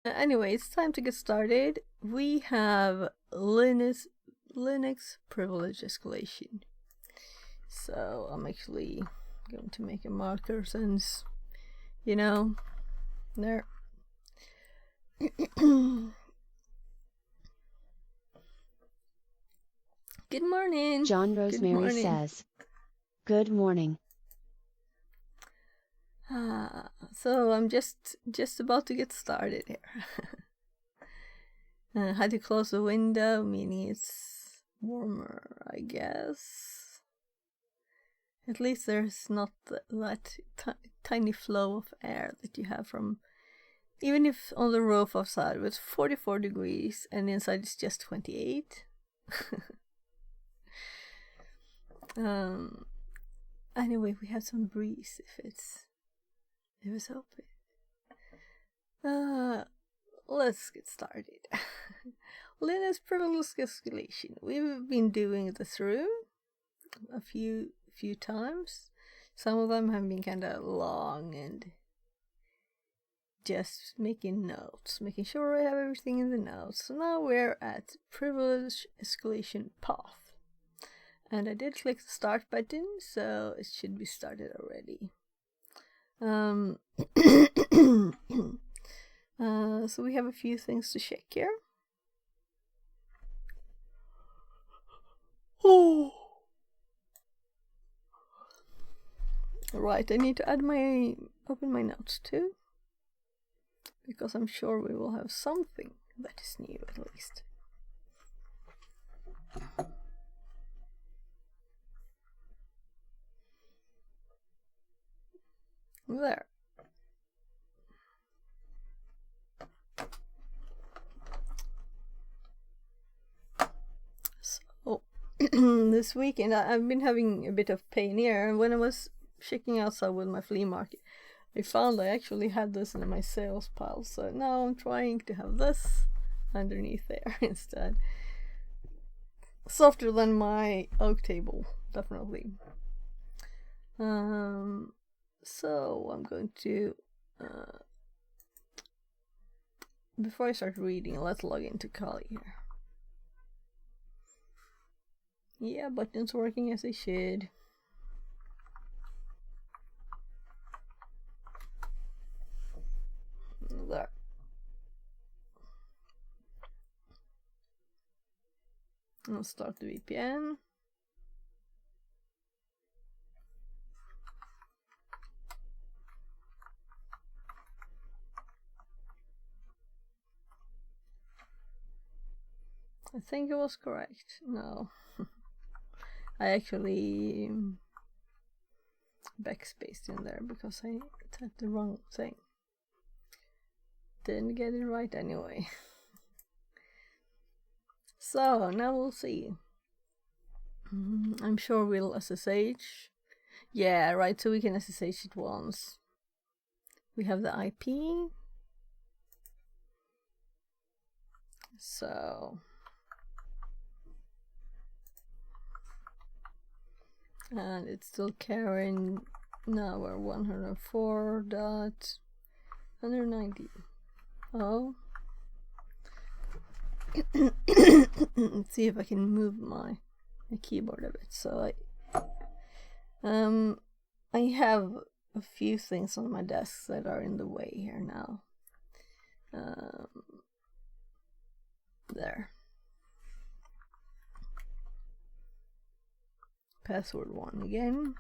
Anyway, it's time to get started. We have Linux privilege escalation. So I'm actually going to make a marker since, there. Good morning. John Good Rosemary morning. says, "Good morning." So I'm just about to get started here. I had to close the window, meaning it's warmer, I guess. At least there's not that tiny flow of air that you have from, even if on the roof outside it was 44 degrees and inside it's just 28. Anyway, we have some breeze if it's open. Let's get started. Linux privilege escalation. We've been doing this through a few times. Some of them have been kind of long and just making notes, making sure I have everything in the notes. So now we're at privilege escalation path. And I did click the start button, so it should be started already. So we have a few things to check here. Oh, right. I need to open my notes too, because I'm sure we will have something that is new at least. There. So this weekend I've been having a bit of pain here, and when I was checking outside with my flea market, I found I actually had this in my sales pile. So now I'm trying to have this underneath there instead. Softer than my oak table, definitely. So I'm going to, before I start reading, let's log into Kali here. Yeah, buttons working as they should. There. I'll start the VPN. I think it was correct. No. I actually backspaced in there because I typed the wrong thing. Didn't get it right anyway. So now we'll see. I'm sure we'll SSH. Yeah, right, so we can SSH it once. We have the IP. So and it's still carrying. Now we're 104.190. Oh. Let's see if I can move my keyboard a bit. So I have a few things on my desk that are in the way here now. There. Password 1 again.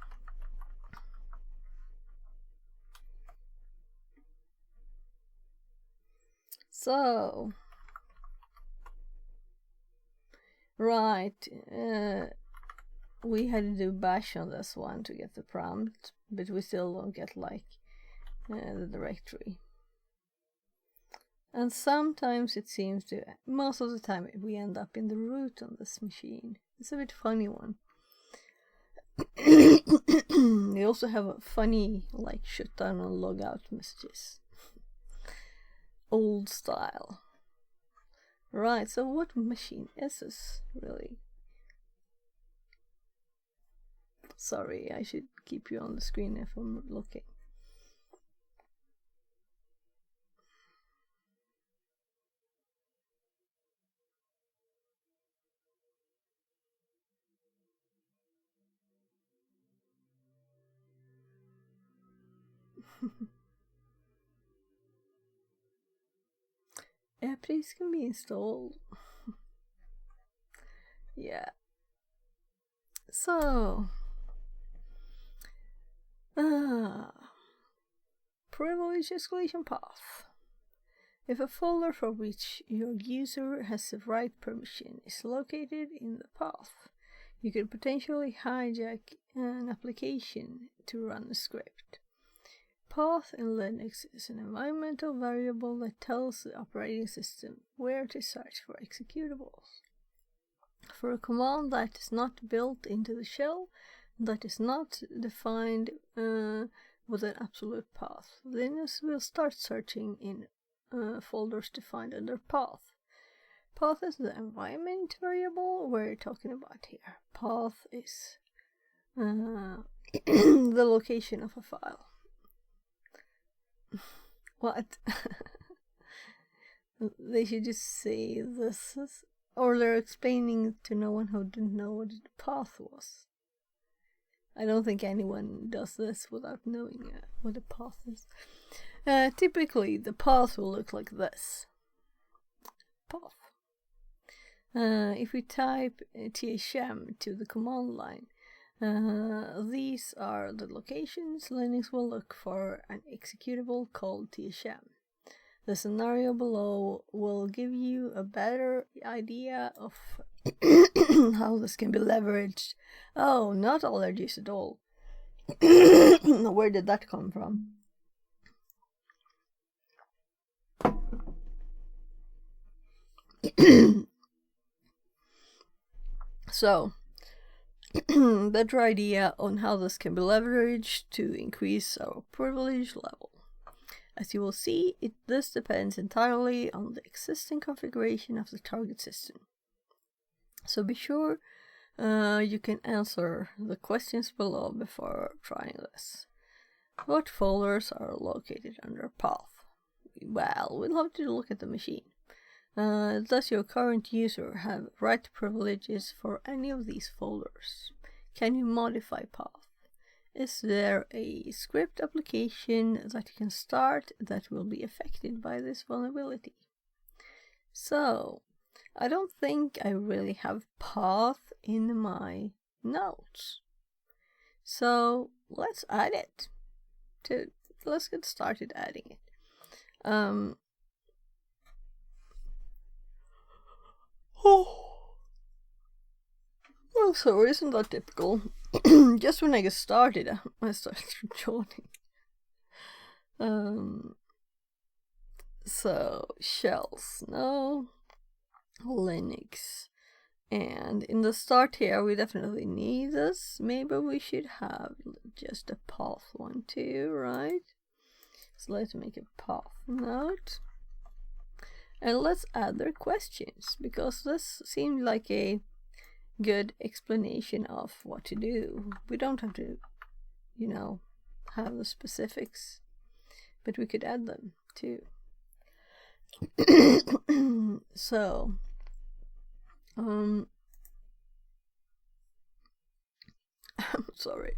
So, right, we had to do bash on this one to get the prompt, but we still don't get like the directory. And sometimes it seems to, most of the time we end up in the root on this machine. It's a bit funny one. We also have a funny like shutdown and logout messages. Old style. Right, so what machine is this really? Sorry, I should keep you on the screen if I'm looking. Updates can be installed. Yeah. So, privilege escalation path. If a folder for which your user has the right permission is located in the path, you could potentially hijack an application to run a script. Path in Linux is an environmental variable that tells the operating system where to search for executables. For a command that is not built into the shell, that is not defined with an absolute path, Linux will start searching in folders defined under path. Path is the environment variable we're talking about here. Path is the location of a file. What? They should just say this is, or they're explaining to no one who didn't know what the path was. I don't think anyone does this without knowing what a path is. Typically, the path will look like this. Path. If we type thm to the command line, these are the locations Linux will look for an executable called thm. The scenario below will give you a better idea of how this can be leveraged. Oh, not allergies at all. Where did that come from? So, better idea on how this can be leveraged to increase our privilege level. As you will see, this depends entirely on the existing configuration of the target system. So be sure you can answer the questions below before trying this. What folders are located under path? Well, we'll have to look at the machine. Does your current user have right privileges for any of these folders? Can you modify path? Is there a script application that you can start that will be affected by this vulnerability? So, I don't think I really have path in my notes. So, let's add it. Let's get started adding it. Oh, sorry, isn't that typical? Just when I get started, I started joining. So, shells, no. Linux. And in the start here, we definitely need this. Maybe we should have just a path one too, right? So let's make a path note. And let's add their questions, because this seemed like a good explanation of what to do. We don't have to, have the specifics, but we could add them too. So, I'm sorry.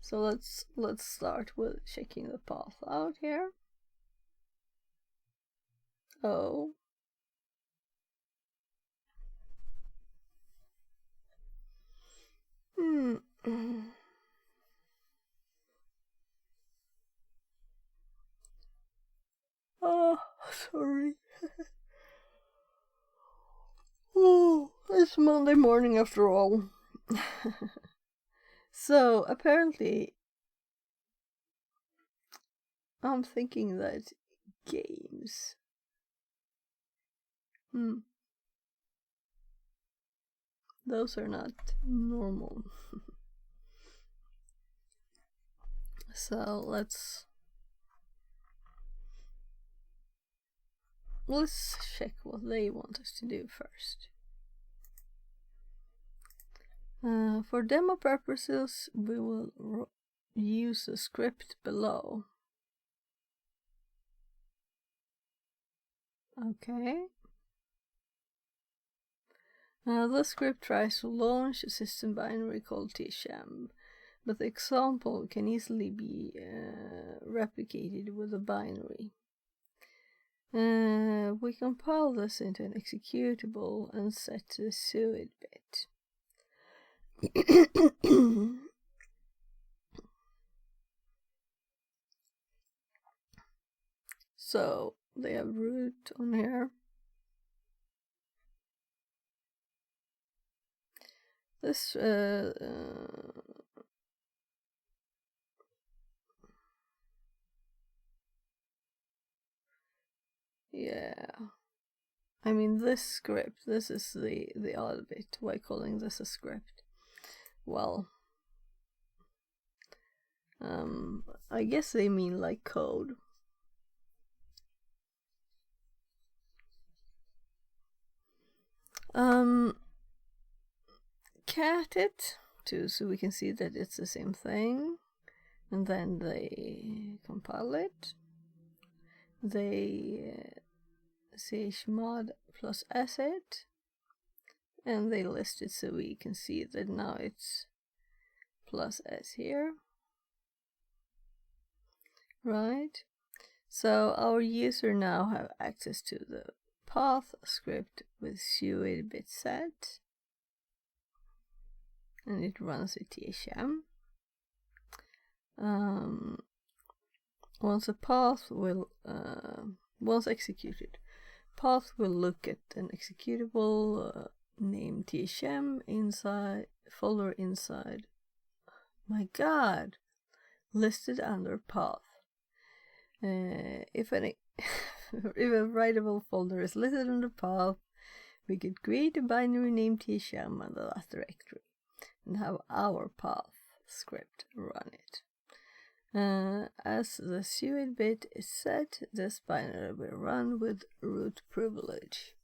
So let's start with checking the path out here. Oh. Oh, sorry. Oh, it's Monday morning after all. So, apparently, I'm thinking that games. Those are not normal. So, let's check what they want us to do first. For demo purposes, we will use the script below. Okay. The script tries to launch a system binary called tshem, but the example can easily be replicated with a binary. We compile this into an executable and set the suid bit. So they have root on here. This yeah, I mean this script, this is the odd bit. Why calling this a script? Well, I guess they mean like code. Cat it too, so we can see that it's the same thing, and then they compile it. They chmod plus s it, and they list it so we can see that now it's plus s here, right? So our user now have access to the path script with suid bit set, and it runs a tshem. Once a path will once executed, path will look at an executable named tshem inside folder inside. My God, listed under path. If a writable folder is listed under path, we could create a binary named tshem under that directory and have our path script run it. As the suid bit is set, this binary will run with root privilege.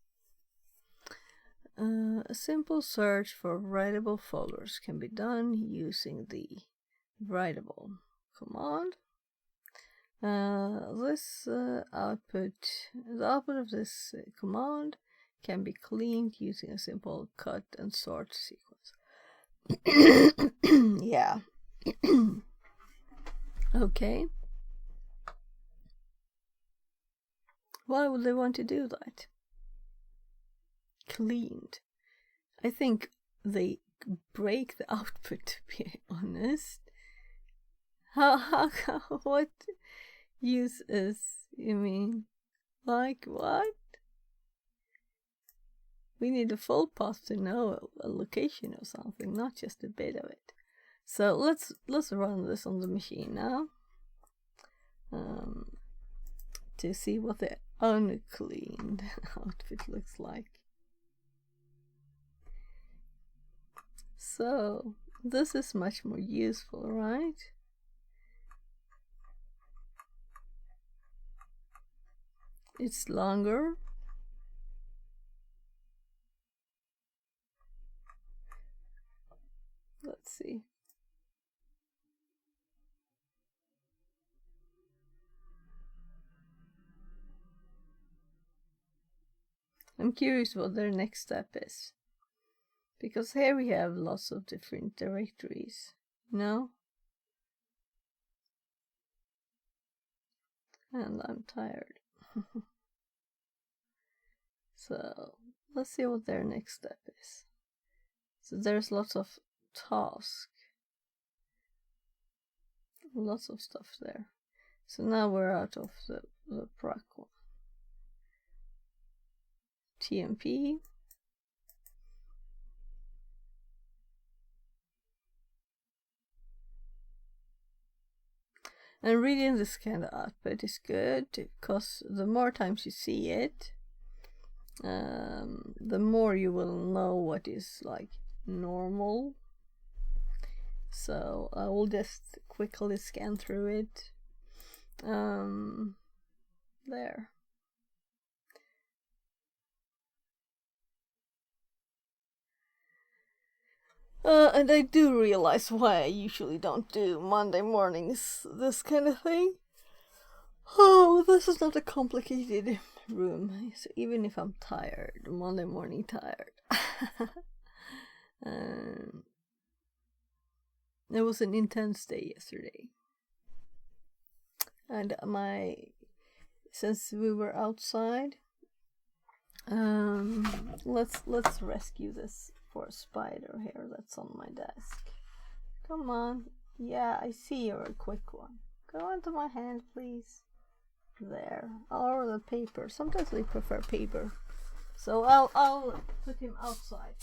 A simple search for writable folders can be done using the writable command. The output of this command can be cleaned using a simple cut and sort sequence. Yeah. Okay. Why would they want to do that? Cleaned. I think they break the output, to be honest. How what use is, you mean? Like what? We need a full path to know a location or something, not just a bit of it. So let's run this on the machine now, to see what the uncleaned outfit looks like. So this is much more useful, right? It's longer. Let's see. I'm curious what their next step is, because here we have lots of different directories, you know? And I'm tired. So let's see what their next step is. So there's lots of tasks, lots of stuff there. So now we're out of the proc one. TMP. And reading this kind of output is good, because the more times you see it, the more you will know what is like normal. So I will just quickly scan through it. There. And I do realize why I usually don't do Monday mornings, this kind of thing. Oh, this is not a complicated room. So even if I'm tired, Monday morning tired, It was an intense day yesterday, and since we were outside, let's rescue this poor spider here that's on my desk. Come on. Yeah, I see you're a quick one. Go into my hand, please. There. Or the paper. Sometimes they prefer paper. So I'll put him outside.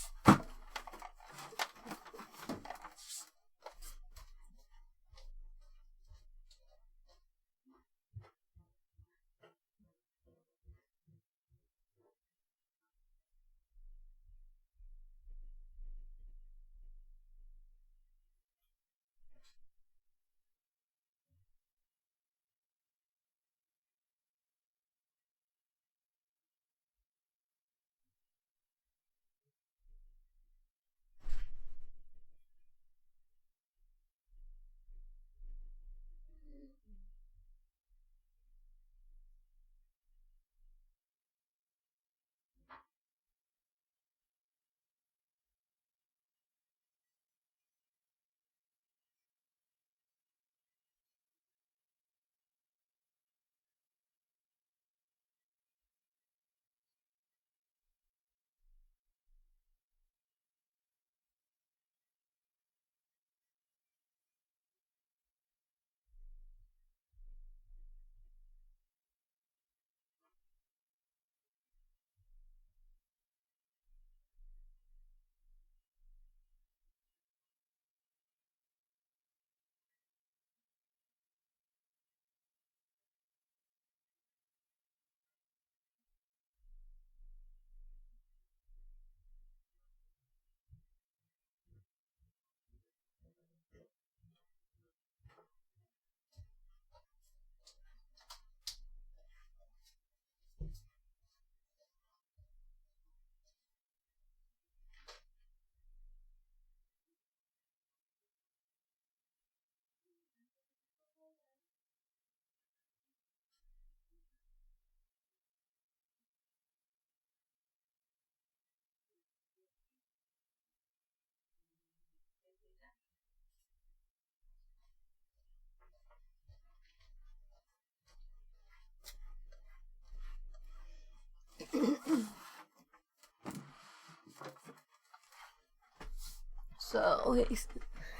So he's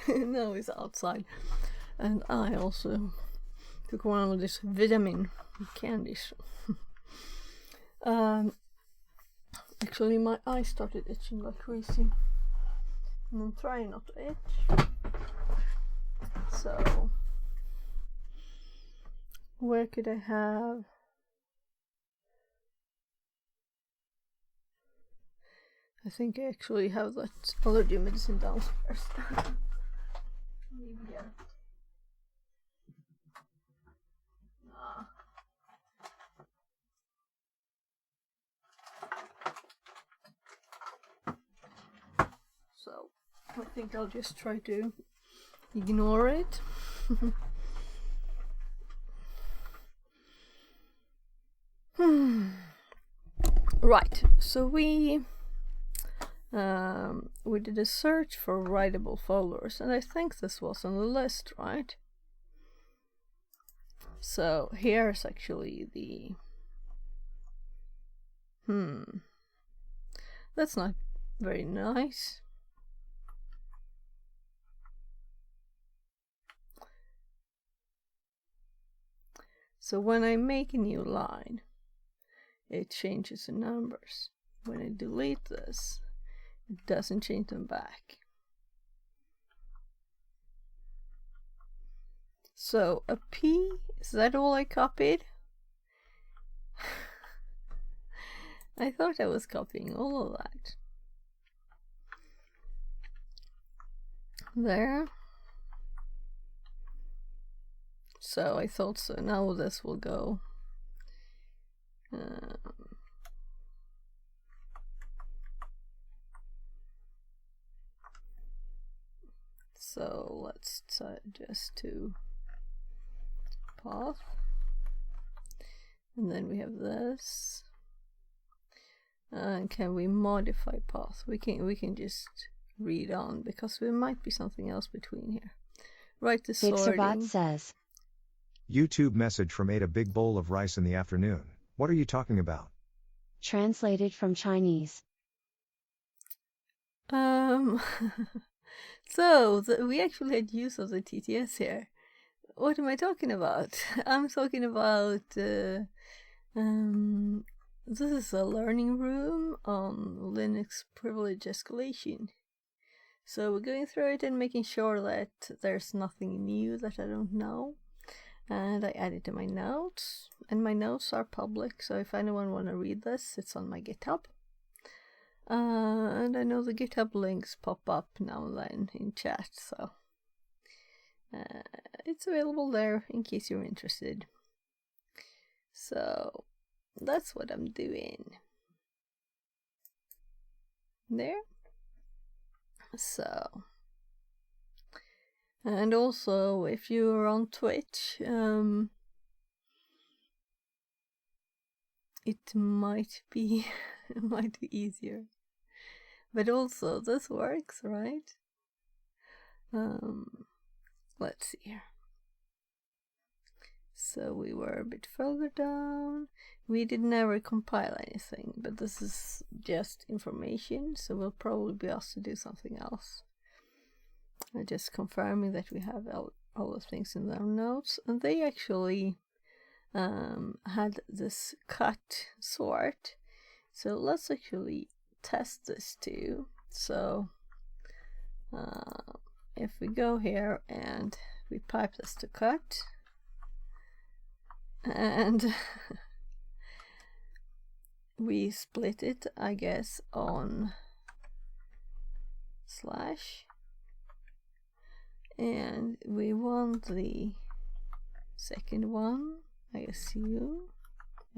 now he's outside, and I also took one of these vitamin candies. Actually, my eye started itching like crazy, and I'm trying not to itch. So, where could I have? I think I actually have that allergy medicine downstairs. Leave here. So, I think I'll just try to ignore it. Right, so we did a search for writable folders, and I think this was on the list, right? So here's actually the that's not very nice. So when I make a new line, it changes the numbers. When I delete this, it doesn't change them back. So a P, is that all I copied? I thought I was copying all of that. There. So I thought so. Now this will go. So let's just to path, and then we have this, Can we modify path? We can just read on, because there might be something else between here. Right, the Fixerbot sorting. says, YouTube message from ate a big bowl of rice in the afternoon. What are you talking about? translated from Chinese. So we actually had use of the TTS here. What am I talking about? I'm talking about this is a learning room on Linux privilege escalation. So we're going through it and making sure that there's nothing new that I don't know. And I add it to my notes, and my notes are public, so if anyone want to read this, it's on my GitHub. And I know the GitHub links pop up now and then in chat, so it's available there in case you're interested. So that's what I'm doing there. So, and also if you're on Twitch, it might be easier, but also this works, right? Let's see here. So we were a bit further down. We did never compile anything, but this is just information, so we'll probably be asked to do something else. I'm just confirming that we have all the things in their notes, and they actually had this cut sort. So let's actually test this too. So if we go here and we pipe this to cut, and we split it, I guess, on slash, and we want the second one, I assume.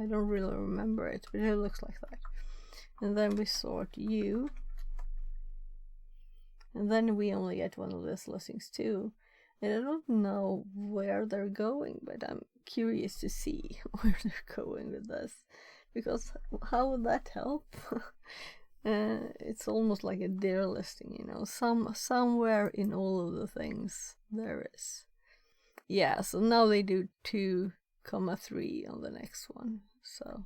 I don't really remember it, but it looks like that. And then we sort U, and then we only get one of these listings too. And I don't know where they're going, but I'm curious to see where they're going with this, because how would that help? It's almost like a dir listing, you know. Somewhere in all of the things there is. Yeah, so now they do 2,3 on the next one. So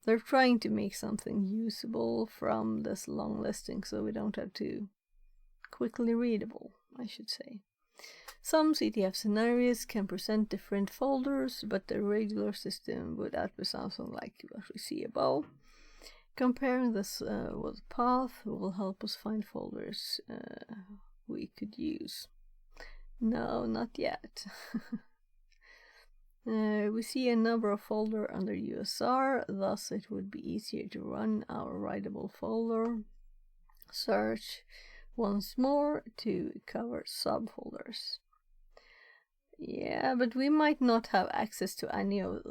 they're trying to make something usable from this long listing, so we don't have to quickly readable, I should say. Some CTF scenarios can present different folders, but the regular system would output something like what we see above. Comparing this with path will help us find folders we could use. No, not yet. We see a number of folders under USR, thus it would be easier to run our writable folder search once more to cover subfolders. Yeah, but we might not have access to any of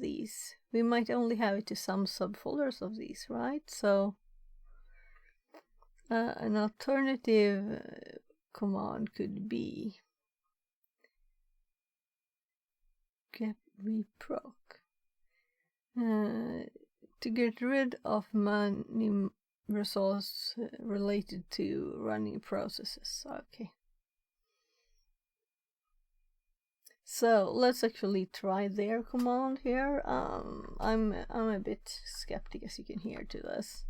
these. We might only have it to some subfolders of these, right? So an alternative command could be get reproc to get rid of many resource related to running processes. Okay. So let's actually try their command here. I'm a bit skeptic, as you can hear, to this.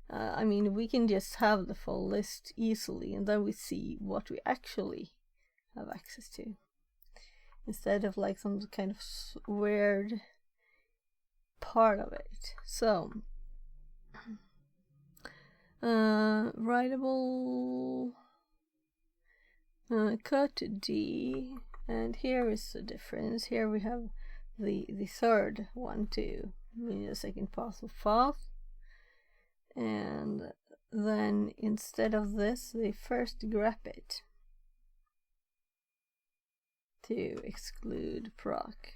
I mean, we can just have the full list easily, and then we see what we actually have access to, instead of like some kind of weird part of it. So writable cut D. And here is the difference. Here we have the third one too, meaning the second path of path. And then instead of this, they first grep it to exclude proc.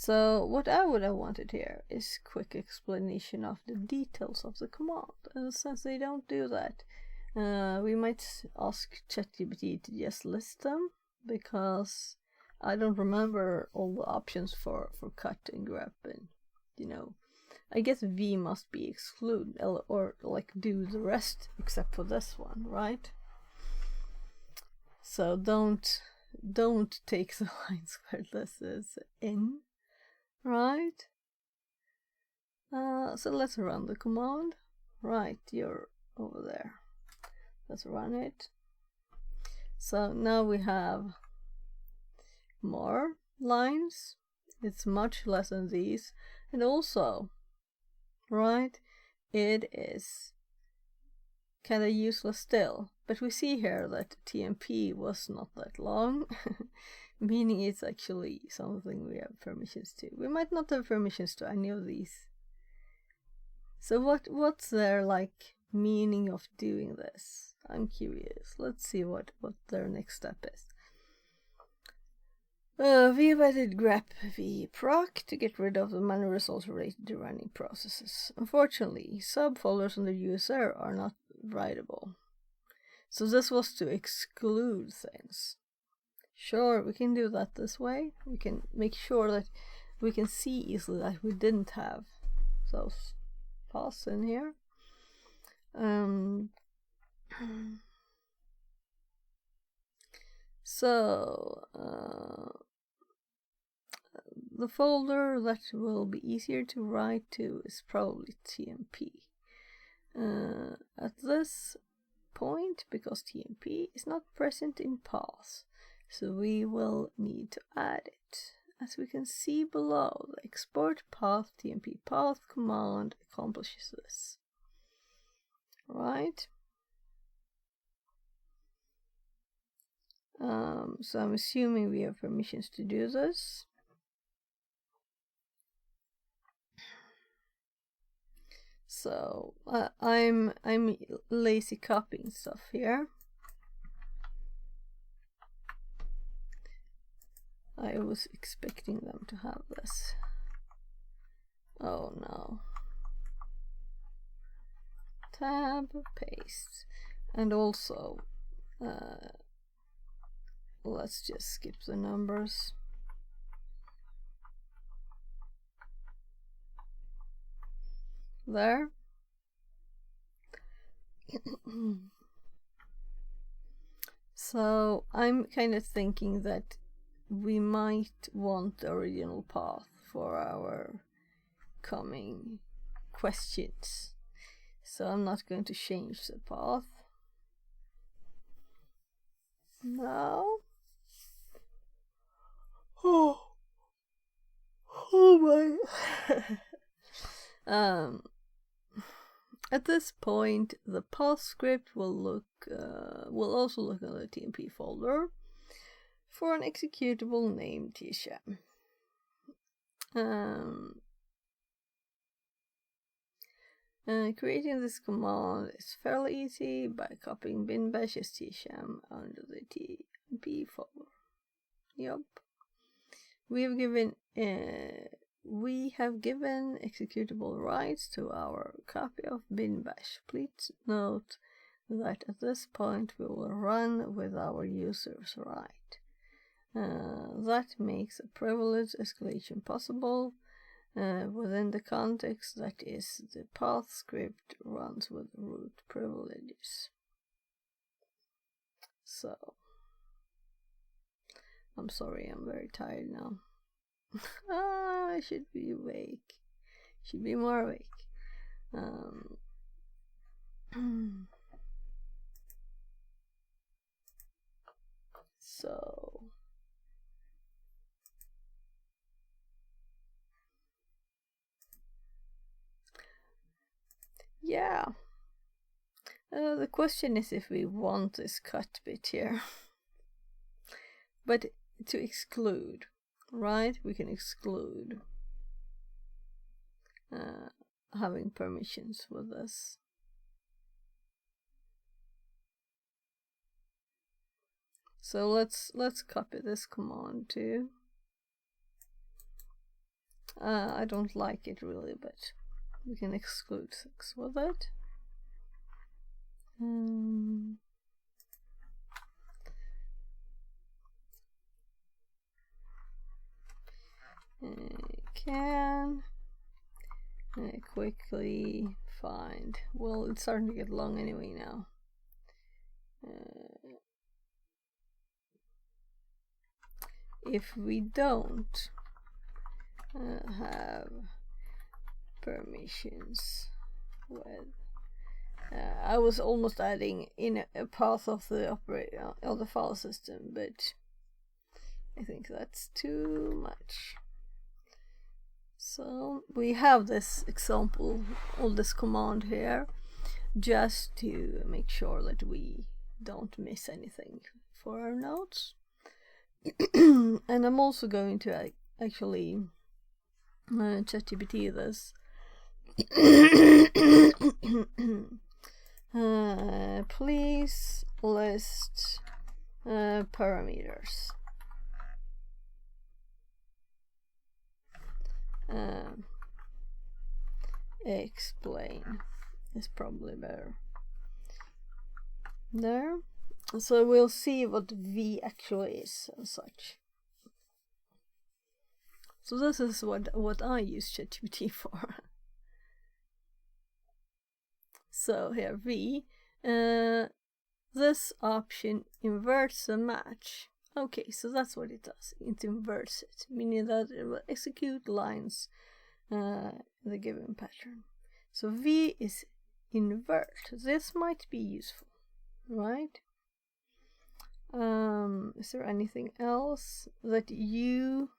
So what I would have wanted here is quick explanation of the details of the command. And since they don't do that, we might ask ChatGPT to just list them, because I don't remember all the options for cut and grep, and I guess V must be excluded, or like do the rest except for this one, right? So don't take the lines where this is in, right? So let's run the command. Right, you're over there. Let's run it. So now we have more lines. It's much less than these, and also, right, it is kind of useless still. But we see here that TMP was not that long, meaning it's actually something we have permissions to. We might not have permissions to any of these. So what's their like meaning of doing this? I'm curious. Let's see what their next step is. We have added grep v proc to get rid of the manual results related to running processes. Unfortunately, subfolders under user are not writable. So this was to exclude things. Sure, we can do that this way. We can make sure that we can see easily that we didn't have those paths in here. So the folder that will be easier to write to is probably TMP. At this point, because TMP is not present in paths, so we will need to add it. As we can see below, the export path TMP path command accomplishes this. Right? So I'm assuming we have permissions to do this. So I'm lazy copying stuff here. I was expecting them to have this. Oh no. Tab, paste. And also, let's just skip the numbers. There. So I'm kind of thinking that we might want the original path for our coming questions. So I'm not going to change the path. No. Oh my. At this point, the path script will also look in the TMP folder for an executable named tshem. Creating this command is fairly easy by copying bin bash as tshem under the TMP folder. Yup. We have given executable rights to our copy of bin bash. Please note that at this point we will run with our user's right. That makes a privilege escalation possible within the context that is the path script runs with root privileges. So, I'm sorry, I'm very tired now. I should be awake. Should be more awake. So yeah. The question is if we want this cut bit here. But to exclude, right? We can exclude having permissions with this. So let's copy this command too. I don't like it really, but we can exclude 6 with it. Can quickly find. Well, it's starting to get long anyway now. If we don't have permissions with, I was almost adding in a path of the of the file system, but I think that's too much. So we have this example of this command here, just to make sure that we don't miss anything for our notes. And I'm also going to actually ChatGPT this. Please list parameters. Explain is probably better. There. So we'll see what V actually is and such. So this is what I use ChatGPT for. So here V, this option inverts a match. Okay, so that's what it does. It inverts it, meaning that it will execute lines in the given pattern. So V is invert. This might be useful, right? Is there anything else that you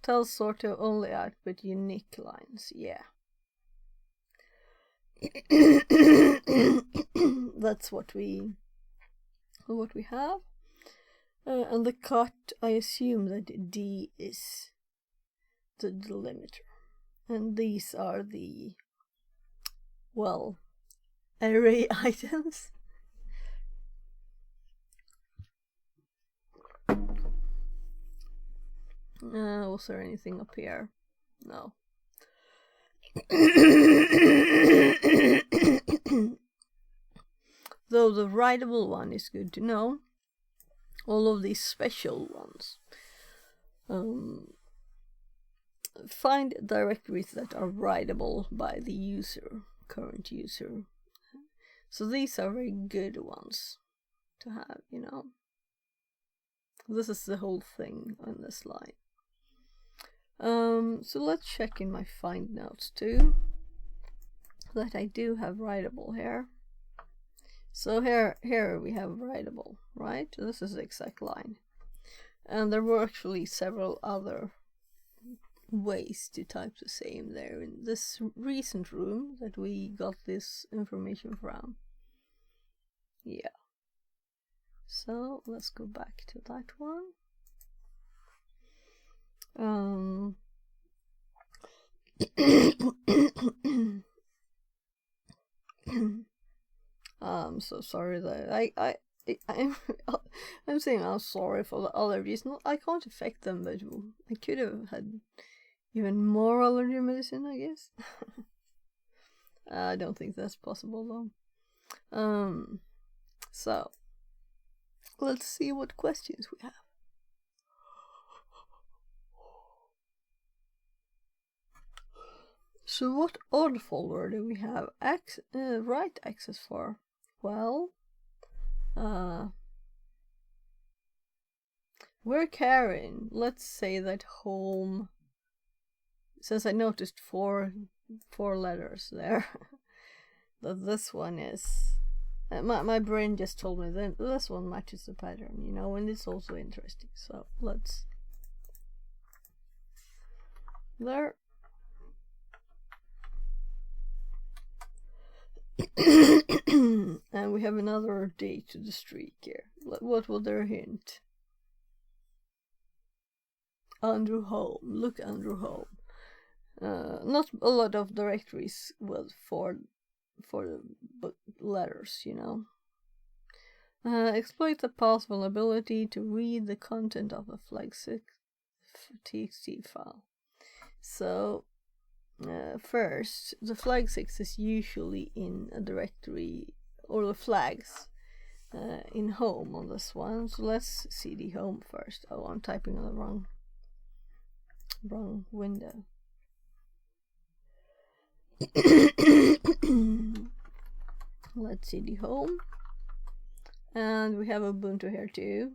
tell sort of only output unique lines? Yeah. That's what we have. And the cut, I assume that D is the delimiter. And these are the, well, array items. Was there anything up here? No. Though the writable one is good to know. All of these special ones. Find directories that are writable by the user, current user. So these are very good ones to have, you know. This is the whole thing on this line. So let's check in my find notes too, that I do have writable here. So here we have writable, right? This is the exact line. And there were actually several other ways to type the same there in this recent room that we got this information from. Yeah. So let's go back to that one. I'm so sorry that I'm saying I'm sorry for the allergies. I can't affect them, but I could have had even more allergy medicine, I guess. I don't think that's possible though. So let's see what questions we have. So what odd folder do we have write access for? Well, we're carrying, let's say that home, since I noticed four letters there, that this one is, my brain just told me that this one matches the pattern, you know, and it's also interesting. So let's, there. And we have another date to the streak here. What will their hint? Andrew Home. Look, Andrew Home. Not a lot of directories with for the letters, you know. Exploit the path vulnerability to read the content of a flag6 txt file. So first, the flag6 is usually in a directory, or the flags in home on this one. So let's cd home first. Oh, I'm typing on the wrong window. Let's cd home, and we have Ubuntu here too,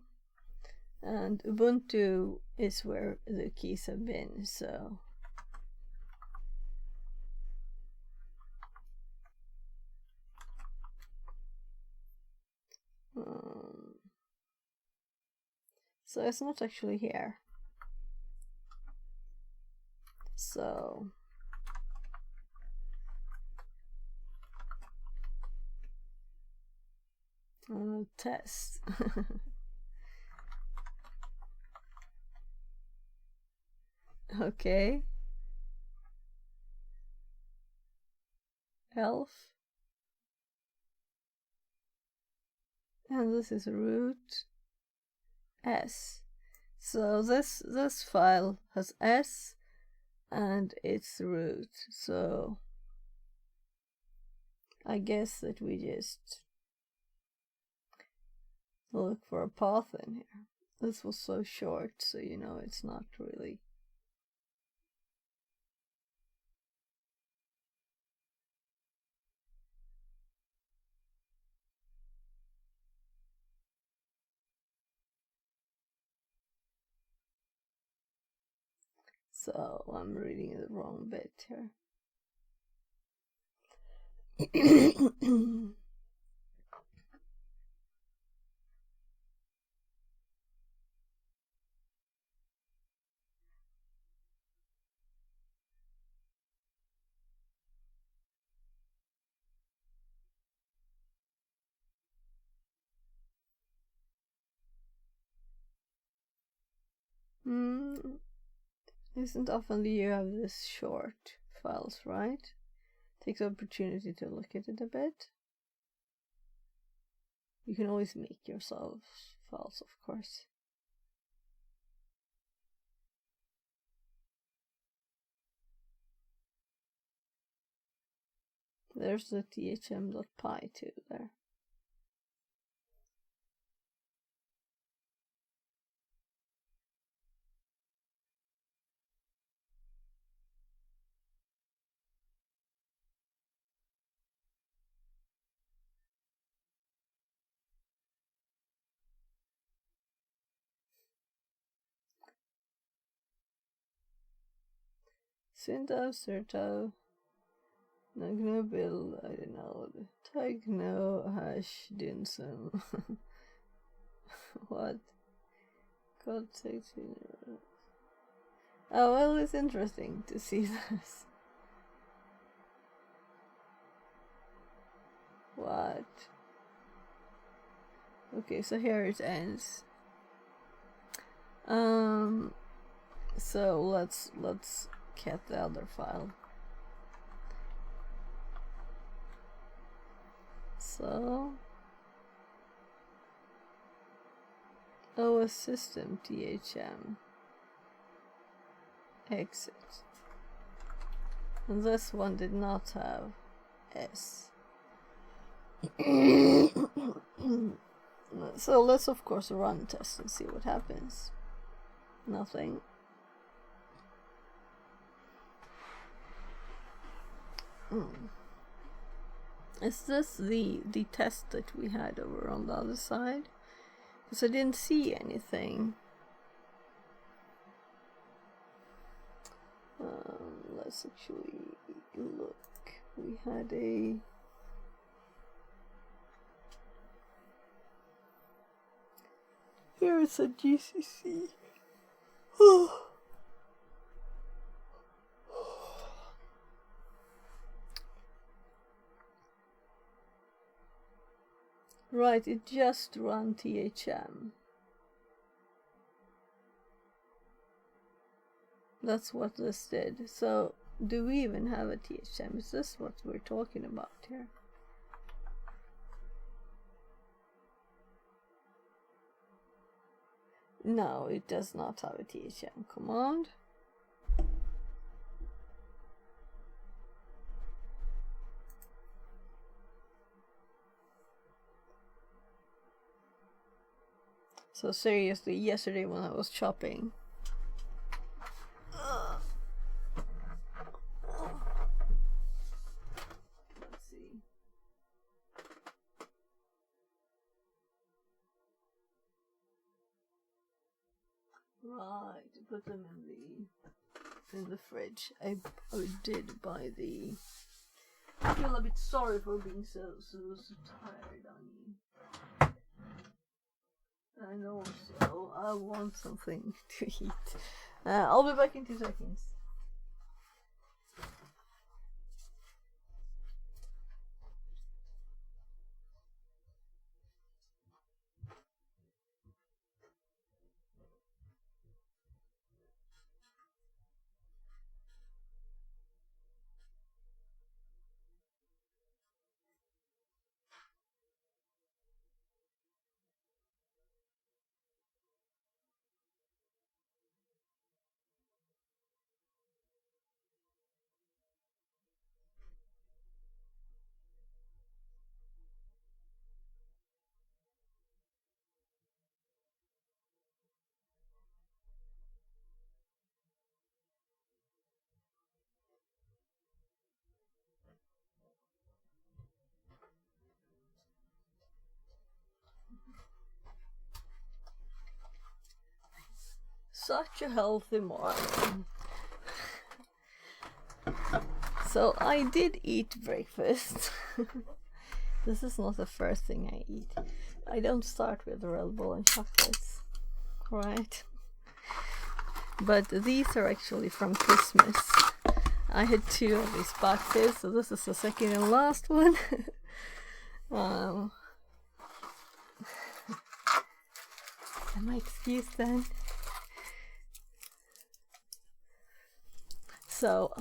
and Ubuntu is where the keys have been. So so it's not actually here. So test. Okay. Elf. And this is root s. So this file has s and it's root. So I guess that we just look for a path in here. This was so short, so you know it's not really. So I'm reading the wrong bit here. Isn't often that you have this short files, right? Take the opportunity to look at it a bit. You can always make yourself files, of course. There's the thm.py too there. Synto, Certo, Nagnobil, I don't know, Tagno, Hash, Dinsum. What? God takes me. Oh, well, it's interesting to see this. What? Okay, so here it ends. So let's get the other file. So OS system thm exit, and this one did not have s. So let's of course run test and see what happens. Nothing. Is this the test that we had over on the other side? Because I didn't see anything. Let's actually look. We had a... Here is a GCC. Right, it just ran THM. That's what this did. So, do we even have a THM? Is this what we're talking about here? No, it does not have a THM command. So seriously, yesterday when I was shopping, let's see. Right, to put them in the fridge. I did buy the. I feel a bit sorry for being so tired. I mean, and also I want something to eat. I'll be back in 2 seconds. Such a healthy morning. So I did eat breakfast. This is not the first thing I eat. I don't start with Red Bull and chocolates, right? But these are actually from Christmas. I had 2 of these boxes, so this is the second and last one. Am I excused then? So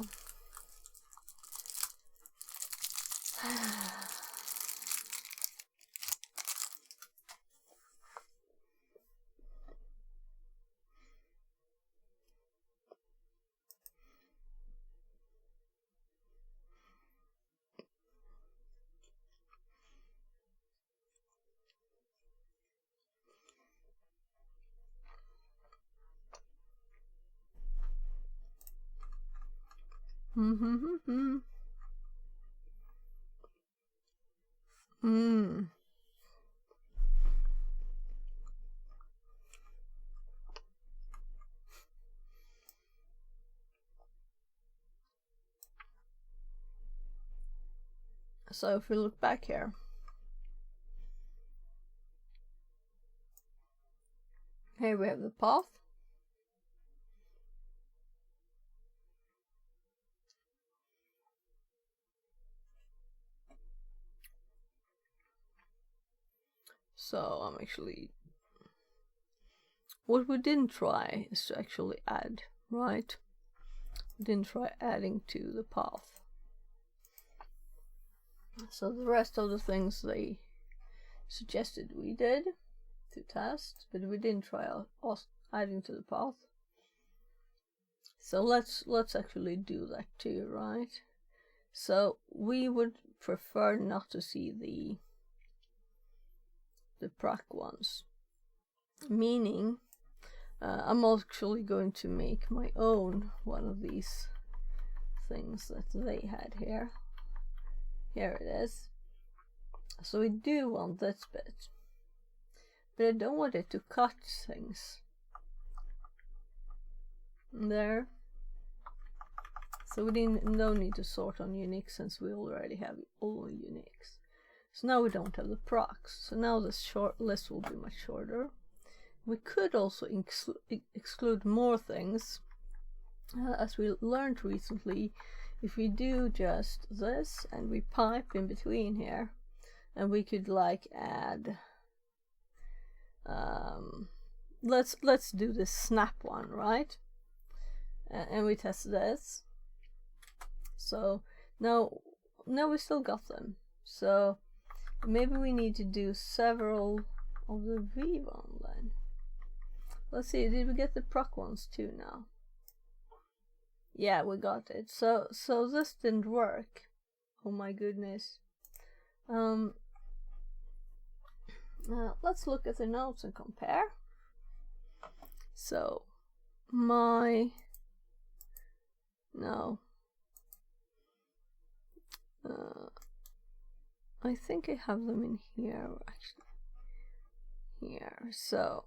So if we look back here, here we have the path. So I'm actually, what we didn't try is to actually add, right? We didn't try adding to the path. So the rest of the things they suggested we did to test, but we didn't try adding to the path. So let's actually do that too, right? So we would prefer not to see the proc ones, meaning I'm actually going to make my own one of these things that they had here. Here it is. So we do want this bit, but I don't want it to cut things there. So we don't need to sort on unique since we already have all uniques. So now we don't have the procs. So now this short list will be much shorter. We could also exclude more things. As we learned recently, if we do just this and we pipe in between here, and we could like add, let's do this snap one, right? And we test this. So now we still got them. So maybe we need to do several of the V1 then. Let's see, did we get the proc ones too now? Yeah, we got it. So this didn't work. Oh my goodness. Let's look at the notes and compare. So my no I think I have them in here actually. Here, so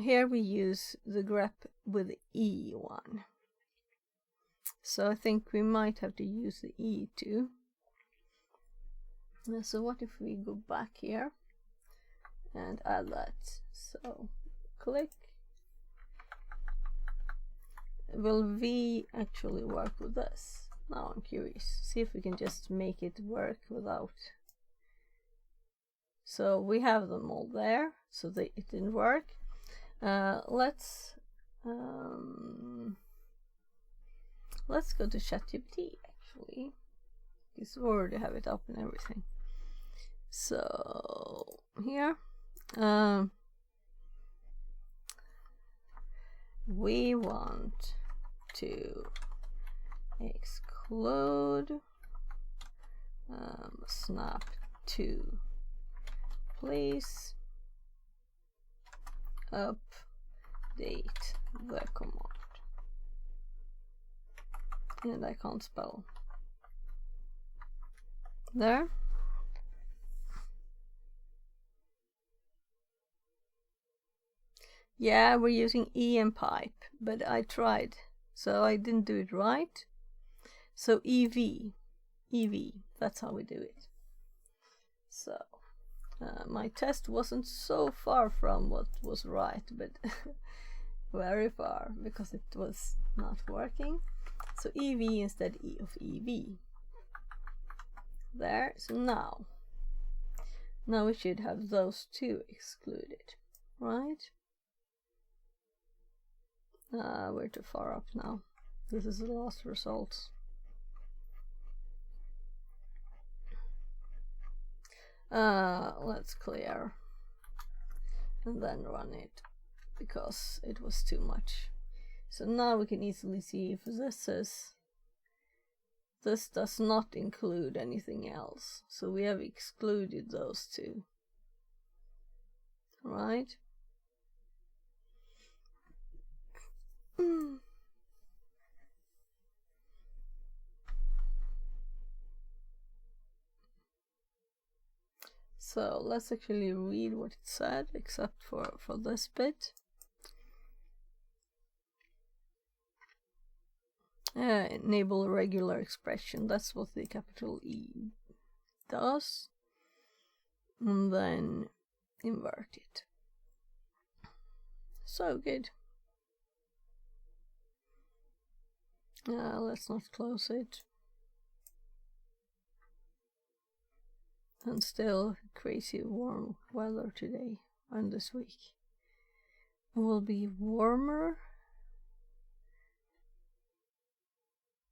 here we use the grep with the E one. So I think we might have to use the E too. So what if we go back here and add that? So click. Will V actually work with this? Now I'm curious. See if we can just make it work without. So we have them all there, so it didn't work. Let's go to ChatGPT actually, because we already have it up and everything. So here, we want to exclude snap 2. Please update the command. And I can't spell. There. Yeah, we're using E and pipe, but I tried, so I didn't do it right. So EV, that's how we do it. So my test wasn't so far from what was right, but very far, because it was not working. So EV instead of EV. There, so now we should have those two excluded, right? We're too far up now. This is the last result. Let's clear and then run it, because it was too much. So now we can easily see if this does not include anything else. So we have excluded those two, right? So let's actually read what it said, except for this bit. Enable regular expression, that's what the capital E does. And then invert it. So good. Let's not close it. And still crazy warm weather today and this week. It will be warmer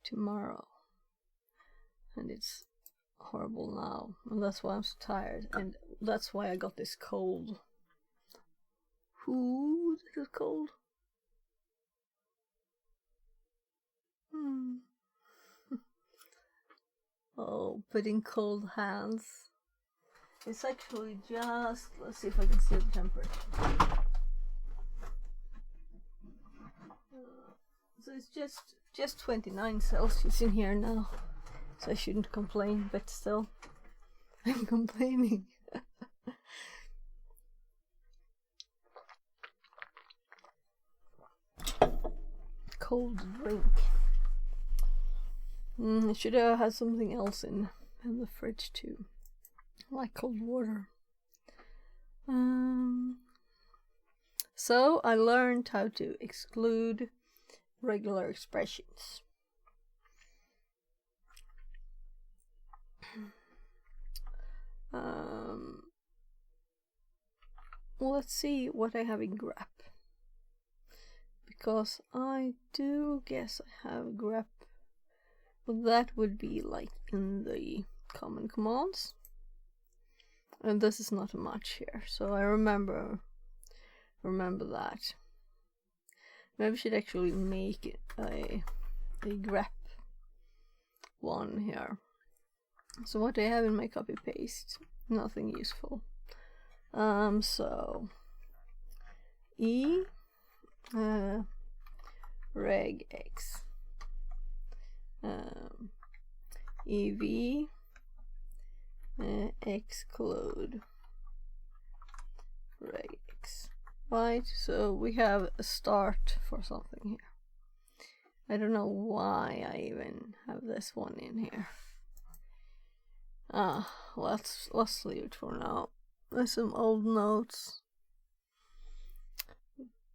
tomorrow. And it's horrible now. And that's why I'm so tired. And that's why I got this cold. Ooh, this is cold. Oh, putting cold hands. It's actually just, let's see if I can see the temperature. So it's just 29 Celsius in here now. So I shouldn't complain, but still, I'm complaining. Cold drink. I should have had something else in the fridge too, like cold water. So I learned how to exclude regular expressions. Let's see what I have in grep, because I do guess I have grep. But that would be like in the common commands, and this is not much here, so I remember that. Maybe I should actually make it a grep one here. So what I have in my copy paste, nothing useful. So E reg X EV exclude reg X. Right, so we have a start for something here. I don't know why I even have this one in here. Let's leave it for now. There's some old notes.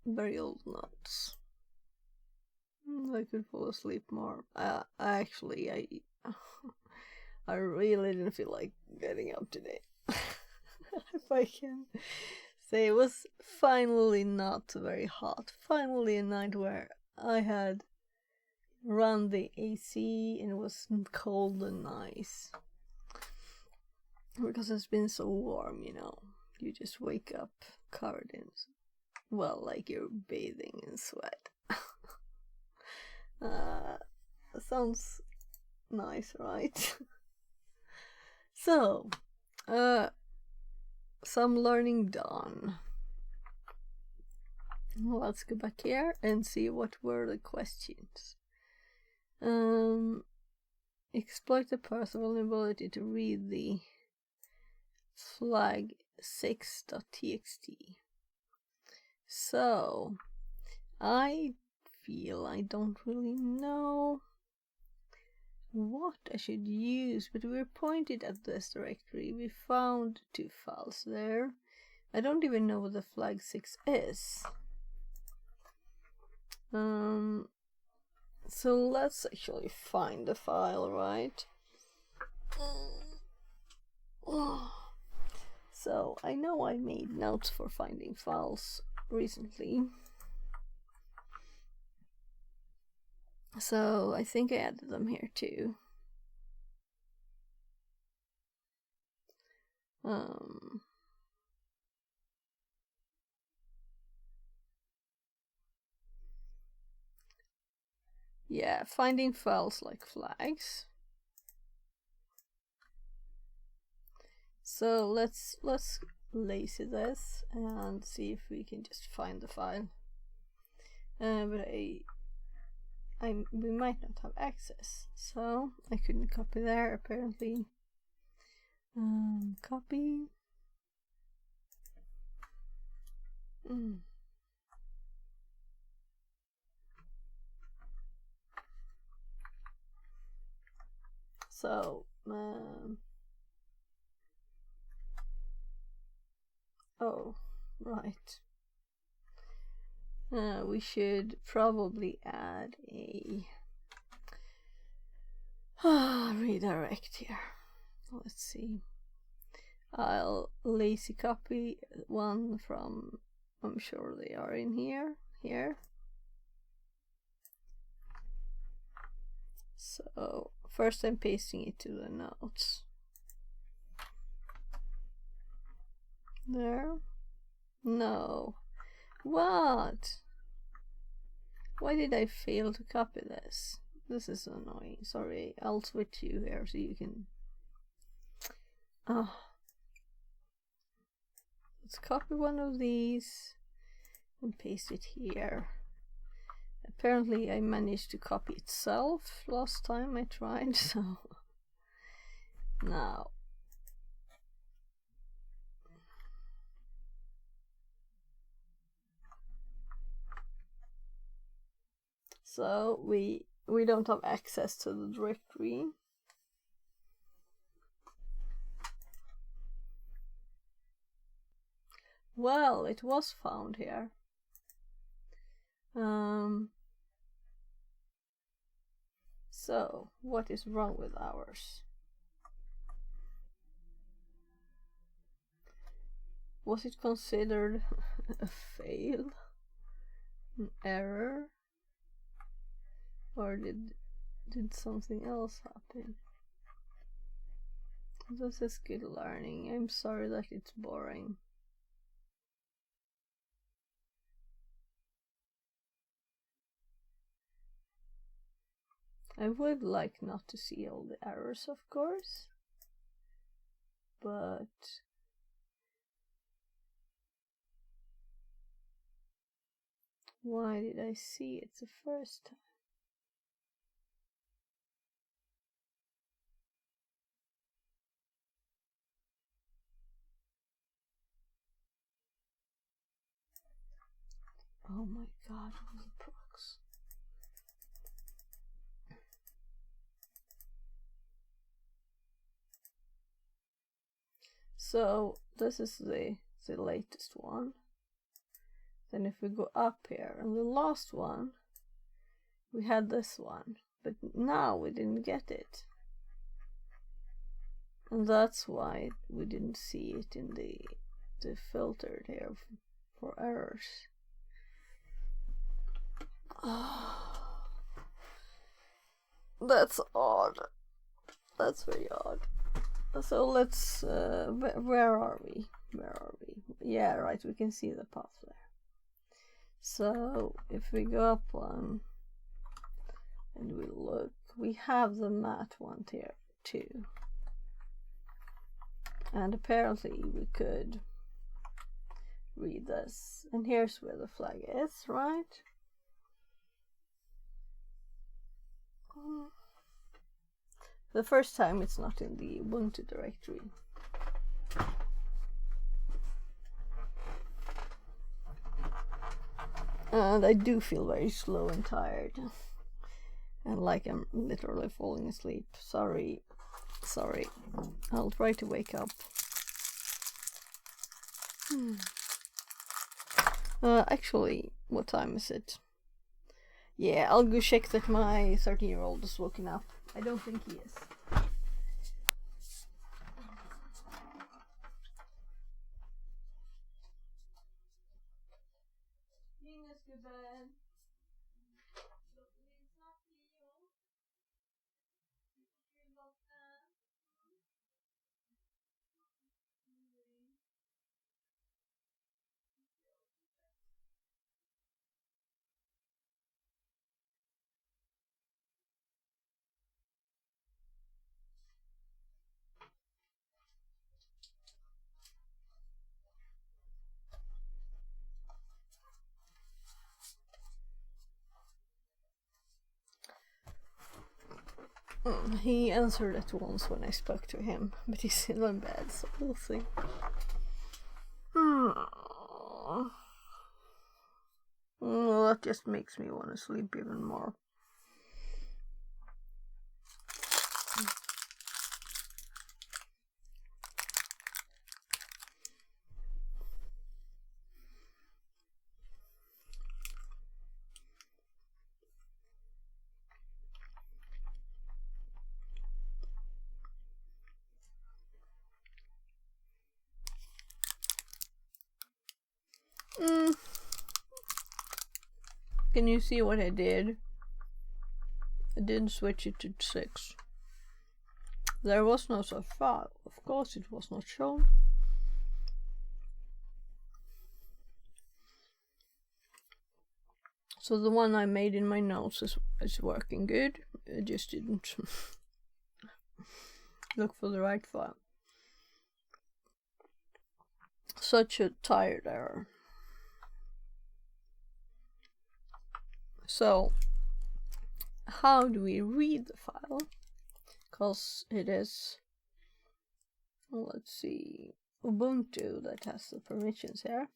Very old notes. I could fall asleep more. I really didn't feel like getting up today. If I can say, it was finally not very hot. Finally a night where I had run the AC and it was cold and nice. Because it's been so warm, you know. You just wake up covered in, well, like you're bathing in sweat. Sounds nice, right? So, some learning done. Let's go back here and see what were the questions. Exploit the path vulnerability to read the flag 6.txt. So, I feel I don't really know what I should use, but we're pointed at this directory. We found 2 files there. I don't even know what the flag 6 is. So let's actually find the file, right? So I know I made notes for finding files recently. So I think I added them here too. Yeah, finding files like flags. So let's lazy this and see if we can just find the file. But we might not have access, so I couldn't copy there apparently. Copy. So oh, right. We should probably add a redirect here. Let's see. I'll lazy copy one from, I'm sure they are in here. So first I'm pasting it to the notes. There. No. What? Why did I fail to copy this? This is annoying. Sorry, I'll switch you here so you can... Let's copy one of these and paste it here. Apparently I managed to copy itself last time I tried, so... Now... So we don't have access to the directory. Well, it was found here. So what is wrong with ours? Was it considered a fail? An error? Or did something else happen? This is good learning. I'm sorry that it's boring. I would like not to see all the errors, of course, but Why did I see it the first time? Oh my god, the procs. So this is the latest one. Then if we go up here, and the last one, we had this one, but now we didn't get it. And that's why we didn't see it in the filter there for errors. That's odd. That's very odd. So let's, where are we? Yeah, right, we can see the path there. So if we go up one and we look, we have the matte one here too. And apparently we could read this. And here's where the flag is, right? The first time it's not in the Ubuntu directory. And I do feel very slow and tired. And like I'm literally falling asleep. Sorry. I'll try to wake up. Actually, what time is it? Yeah, I'll go check that my 13-year-old is woken up. I don't think he is. He answered at once when I spoke to him, but he's still in bed, so we'll see. Well, that just makes me want to sleep even more. Can you see what I did? I didn't switch it to 6. There was no such file. Of course it was not shown. So the one I made in my notes is working good. I just didn't look for the right file. Such a tired error. So, how do we read the file? Because it is, let's see, Ubuntu that has the permissions here.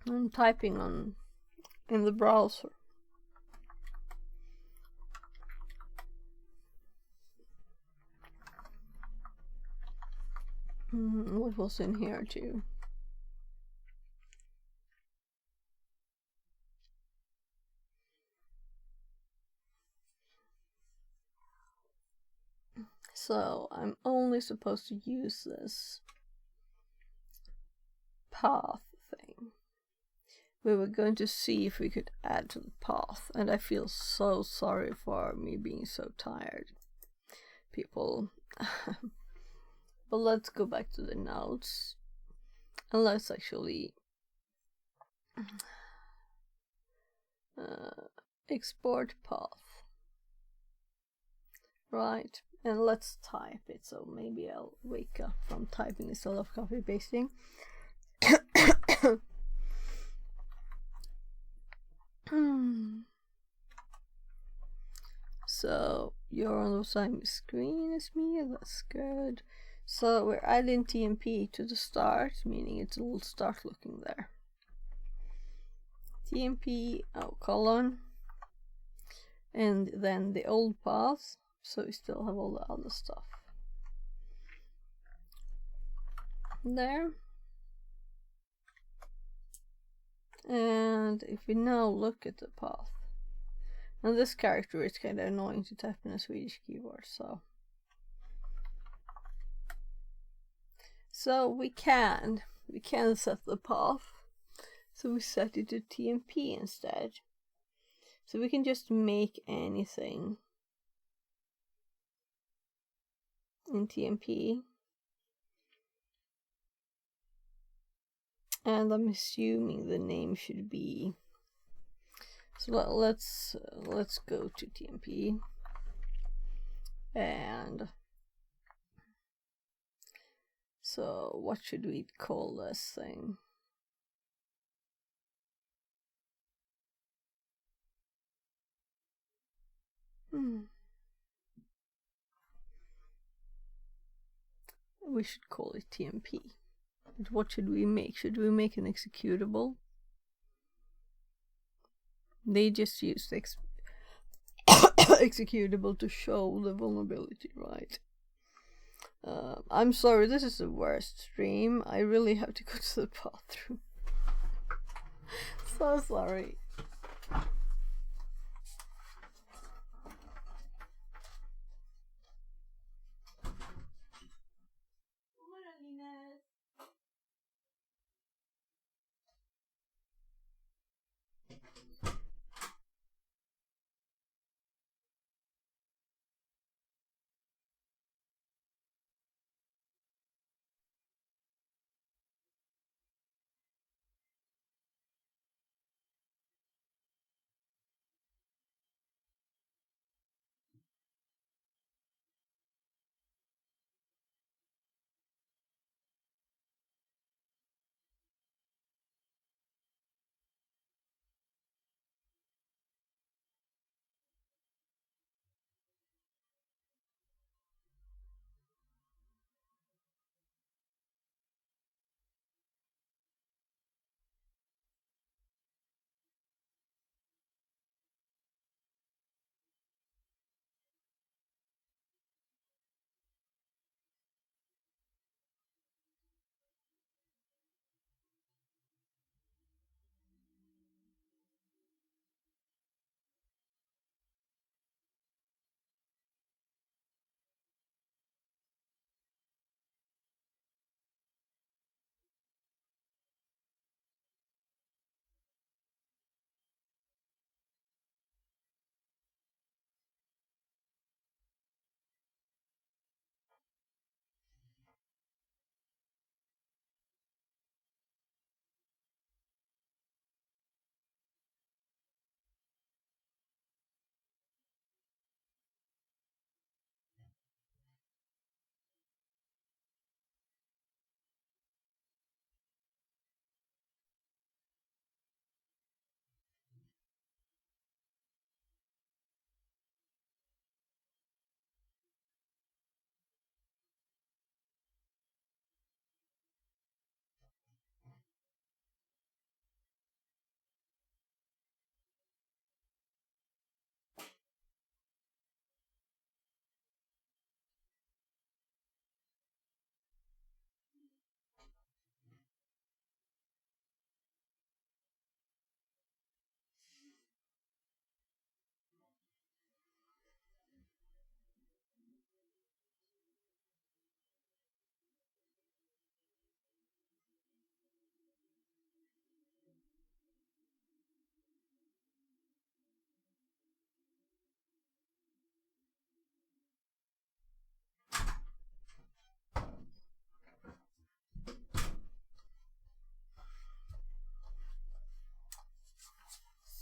I'm typing in the browser. What was in here too? So I'm only supposed to use this path thing. We were going to see if we could add to the path, and I feel so sorry for me being so tired, people. But let's go back to the notes. And let's actually export path. Right, and let's type it, so maybe I'll wake up from typing instead of copy pasting. So you're on the same screen as me, that's good. So we're adding TMP to the start, meaning it will start looking there. TMP, colon, and then the old path, so we still have all the other stuff there. And if we now look at the path, and this character is kind of annoying to type in a Swedish keyboard, so we can set the path. So we set it to TMP instead. So we can just make anything in TMP. And I'm assuming the name should be, so let's go to TMP, and so what should we call this thing? We should call it TMP. But what should we make? Should we make an executable? They just used executable to show the vulnerability, right? I'm sorry, this is the worst stream. I really have to go to the bathroom. So sorry.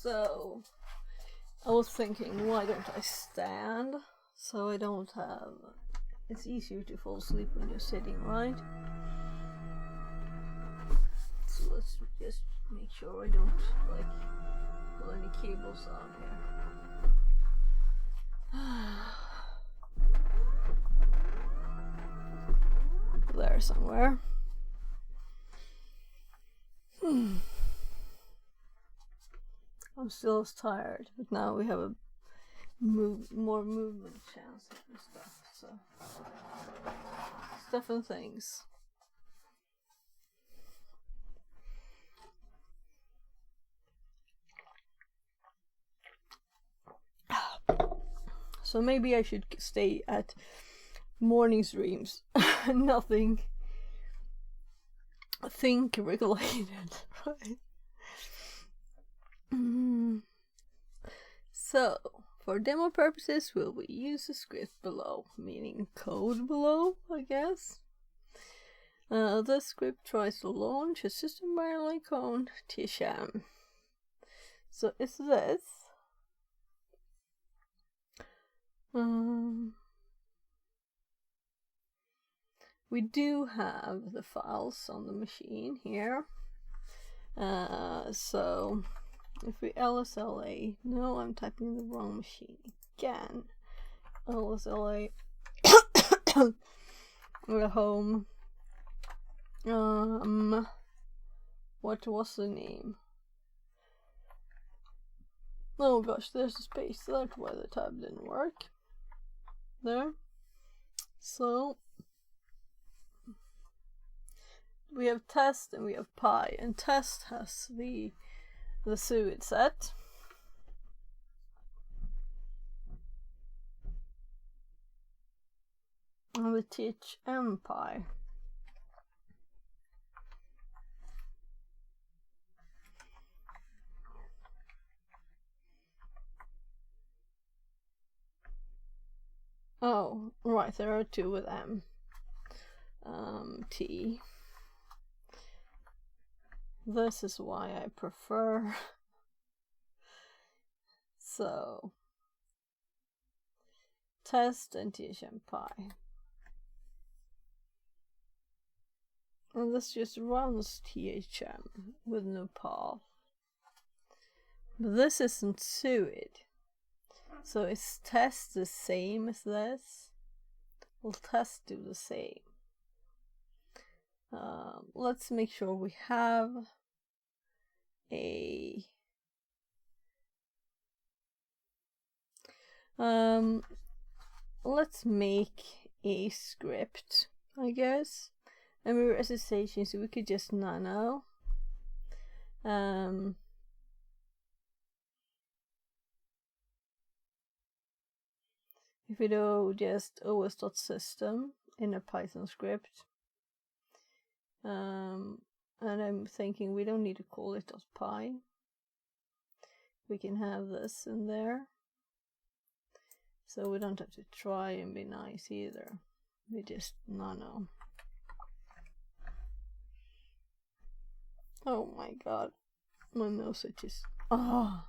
So I was thinking, why don't I stand? So I don't have. It's easier to fall asleep when you're sitting, right? So let's just make sure I don't like pull any cables out here. There somewhere. I'm still as tired, but now we have a more movement chance and stuff. So stuff and things. So maybe I should stay at morning streams. Nothing think related, right? So, for demo purposes, will we use the script below, meaning code below, I guess. The script tries to launch a system by icon TSM. So it's this. We do have the files on the machine here. So if we LSLA, no, I'm typing the wrong machine again. LSLA the home. What was the name? Oh gosh, there's a space. That's why the tab didn't work. There. So we have test and we have pi, and test has the suid set. And the THM pi. Oh, right, there are two with M. T. This is why I prefer. So, test and THM pi. And this just runs THM with no path. But this isn't suid. So is test the same as this? Will test do the same? Let's make sure we have a let's make a script, I guess. And we were SSH, so we could just nano. If we do just os.system in a Python script. And I'm thinking we don't need to call it .py. We can have this in there. So we don't have to try and be nice either. We just nano. Oh my god. My mouse is just... Oh!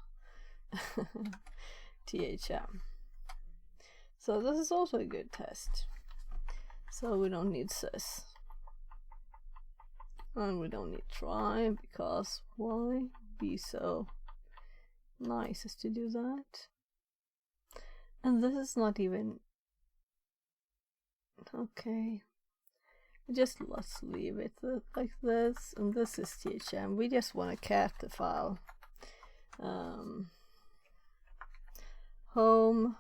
THM. So this is also a good test. So we don't need sys. And we don't need try, because why be so nice as to do that? And this is not even... Okay. Just let's leave it like this. And this is THM. We just want to cat the file. Home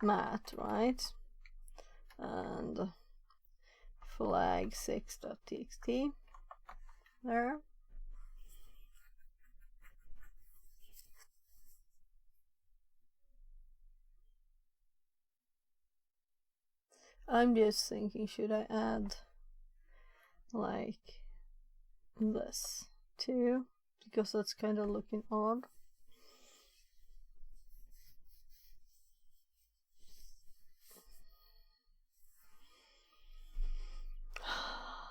mat, right? And flag 6.txt. There. I'm just thinking, should I add like this too? Because that's kind of looking odd.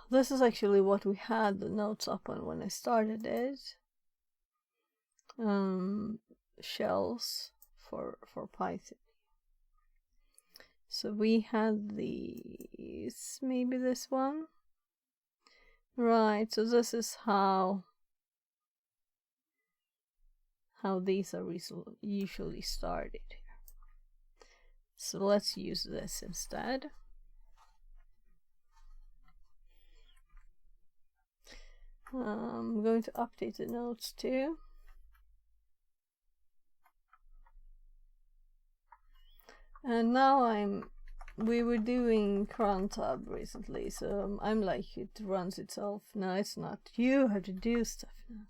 This is actually what we had the notes up on when I started it. shells for Python. So we had these, maybe this one. Right, so this is how these are usually started. So let's use this instead. I'm going to update the notes too. And now we were doing cron tab recently, so I'm like, it runs itself. No, it's not. You have to do stuff now.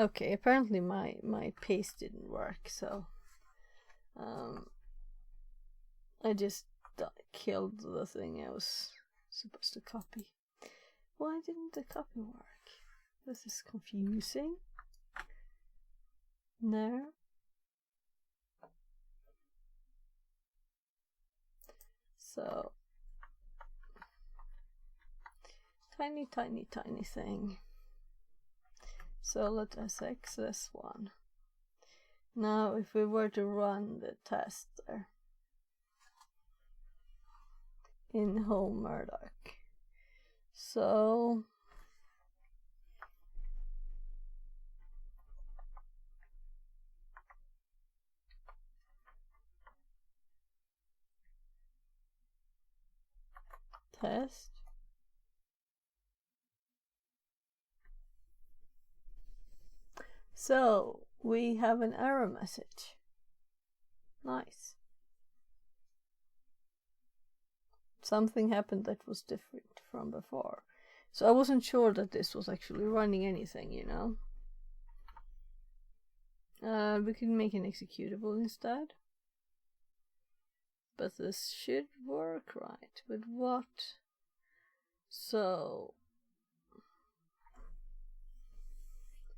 Okay, apparently my paste didn't work, so I just killed the thing I was supposed to copy. Why didn't the copy work? This is confusing. No. So tiny thing. So let us X this one. Now if we were to run the test there in home Murdoch. So test. So we have an error message. Nice. Something happened that was different from before. So I wasn't sure that this was actually running anything, you know. We could make an executable instead. But this should work, right? With what? So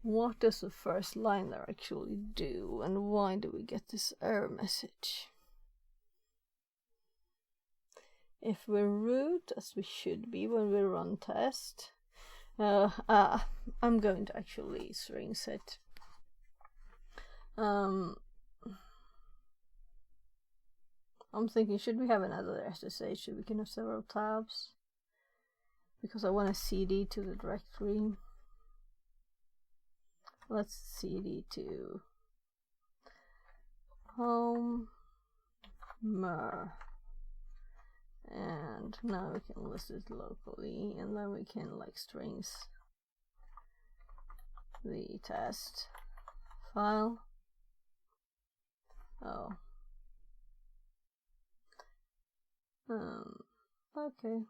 what does the first line there actually do, and why do we get this error message? If we're root, as we should be when we run test, I'm going to actually string set. I'm thinking, should we have another SSH so we can have several tabs? Because I want to CD to the directory. Let's CD to home mer, and now we can list it locally, and then we can like strings the test file. Oh. Okay.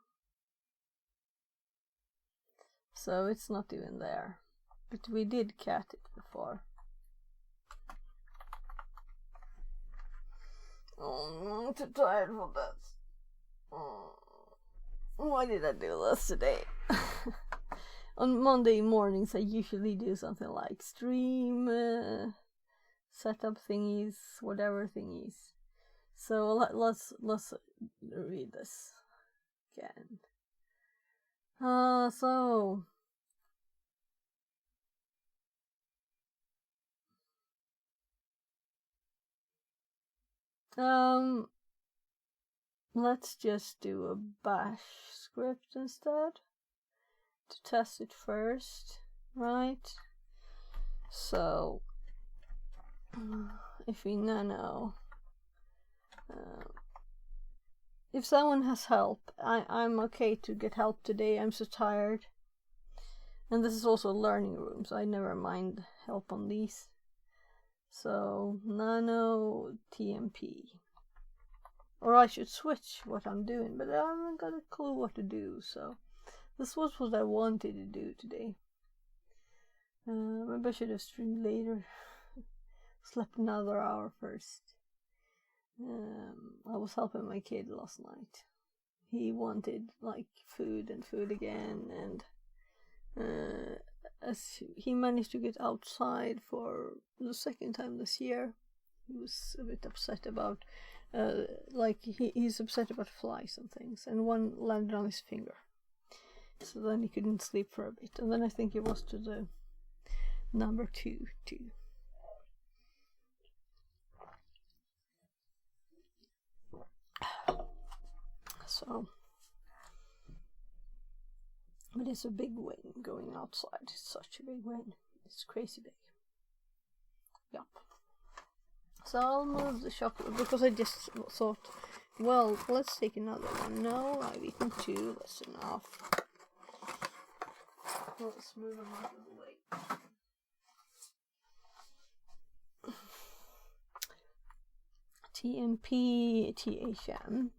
So it's not even there. But we did cat it before. Oh, I'm too tired for this. Why did I do this today? On Monday mornings I usually do something like stream, setup thingies, whatever thingies. So let's read this again. Let's just do a bash script instead to test it first, right? So if we nano, if someone has help, I'm okay to get help today. I'm so tired, and this is also a learning room, so I never mind help on these. So nano TMP. Or I should switch what I'm doing, but I haven't got a clue what to do, so this was what I wanted to do today. Maybe I should have streamed later. Slept another hour first. I was helping my kid last night. He wanted like food and food again, and as he managed to get outside for the second time this year, he was a bit upset about like he's upset about flies and things, and one landed on his finger, so then he couldn't sleep for a bit, and then I think it was to the number 2 too. so. But it's a big wind going outside. It's such a big wind. It's crazy big. Yup. So I'll move the chocolate because I just thought, well, let's take another one. No, I've eaten 2. That's enough. Let's move them out of the way. TMP, THM.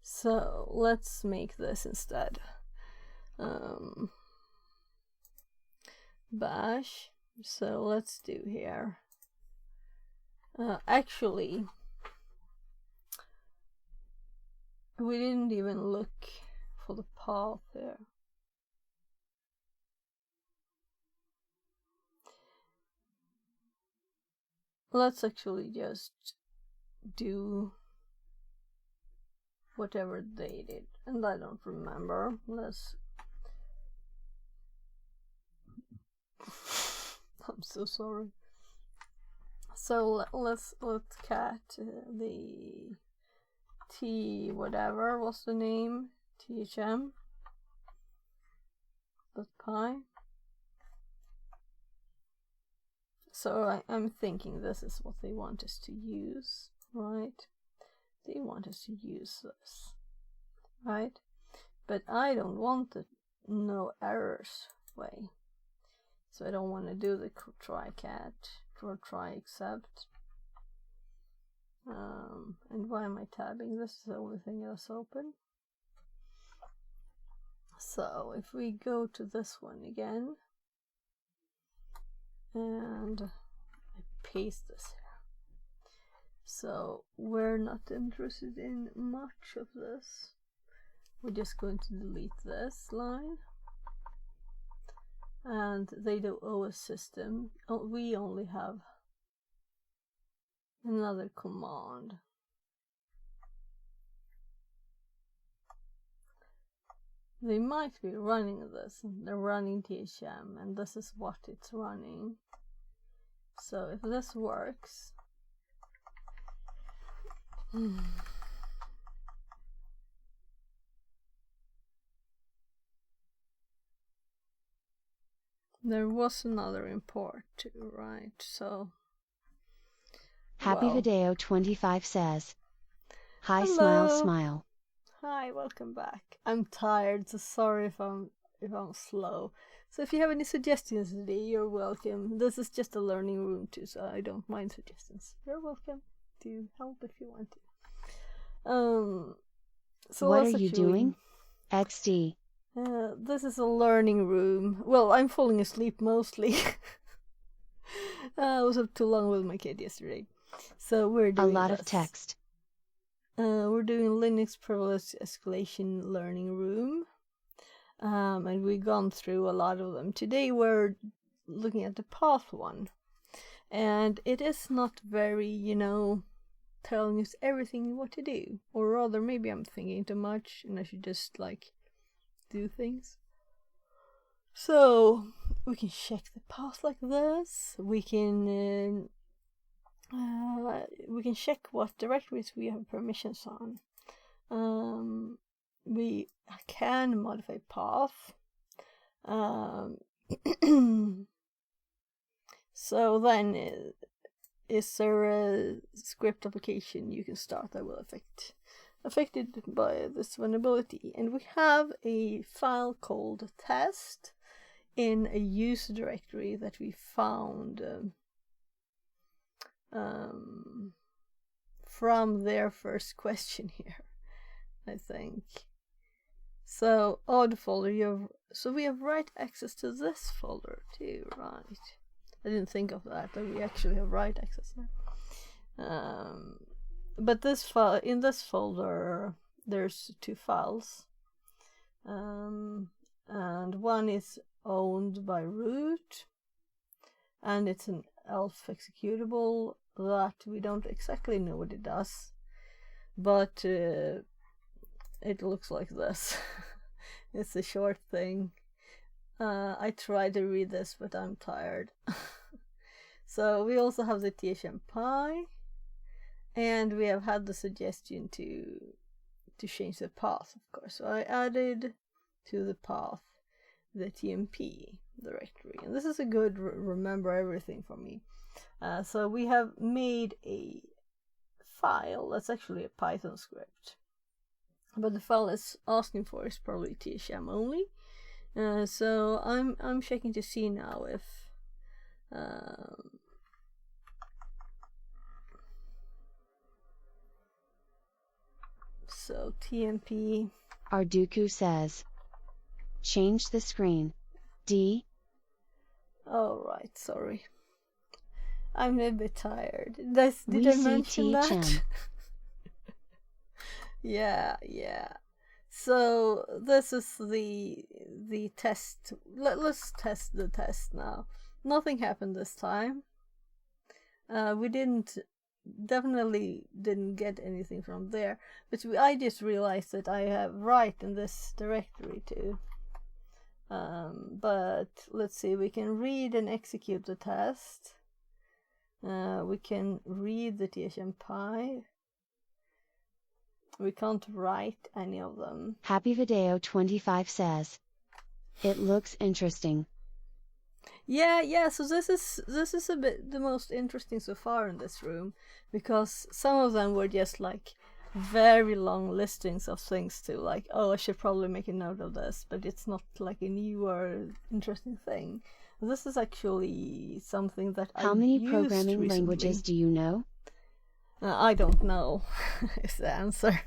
So let's make this instead. Bash. So let's do here. Actually, we didn't even look for the path there. Let's actually just do whatever they did, and I don't remember. I'm so sorry. So let's cat the T whatever was the name, THM .py. So I'm thinking this is what they want us to use, right? They want us to use this, right? But I don't want the no errors way. So I don't want to do the try cat or try except. And why am I tabbing? This is the only thing that's open. So if we go to this one again, and I paste this here. So we're not interested in much of this. We're just going to delete this line. And they do OS system. Oh, we only have another command. They might be running this. They're running THM, and this is what it's running. So if this works, there was another import too, right? So Happy Video 25 says, hi, hello. smile, smile. Hi, welcome back. I'm tired, so sorry if I'm slow. So if you have any suggestions today, you're welcome. This is just a learning room too, so I don't mind suggestions. You're welcome to help if you want to. So what are you doing? XD. This is a learning room. Well, I'm falling asleep mostly. I was up too long with my kid yesterday. So we're doing a lot of text. We're doing Linux privilege escalation learning room. And we've gone through a lot of them. Today we're looking at the path one. And it is not very, telling us everything what to do. Or rather, maybe I'm thinking too much and I should just, do things. So, we can check the path like this. We can check what directories we have permissions on. We can modify path. So then, is there a script application you can start that will affected by this vulnerability? And we have a file called test in a user directory that we found from their first question here, I think. So odd folder, so we have write access to this folder too, right? I didn't think of that we actually have write access there. But this file, in this folder, there's 2 files, and one is owned by root, and it's an elf executable that we don't exactly know what it does, but it looks like this. It's a short thing. I tried to read this, but I'm tired. So we also have the THM Pi, and we have had the suggestion to to change the path, of course. So I added to the path the TMP directory, and this is a good remember everything for me. So we have made a file that's actually a Python script, but the file it's asking for is probably THM only. So I'm checking to see now if so TMP. Arduku says, change the screen. D. Oh right, sorry. I'm a bit tired. Did I mention that? Yeah. So this is the test. Let's test the test now. Nothing happened this time. We definitely didn't get anything from there. But I just realized that I have write in this directory too. But let's see, we can read and execute the test. We can read the THMPy. We can't write any of them. Happy Video 25 says, it looks interesting. Yeah, so this is a bit the most interesting so far in this room, because some of them were just like very long listings of things to like, oh, I should probably make a note of this, but it's not like a new or interesting thing. This is actually something that How many programming languages do you know? I don't know is the answer.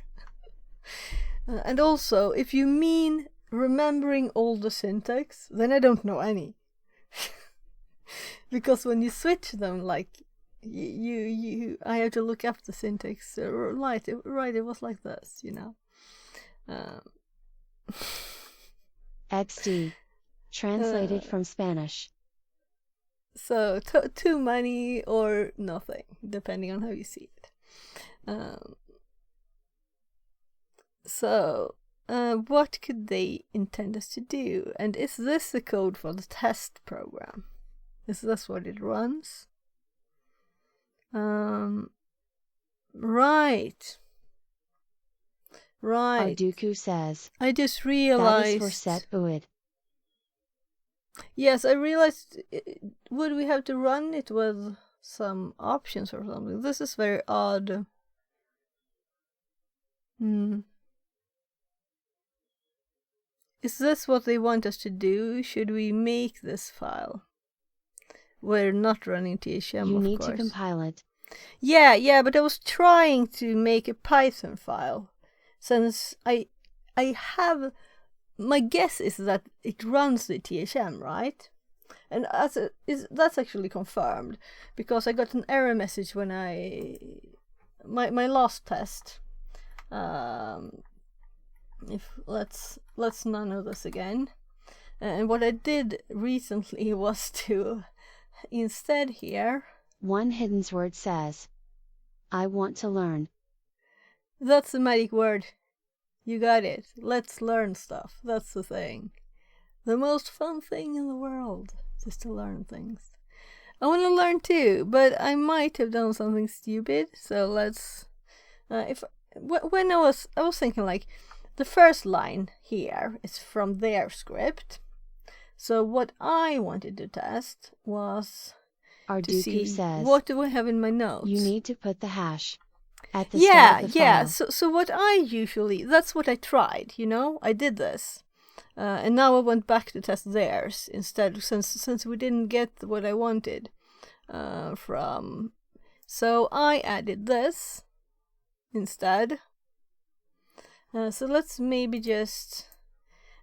And also, if you mean remembering all the syntax, then I don't know any. Because when you switch them, like I have to look up the syntax. Right, it was like this, you know. XD, translated from Spanish. So too many or nothing, depending on how you see it. So what could they intend us to do? And is this the code for the test program? Is this what it runs? Right. Arduku says, I just realized that is for set UID. Yes, I realized. Would we have to run it with some options or something? This is very odd. Is this what they want us to do? Should we make this file? We're not running THM, you of need course. to compile it. Yeah, but I was trying to make a Python file, since I have. My guess is that it runs the THM, right? And that's actually confirmed, because I got an error message when my last test. If let's none of this again. And what I did recently was to instead here. One hidden word says, I want to learn. That's the magic word. You got it. Let's learn stuff. That's the thing. The most fun thing in the world is to learn things. I want to learn too, but I might have done something stupid. So let's. When I was thinking, like, the first line here is from their script. So what I wanted to test was Arduku to see says, what do I have in my notes. You need to put the hash at the start of the file. So what I usually, that's what I tried, you know, I did this. And now I went back to test theirs instead, since we didn't get what I wanted from. So I added this instead. So let's maybe just,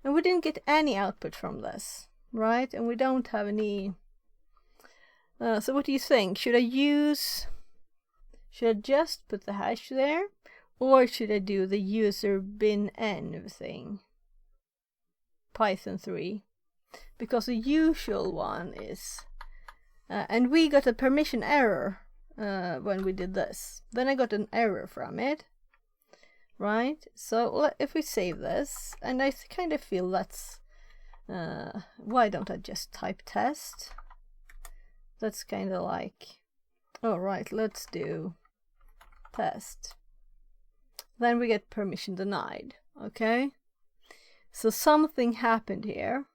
and we didn't get any output from this, right? And we don't have any. So what do you think? Should I just put the hash there, or should I do the user bin env thing? Python 3, because the usual one is, and we got a permission error when we did this. Then I got an error from it, right? So if we save this, and I kind of feel that's, why don't I just type test? That's kind of like, all right, let's do test. then we get permission denied. Okay, so something happened here.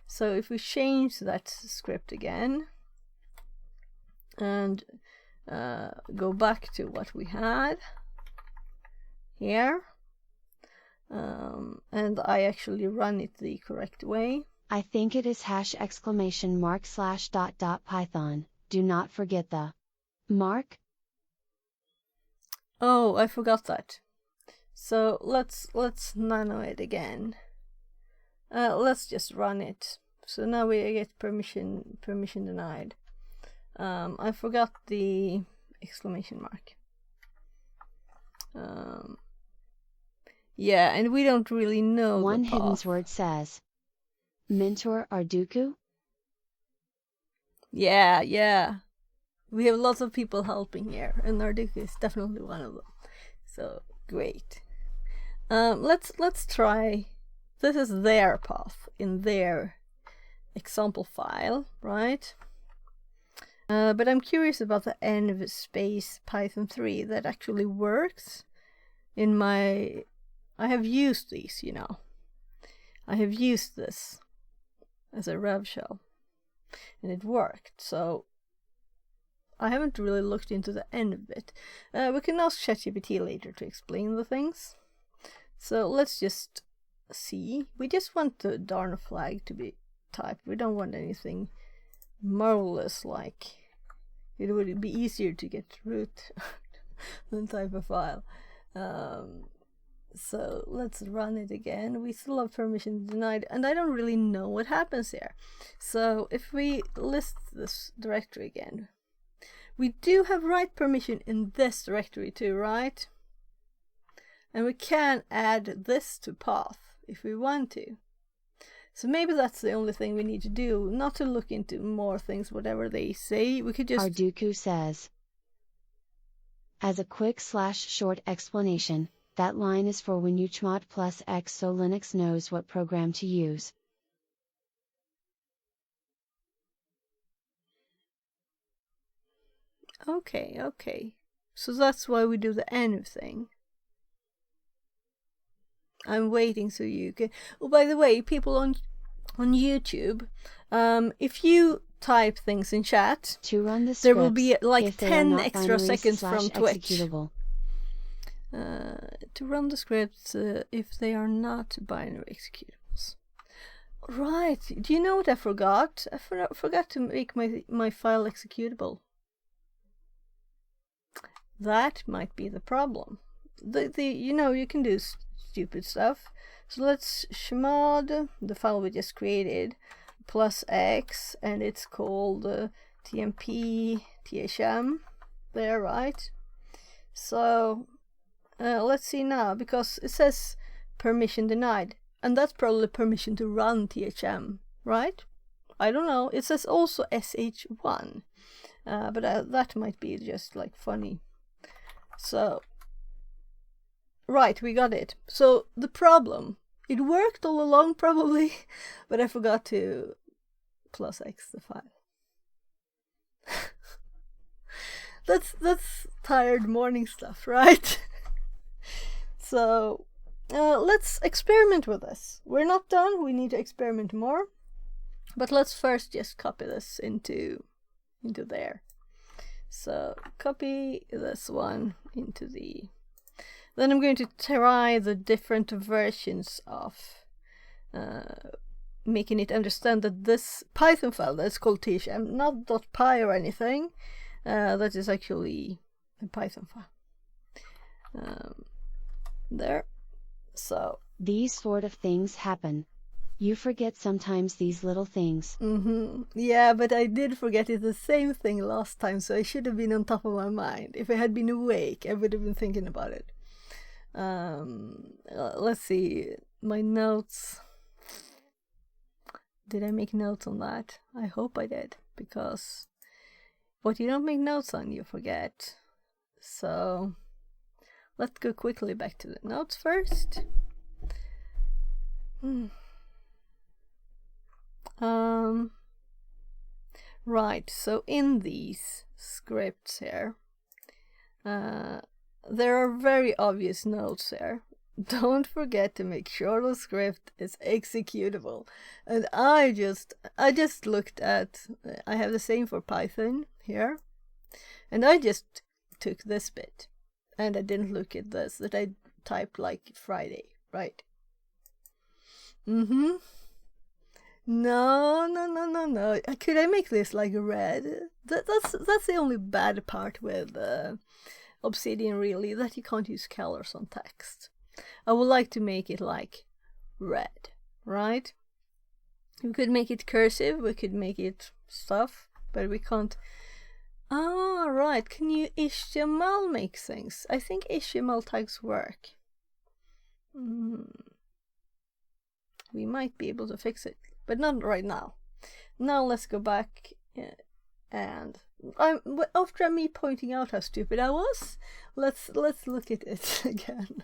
So if we change that script again and go back to what we had here, and I actually run it the correct way. I think it is # / Python. Do not forget the mark. Oh, I forgot that. So let's nano it again. Let's just run it. So now we get permission denied. I forgot the exclamation mark. Yeah, and we don't really know One the hidden path. word says mentor Arduku. Yeah. We have lots of people helping here, and Arduku is definitely one of them. So great. Let's try. This is their path in their example file, right? But I'm curious about the env space Python 3 that actually works in my. I have used these, you know. I have used this as a rev shell, and it worked. So I haven't really looked into the env bit. We can ask ChatGPT later to explain the things. So let's just see. We just want the darn flag to be typed. We don't want anything marvelous like it would be easier to get root than type a file. So let's run it again. We still have permission denied, and I don't really know what happens here. So if we list this directory again, we do have write permission in this directory too, right? And we can add this to path if we want to. So maybe that's the only thing we need to do, not to look into more things, whatever they say. We could just... Arduku says, as a quick / short explanation, that line is for when you chmod plus X so Linux knows what program to use. Okay. So that's why we do the env thing. I'm waiting so you can... Oh, by the way, people on YouTube, if you type things in chat, to run the scripts, there will be like 10 extra binaries seconds / from Twitch. executable. To run the scripts if they are not binary executables. Right, do you know what I forgot? I forgot to make my file executable. That might be the problem. You know, you can do stupid stuff. So let's chmod the file we just created plus X, and it's called tmp thm there, right? So let's see now, because it says permission denied, and that's probably permission to run thm, right? I don't know. It says also sh1, but that might be just like funny. So right, we got it. So the problem, it worked all along probably, but I forgot to plus X the file. That's tired morning stuff, right? So let's experiment with this. We're not done. We need to experiment more. But let's first just copy this into there. So copy this one into the... Then I'm going to try the different versions of making it understand that this Python file that's called thm, not .py or anything, that is actually a Python file. There. So these sort of things happen. You forget sometimes these little things. Yeah, but I did forget it the same thing last time, so I should have been on top of my mind. If I had been awake, I would have been thinking about it. Let's see, my notes. Did I make notes on that? I hope I did, because what you don't make notes on, you forget. So let's go quickly back to the notes first. Right, so in these scripts here, there are very obvious notes there. Don't forget to make sure the script is executable. And I just looked at, I have the same for Python here, and I just took this bit, and I didn't look at this, that I typed like Friday, right? No. Could I make this like red? That's the only bad part with Obsidian, really, that you can't use colors on text. I would like to make it like red, right? We could make it cursive, we could make it stuff, but we can't. Ah, right. Can you HTML make things? I think HTML tags work. We might be able to fix it, but not right now. Now let's go back and after me pointing out how stupid I was, let's look at it again.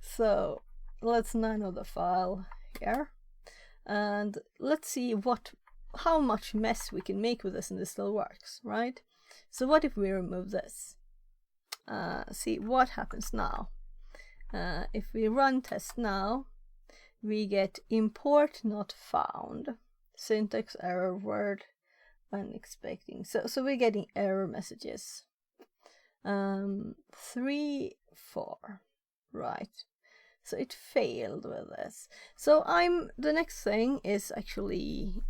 So let's nano the file here, and let's see how much mess we can make with this, and this still works, right? So what if we remove this? See what happens now. If we run test now, we get import not found, syntax error, word unexpected. So we're getting error messages. 3, 4, right? So it failed with this. So the next thing is actually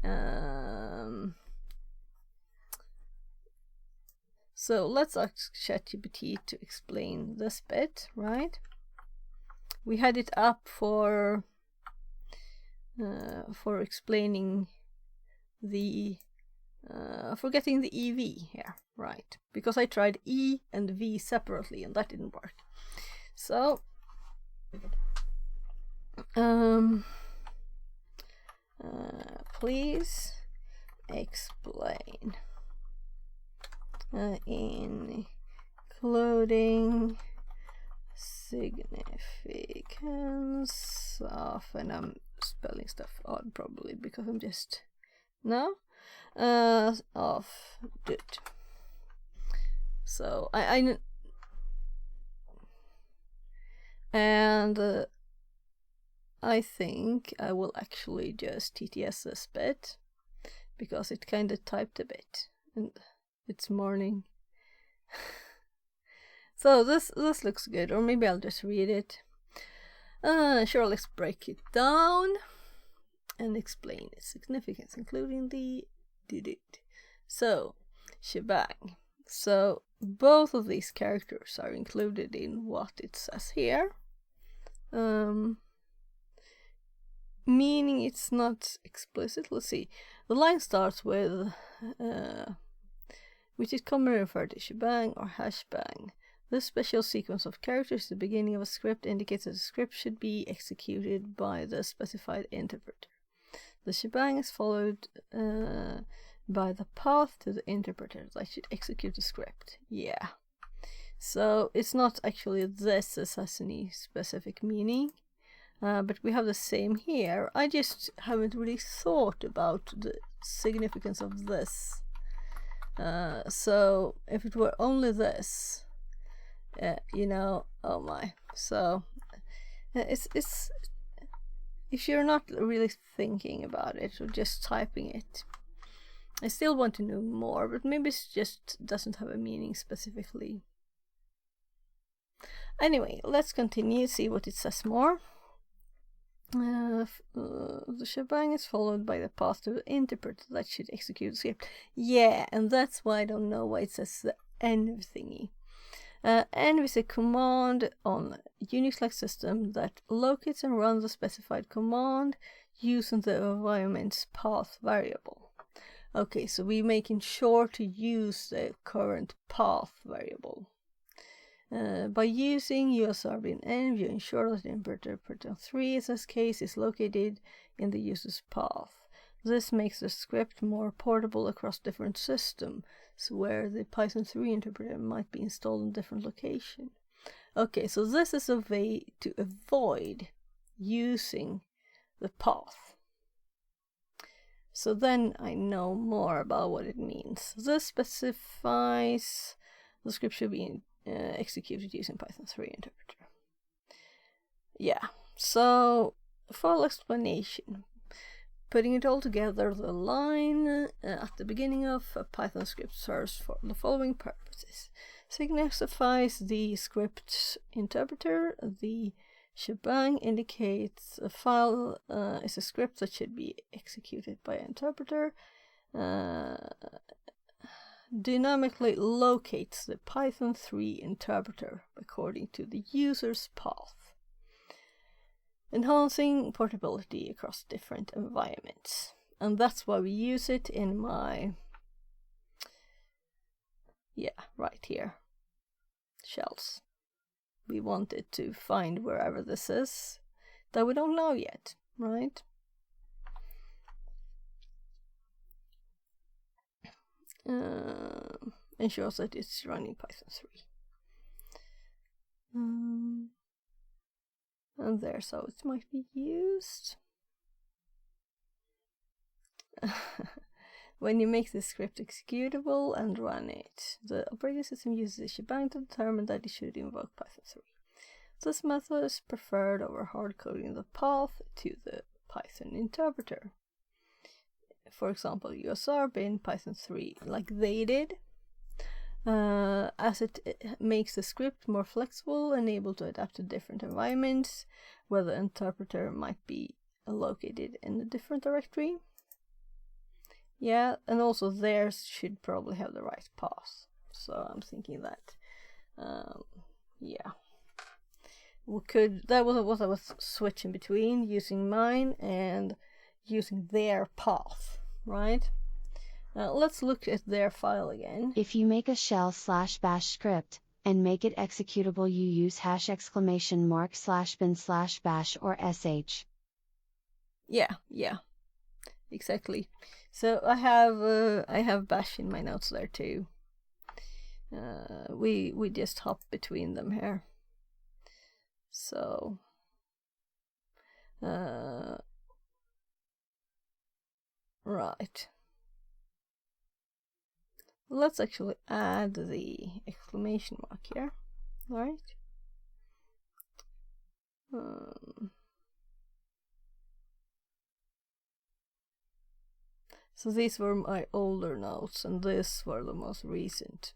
so let's ask ChatGPT to explain this bit, right? We had it up for explaining the for getting the EV here, right? Because I tried E and V separately and that didn't work. So please explain including significance of, and I'm spelling stuff odd probably because I'm just of did. So I think I will actually just TTS this bit because it kind of typed a bit and it's morning. So this looks good, or maybe I'll just read it. Sure, let's break it down and explain its significance, including the did it. So shebang. So both of these characters are included in what it says here. Meaning it's not explicit. Let's see. The line starts with which is commonly referred to shebang or hashbang. This special sequence of characters at the beginning of a script indicates that the script should be executed by the specified interpreter. The shebang is followed by the path to the interpreter that should execute the script. Yeah. So it's not actually this as has any specific meaning, but we have the same here. I just haven't really thought about the significance of this. So if it were only this, oh my. So it's if you're not really thinking about it or just typing it, I still want to know more, but maybe it just doesn't have a meaning specifically. Anyway, let's continue, see what it says more. The shebang is followed by the path to the interpreter that should execute the script. Yeah, and that's why I don't know why it says the env thingy. Env is a command on Unix-like system that locates and runs a specified command using the environment's path variable. Okay, so we're making sure to use the current path variable. By using USRB and env, you ensure that the interpreter 3 in this case is located in the user's path. This makes the script more portable across different systems, where the Python 3 interpreter might be installed in different locations. Okay, so this is a way to avoid using the path. So then I know more about what it means. This specifies the script should be executed using Python 3 interpreter. Yeah, so full explanation. Putting it all together, the line at the beginning of a Python script serves for the following purposes. Signifies the script interpreter. The shebang indicates a file is a script that should be executed by an interpreter. Dynamically locates the Python 3 interpreter according to the user's path, enhancing portability across different environments. And that's why we use it in my, right here, shells. We want it to find wherever this is that we don't know yet, right? Ensures that it's running Python 3. And there, so it might be used. When you make the script executable and run it, the operating system uses a shebang to determine that it should invoke Python 3. This method is preferred over hard-coding the path to the Python interpreter. For example, USR bin Python 3, like they did, as it makes the script more flexible and able to adapt to different environments, where the interpreter might be located in a different directory. Yeah, and also theirs should probably have the right path. So I'm thinking that, we could, that was what I was switching between, using mine and using their path, right? Let's look at their file again. If you make a shell/bash script, and make it executable, you use #!bin/bash or sh. Yeah, exactly. So I have bash in my notes there too. We just hop between them here. So right. Let's actually add the exclamation mark here, right? So these were my older notes, and these were the most recent,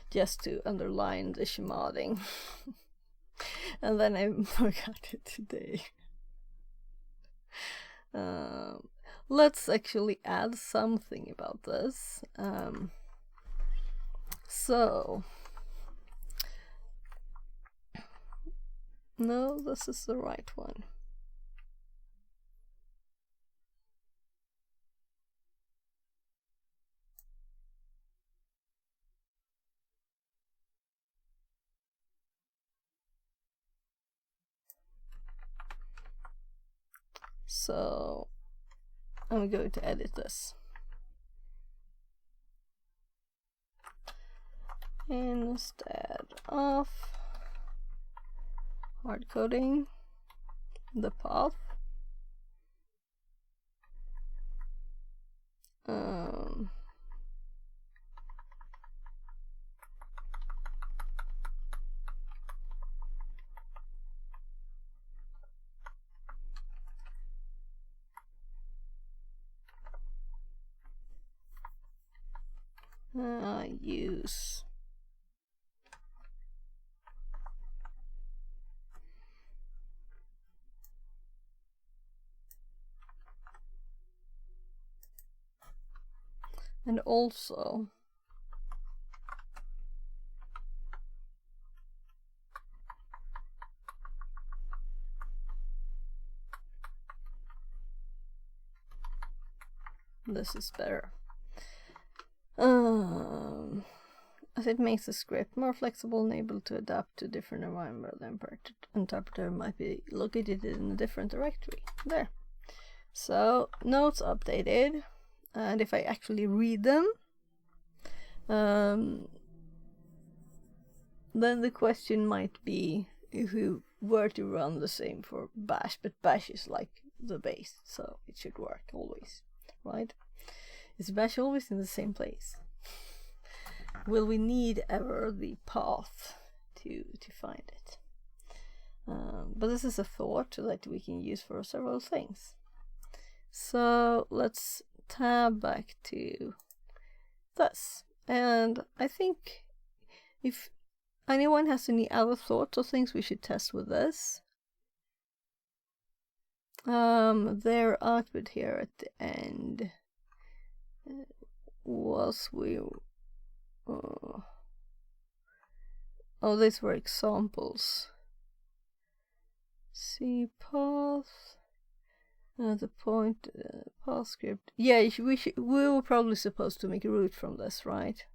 just to underline the shemarding. And then I forgot it today. Let's actually add something about this. So, no, this is the right one. So, I'm going to edit this. Instead of hard coding the path, use and also this is better. As it makes the script more flexible and able to adapt to different environments, the interpreter might be located in a different directory. There. So, notes updated. And if I actually read them, then the question might be if we were to run the same for bash, but bash is like the base, so it should work always, right? Is bash always in the same place? Will we need ever the path to find it. But this is a thought that we can use for several things. So let's tab back to this. And I think if anyone has any other thoughts or things we should test with this, their output here at the end was these were examples. See path, the point, path script. Yeah, we were probably supposed to make a route from this, right?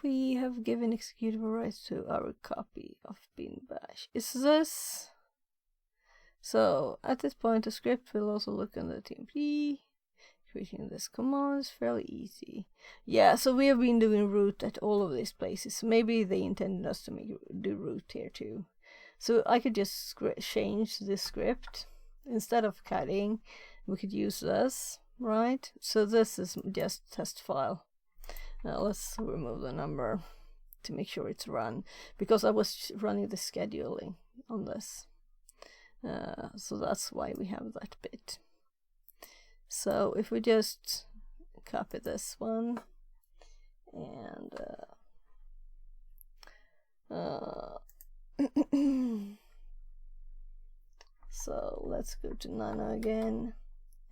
We have given executable rights to our copy of bin bash. Is this? So at this point, the script will also look on the TMP. Creating this command is fairly easy. Yeah, so we have been doing root at all of these places. Maybe they intended us to do root here too. So I could just change this script. Instead of cutting, we could use this, right? So this is just test file. Now let's remove the number to make sure it's run, because I was running the scheduling on this. So that's why we have that bit. So if we just copy this one and so let's go to Nano again,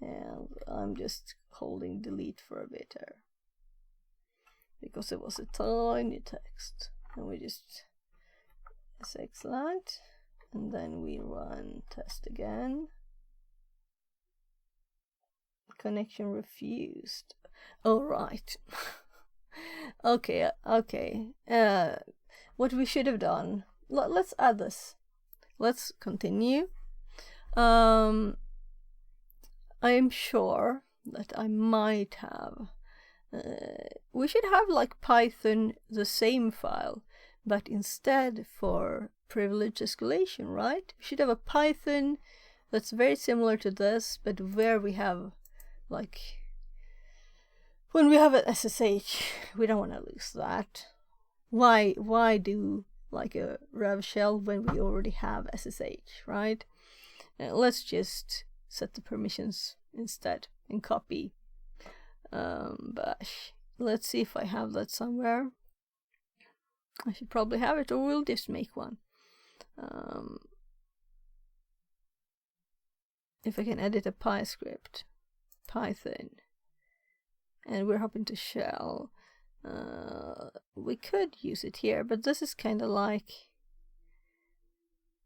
and I'm just holding delete for a bit here because it was a tiny text, and we just excellent, and then we run test again. Connection refused. Oh, right. Okay. What we should have done, let's add this. Let's continue. I'm sure that I might have, we should have like Python the same file, but instead for privilege escalation, right? We should have a Python that's very similar to this, but where we have like, when we have an SSH, we don't want to lose that. Why do like a rev shell when we already have SSH, right? Let's just set the permissions instead and copy bash. Let's see if I have that somewhere. I should probably have it, or we'll just make one. If I can edit a Py script, Python, and we're hopping to shell, we could use it here, but this is kind of like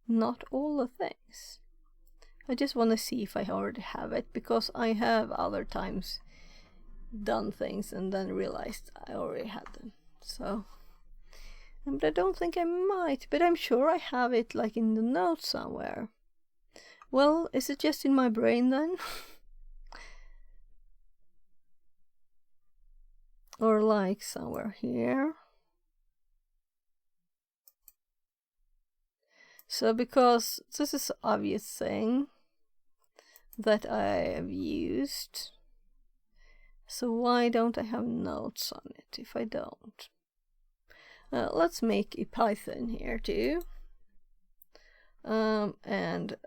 not all the things. I just want to see if I already have it, because I have other times done things and then realized I already had them. So, but I don't think I might, but I'm sure I have it like in the notes somewhere. Well, is it just in my brain then? Or like somewhere here. So because this is an obvious thing that I have used, so why don't I have notes on it if I don't? Let's make a Python here too, and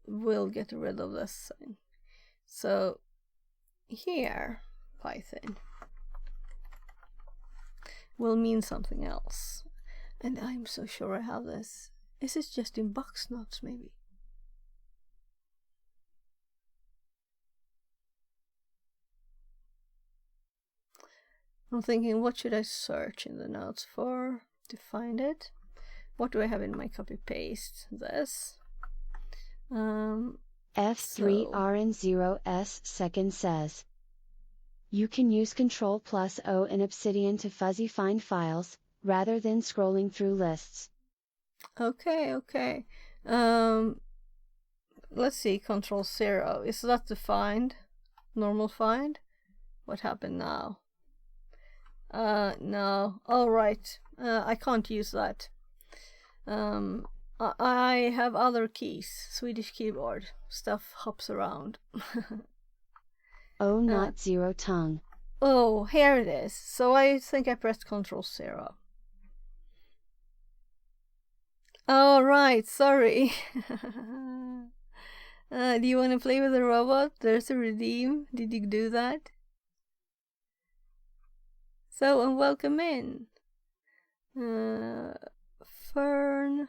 we'll get rid of this thing. So here, Python will mean something else, and I'm so sure I have this. Is this just in box notes maybe? I'm thinking, what should I search in the notes for to find it? What do I have in my copy paste? This. F3RN0S second says, you can use Ctrl+O in Obsidian to fuzzy find files, rather than scrolling through lists. Okay. Let's see, Ctrl+0. Is that the find? Normal find? What happened now? No. All right. I can't use that. I have other keys. Swedish keyboard. Stuff hops around. Oh, not zero tongue. Oh, here it is. So I think I pressed Ctrl 0. Oh, right, sorry. Do you want to play with a robot? There's a redeem. Did you do that? So, and welcome in. Fernosec.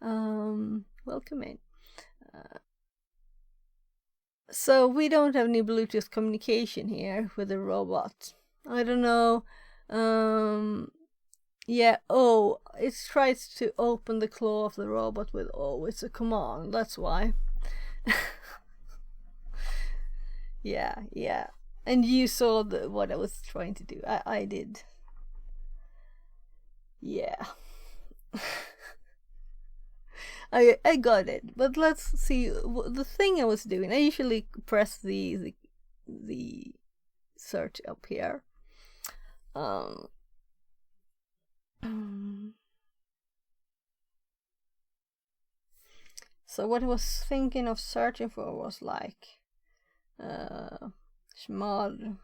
Welcome in. So we don't have any Bluetooth communication here with the robot. I don't know. Yeah, oh, it tries to open the claw of the robot with oh, it's a command, that's why. Yeah. And you saw what I was trying to do. I did. Yeah. I got it, but let's see the thing I was doing. I usually press the search up here. So what I was thinking of searching for was like Schmad,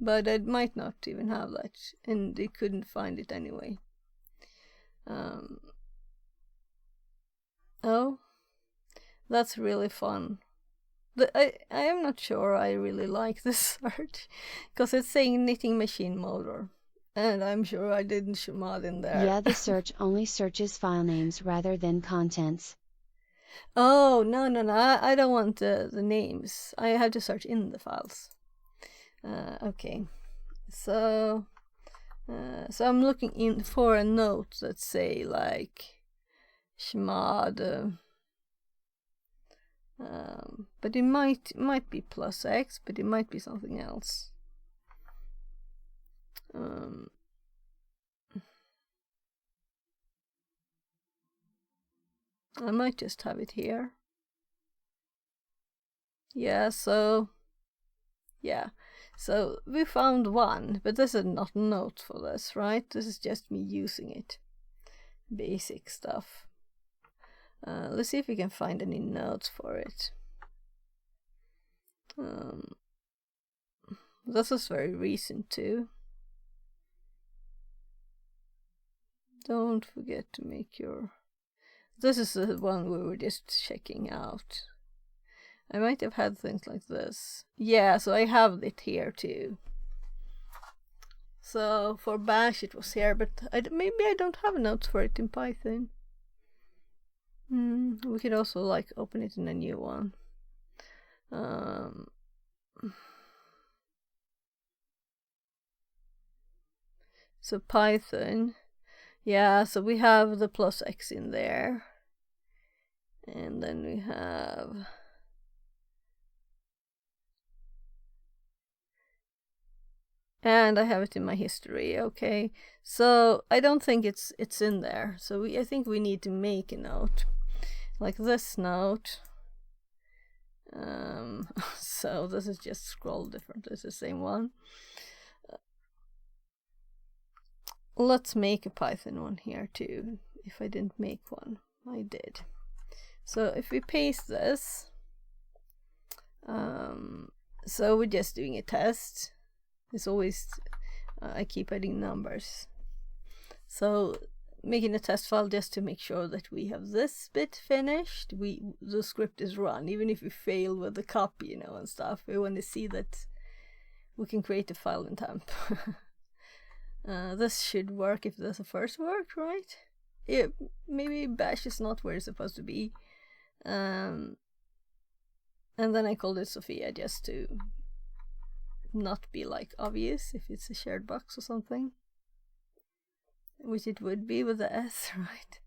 but I might not even have that, and they couldn't find it anyway. Oh, that's really fun. I am not sure I really like this search, because it's saying knitting machine motor, and I'm sure I didn't Schmad in there. Yeah, the search only searches file names rather than contents. Oh, no, I don't want the names. I have to search in the files. Okay, so I'm looking in for a note that say like Schmad, but it might be +X, but it might be something else. I might just have it here. Yeah, so we found one, but this is not a note for this, right? This is just me using it. Basic stuff. Let's see if we can find any notes for it. This is very recent too. Don't forget to make your... This is the one we were just checking out. I might have had things like this. Yeah, so I have it here too. So for Bash it was here, but maybe I don't have notes for it in Python. We could also like open it in a new one. So Python, yeah, so we have the +X in there, and then we have and I have it in my history. Okay, so I don't think it's in there, so I think we need to make a note like this note. So this is just scrolled differently. It's the same one. Let's make a Python one here too. If I didn't make one, I did. So if we paste this, so we're just doing a test. It's always I keep adding numbers. So making a test file just to make sure that we have this bit finished. The script is run, even if we fail with the copy, and stuff. We want to see that we can create a file in temp. This should work if this first worked, right? Yeah, maybe Bash is not where it's supposed to be. And then I called it Sophia just to not be like obvious if it's a shared box or something. Which it would be with the S, right?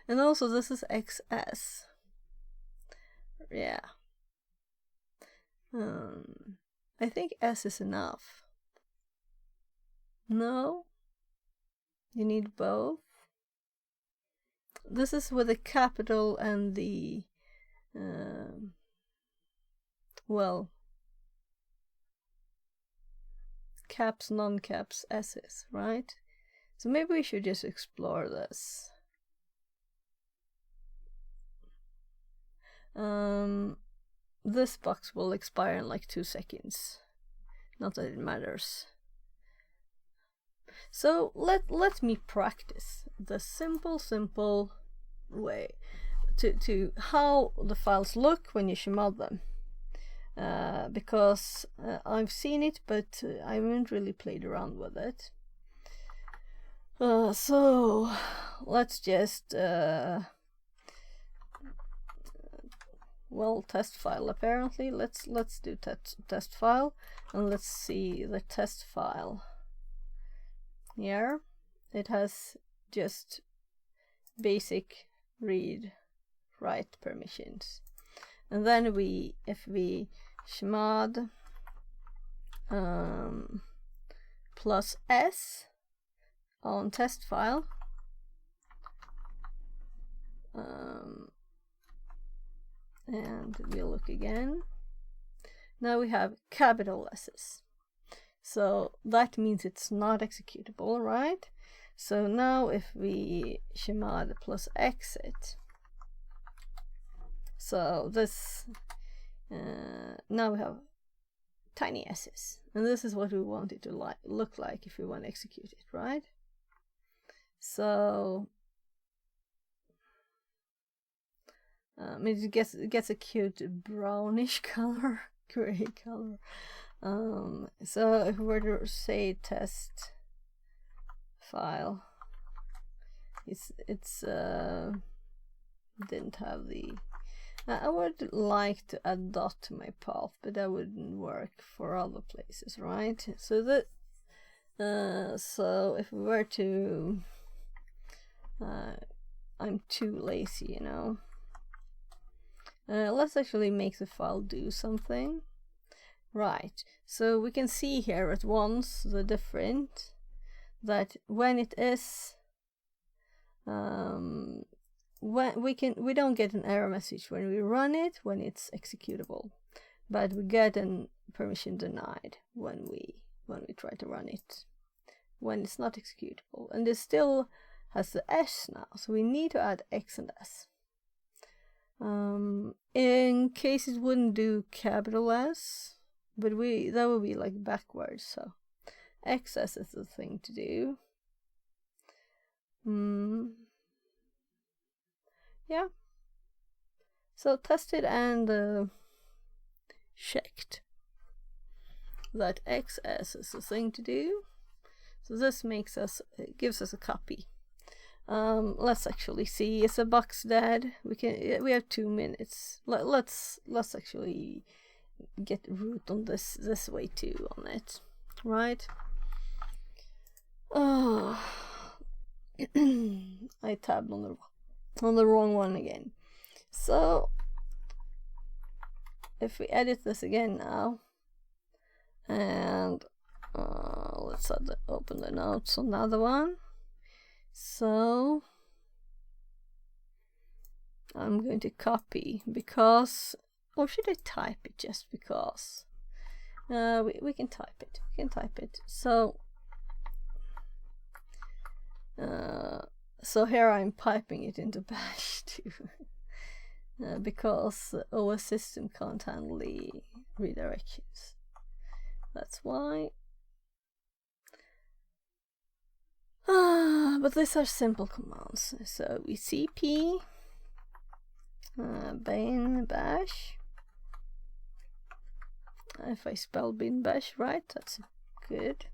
And also this is XS. Yeah. I think S is enough. No? You need both? This is with the capital and the caps, non-caps, S's, right? So maybe we should just explore this. this box will expire in like 2 seconds. Not that it matters. So let me practice the simple way to how the files look when you chmod them. Because I've seen it, but I haven't really played around with it. So let's just well, test file apparently. Let's do test file, and let's see the test file. Here it has just basic read write permissions, and then if we chmod plus s on test file, and we look again. Now we have capital S's. So that means it's not executable, right? So now if we chmod plus exit, so this, now we have tiny s's, and this is what we want it to look like if we want to execute it, right? So it gets a cute brownish color, gray color. So if we were to say test file, it's didn't have the. I would like to add dot to my path, but that wouldn't work for other places, right? So that so if we were to, I'm too lazy, you know. Let's actually make the file do something. Right, so we can see here at once the different, that when it is when we don't get an error message when we run it when it's executable, but we get an permission denied when we try to run it when it's not executable. And it still has the S now, so we need to add X and S. In case it wouldn't do capital S, but that would be like backwards, so XS is the thing to do. Yeah. So tested and checked that XS is the thing to do. So this gives us a copy. Let's actually see. Is the box dead? We have 2 minutes. Let's actually get root on this way too on it, right? Oh, I tabbed on the wrong one again. So if we edit this again now, and let's open the notes on another one. So I'm going to copy because, or should I type it just because? We can type it. So so here I'm piping it into bash too, because OS system can't handle the redirections. That's why. But these are simple commands. So we cp bin bash. If I spell bin bash right, that's good.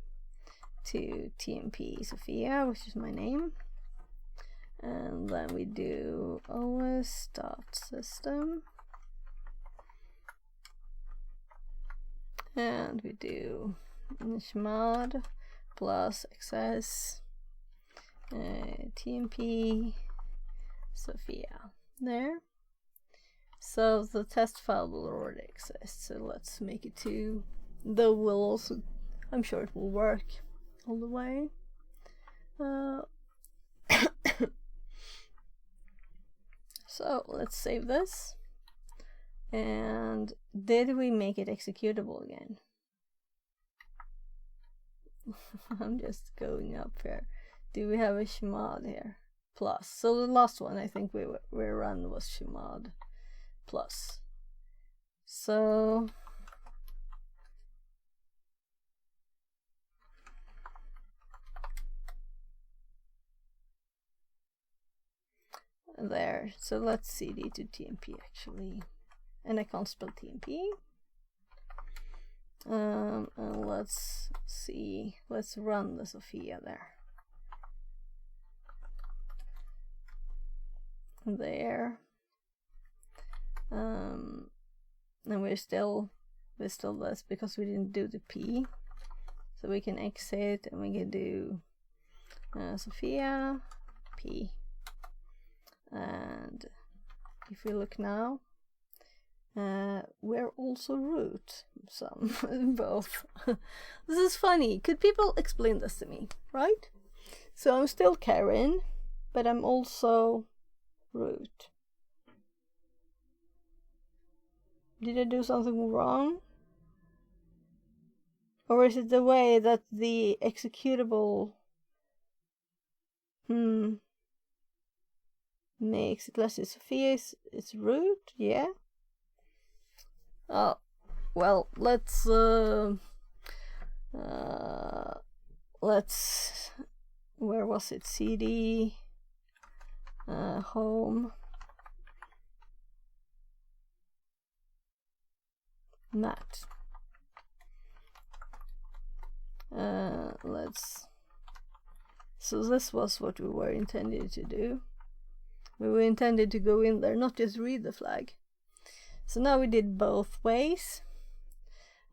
To tmp Sophia, which is my name, and then we do os.system, and we do chmod plus xs tmp Sophia there. So the test file will already exist, so let's make it 2, though we'll also, I'm sure it will work all the way. So let's save this. And did we make it executable again? I'm just going up here. Do we have a chmod here? Plus. So the last one I think we ran was chmod plus. So there. So let's cd to tmp actually, and I can't spell tmp. And let's see. Let's run the Sophia there. There. And we're still this because we didn't do the p. So we can exit and we can do Sophia p. And if we look now, we're also root some both. This is funny. Could people explain this to me, right? So I'm still Karen, but I'm also root. Did I do something wrong? Or is it the way that the executable makes it less? Sophia is root? Yeah. Oh, well, let's where was it? cd home mat. So this was what we were intended to do. We were intended to go in there, not just read the flag. So now we did both ways,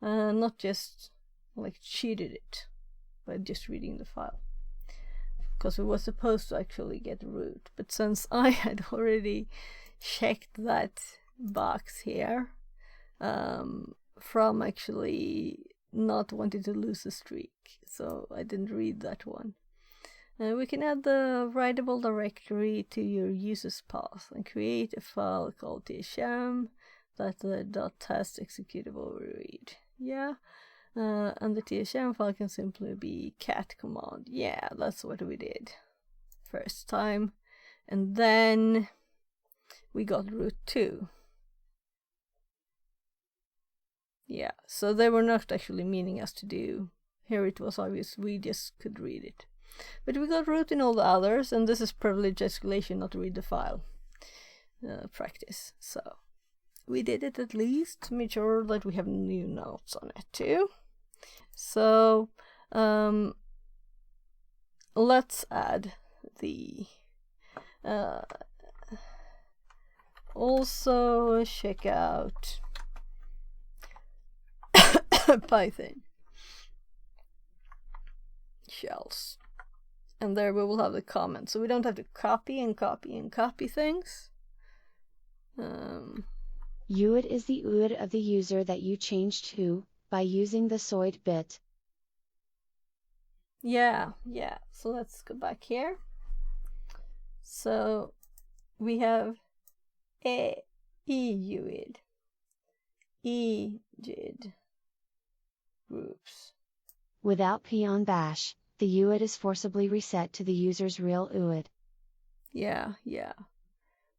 not just like cheated it by just reading the file, because we were supposed to actually get root. But since I had already checked that box here, from actually not wanting to lose a streak, so I didn't read that one. We can add the writable directory to your user's path and create a file called tsm that the .test executable will read. Yeah, and the tsm file can simply be cat command. Yeah, that's what we did first time, and then we got root 2. Yeah, so they were not actually meaning us to do. Here it was obvious, we just could read it. But we got root in all the others, and this is privileged escalation, not read the file practice. So we did it at least, made sure that we have new notes on it too. So let's add the also check out Python shells. And there we will have the comment, so we don't have to copy and copy and copy things. UID is the UID of the user that you changed to, by using the SOID bit. Yeah. So let's go back here. So we have EUID, EGID groups. Without p on bash, the UID is forcibly reset to the user's real UID. Yeah.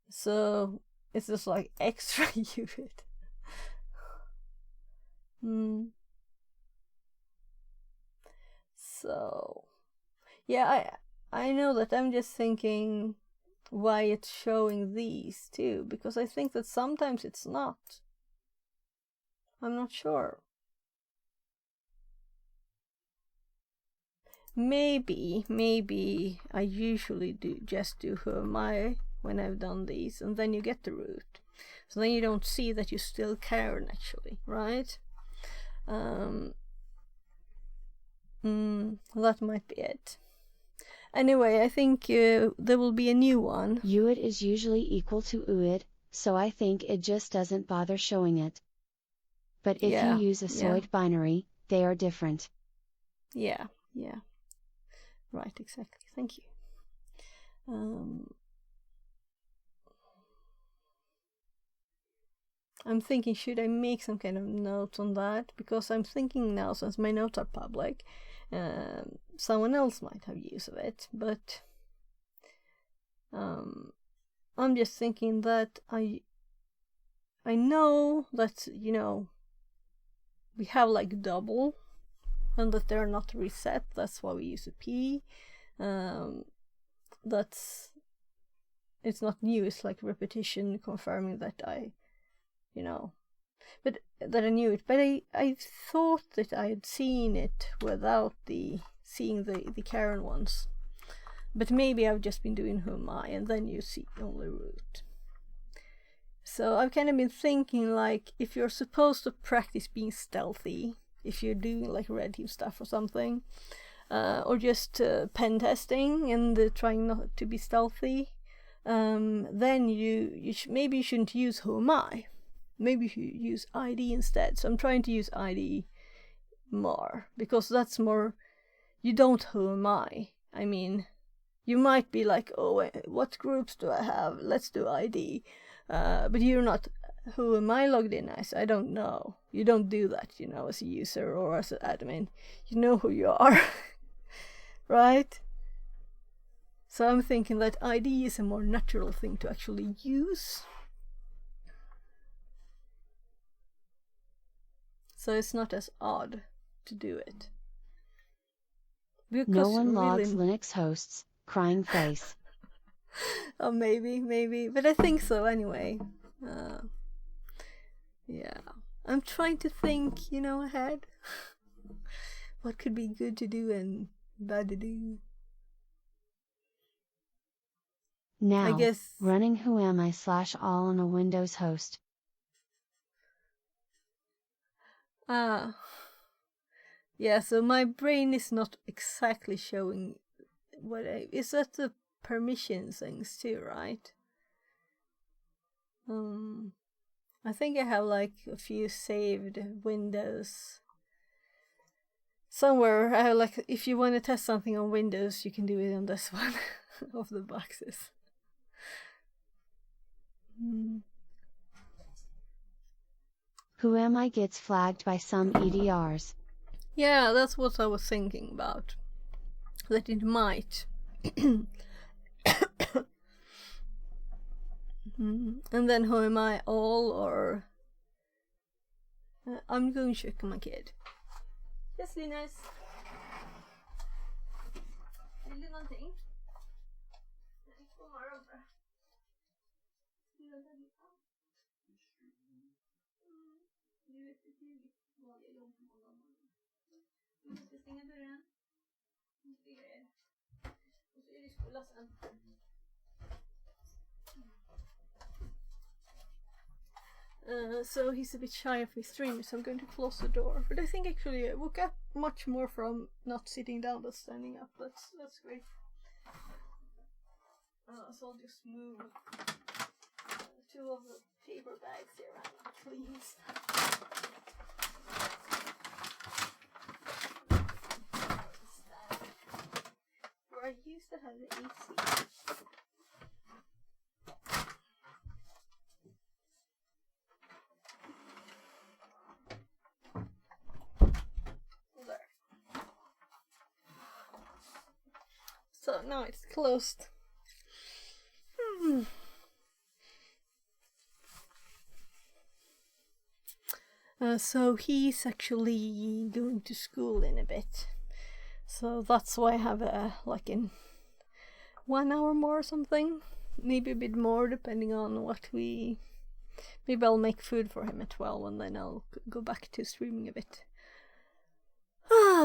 So it's just like extra UID. So yeah, I know that I'm just thinking why it's showing these too, because I think that sometimes it's not. I'm not sure. Maybe I usually do who am I when I've done these, and then you get the root. So then you don't see that you still Karen actually, right? That might be it. Anyway, I think there will be a new one. UID is usually equal to UID, so I think it just doesn't bother showing it. But if you use a SOID binary, they are different. Yeah. Right, exactly. Thank you. I'm thinking, should I make some kind of note on that? Because I'm thinking now, since my notes are public, someone else might have use of it. But I'm just thinking that I know that, we have like double, and that they're not reset. That's why we use a P. It's not new. It's like repetition confirming that but that I knew it. But I thought that I had seen it without seeing the Karen ones. But maybe I've just been doing who am I, and then you see only root. So I've kind of been thinking, like, if you're supposed to practice being stealthy, if you're doing like red team stuff or something, or just pen testing and trying not to be stealthy, then maybe you shouldn't use who am I. Maybe you use ID instead. So I'm trying to use ID more, because that's more, you don't who am I. I mean, you might be like, oh, what groups do I have? Let's do ID. But you're not, who am I logged in as? I don't know. You don't do that, as a user or as an admin. You know who you are, right? So I'm thinking that ID is a more natural thing to actually use. So it's not as odd to do it. Because no one logs Linux hosts, crying face. Oh, maybe. But I think so anyway. Yeah. I'm trying to think, ahead. What could be good to do and bad to do. Now, I guess running whoami/all on a Windows host. Yeah, so my brain is not exactly showing is that the permission things too, right? I think I have like a few saved windows somewhere. I have like, if you want to test something on Windows, you can do it on this one of the boxes. Whoami gets flagged by some EDRs. Yeah, that's what I was thinking about. That it might. And then who am I all, or I'm going to check my kid. Yes, Linus. Vill du någonting? Du ska stänga dörren. Och så är det skola sen. So he's a bit shy of his stream, so I'm going to close the door. But I think actually I woke up much more from not sitting down but standing up. That's great. So I'll just move two of the paper bags here around, please. Where I used to have the AC. So now it's closed. So he's actually going to school in a bit. So that's why I have like in 1 hour more or something. Maybe a bit more depending on what we... Maybe I'll make food for him at 12 and then I'll go back to streaming a bit.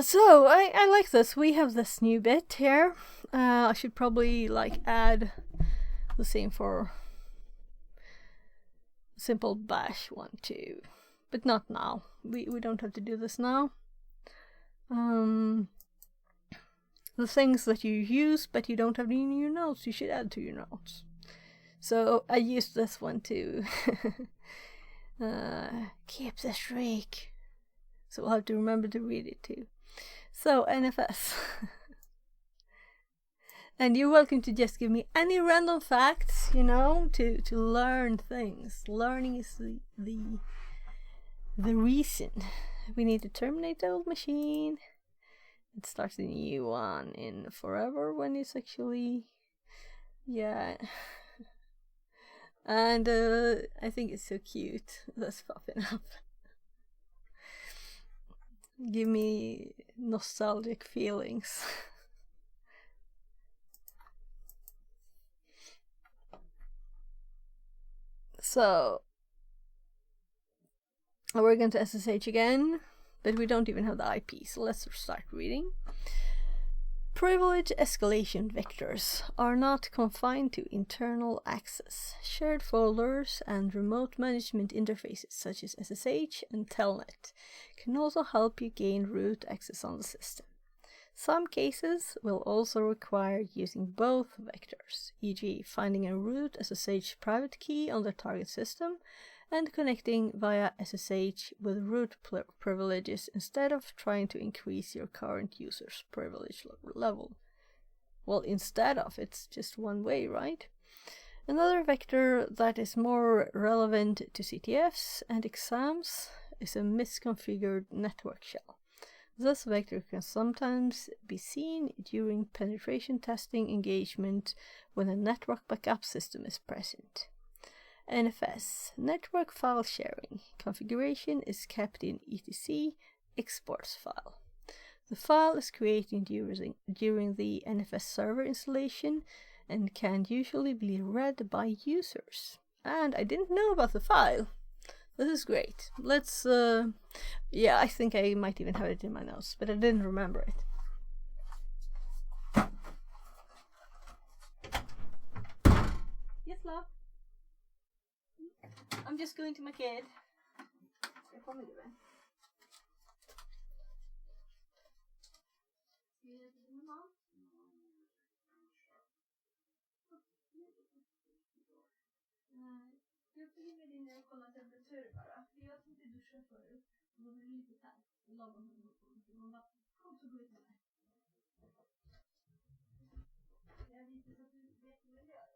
So I like this. We have this new bit here. I should probably like add the same for simple bash 1 too, but not now. We don't have to do this now. The things that you use but you don't have in your notes, you should add to your notes. So I used this one to keep the streak. So I'll have to remember to read it too. So NFS. And you're welcome to just give me any random facts, to learn things. Learning is the reason. We need to terminate the old machine. It starts a new one in forever when it's actually, yeah. And I think it's so cute that's popping up. Give me nostalgic feelings. So we're going to SSH again, but we don't even have the IP, so let's start reading. Privilege escalation vectors are not confined to internal access. Shared folders and remote management interfaces such as SSH and Telnet can also help you gain root access on the system. Some cases will also require using both vectors, e.g. finding a root SSH private key on the target system and connecting via SSH with root privileges instead of trying to increase your current user's privilege level. Well, instead of, it's just one way, right? Another vector that is more relevant to CTFs and exams is a misconfigured network shell. This vector can sometimes be seen during penetration testing engagement when a network backup system is present. NFS, network file sharing, configuration is kept in etc exports file. The file is created during the NFS server installation and can usually be read by users. And I didn't know about the file. This is great. Let's, yeah, I think I might even have it in my notes, but I didn't remember it. Yes, love? I'm just going to my kid. Jag kommer du med. Jag följer med din och kollar temperatur bara. För jag tänkte duscha förut. Och då blir det lite kallt. Lagom man bara, kom så gå ut med mig. Jag visste så att du vet vad jag gör.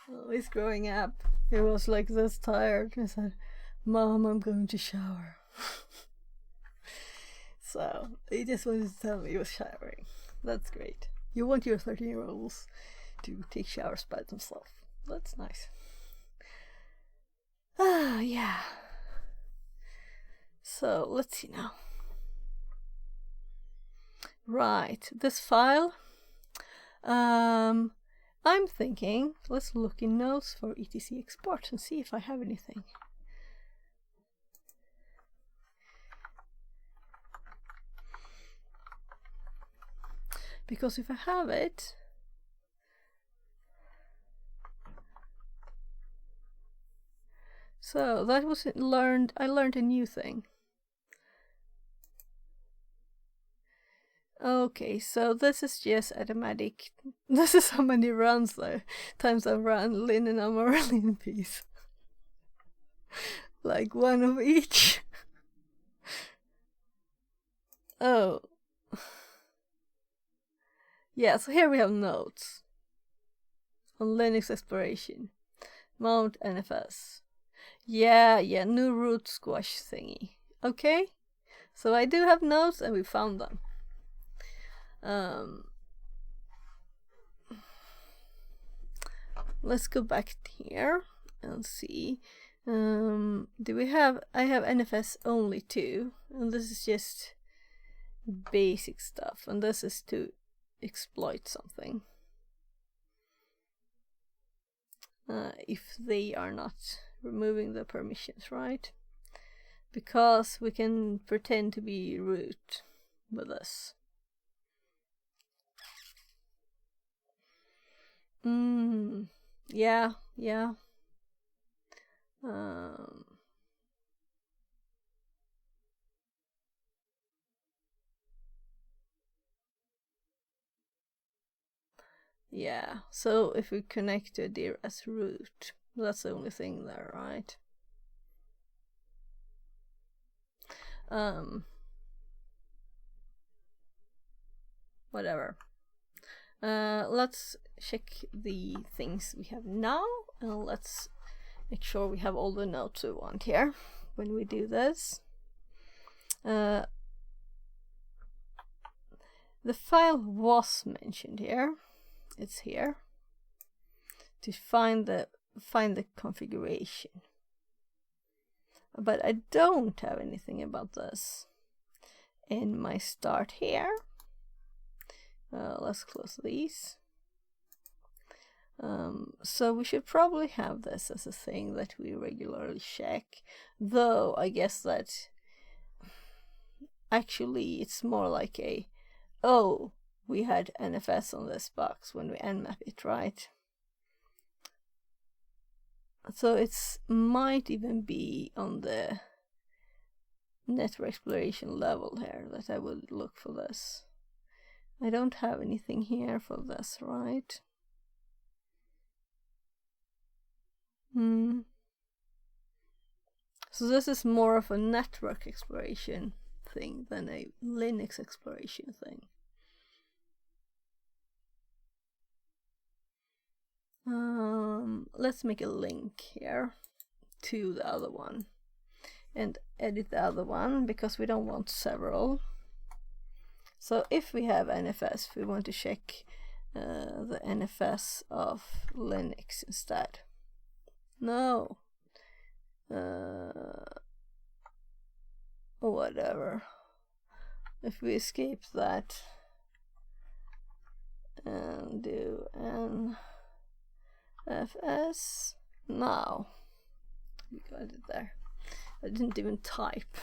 Oh, he's growing up. He was like this tired. He said, Mom, I'm going to shower. So he just wanted to tell me he was showering. That's great. You want your 13-year-olds to take showers by themselves. That's nice. Ah, yeah. So let's see now. Right, this file. I'm thinking, let's look in notes for etc export and see if I have anything. Because if I have it, so that was learned. I learned a new thing. Okay, so this is just automatic. This is how many runs though. Times I've run Lin and Amarylline piece. Like one of each. Oh. Yeah, so here we have notes. On Linux exploration. Mount NFS. Yeah, new root squash thingy. Okay. So I do have notes and we found them. Let's go back here and see. Do we have? I have NFS only 2, and this is just basic stuff, and this is to exploit something. If they are not removing the permissions, right? Because we can pretend to be root with this. Yeah. Yeah, so if we connect to a dir as root, that's the only thing there, right? Whatever. Let's check the things we have now, and let's make sure we have all the notes we want here when we do this. The file was mentioned here. It's here to find the configuration, but I don't have anything about this in my start here. Let's close these. So we should probably have this as a thing that we regularly check, though I guess that actually it's more like a, oh, we had NFS on this box when we nmap it, right? So it might even be on the network exploration level here that I would look for this. I don't have anything here for this, right? So this is more of a network exploration thing than a Linux exploration thing. Let's make a link here to the other one and edit the other one because we don't want several. So if we have NFS, we want to check the NFS of Linux instead. No. Whatever. If we escape that and do NFS now. We got it there. I didn't even type.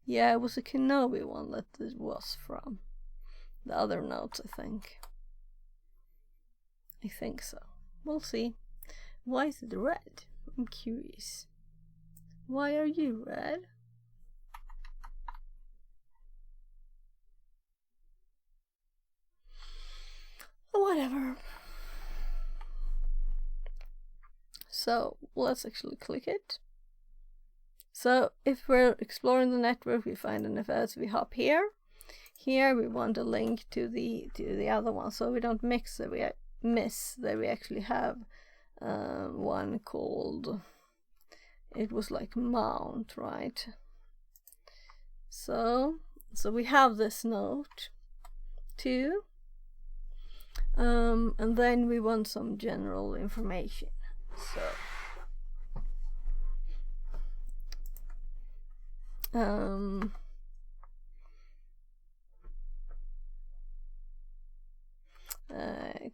Yeah, it was a Kenobi one that it was from. The other notes, I think. I think so. We'll see. Why is it red? I'm curious. Why are you red? Whatever. So let's actually click it. So if we're exploring the network, we find an FS, we hop here. Here we want a link to the other one, so we don't miss that we actually have one called, it was like mount, right? So we have this note too, and then we want some general information. So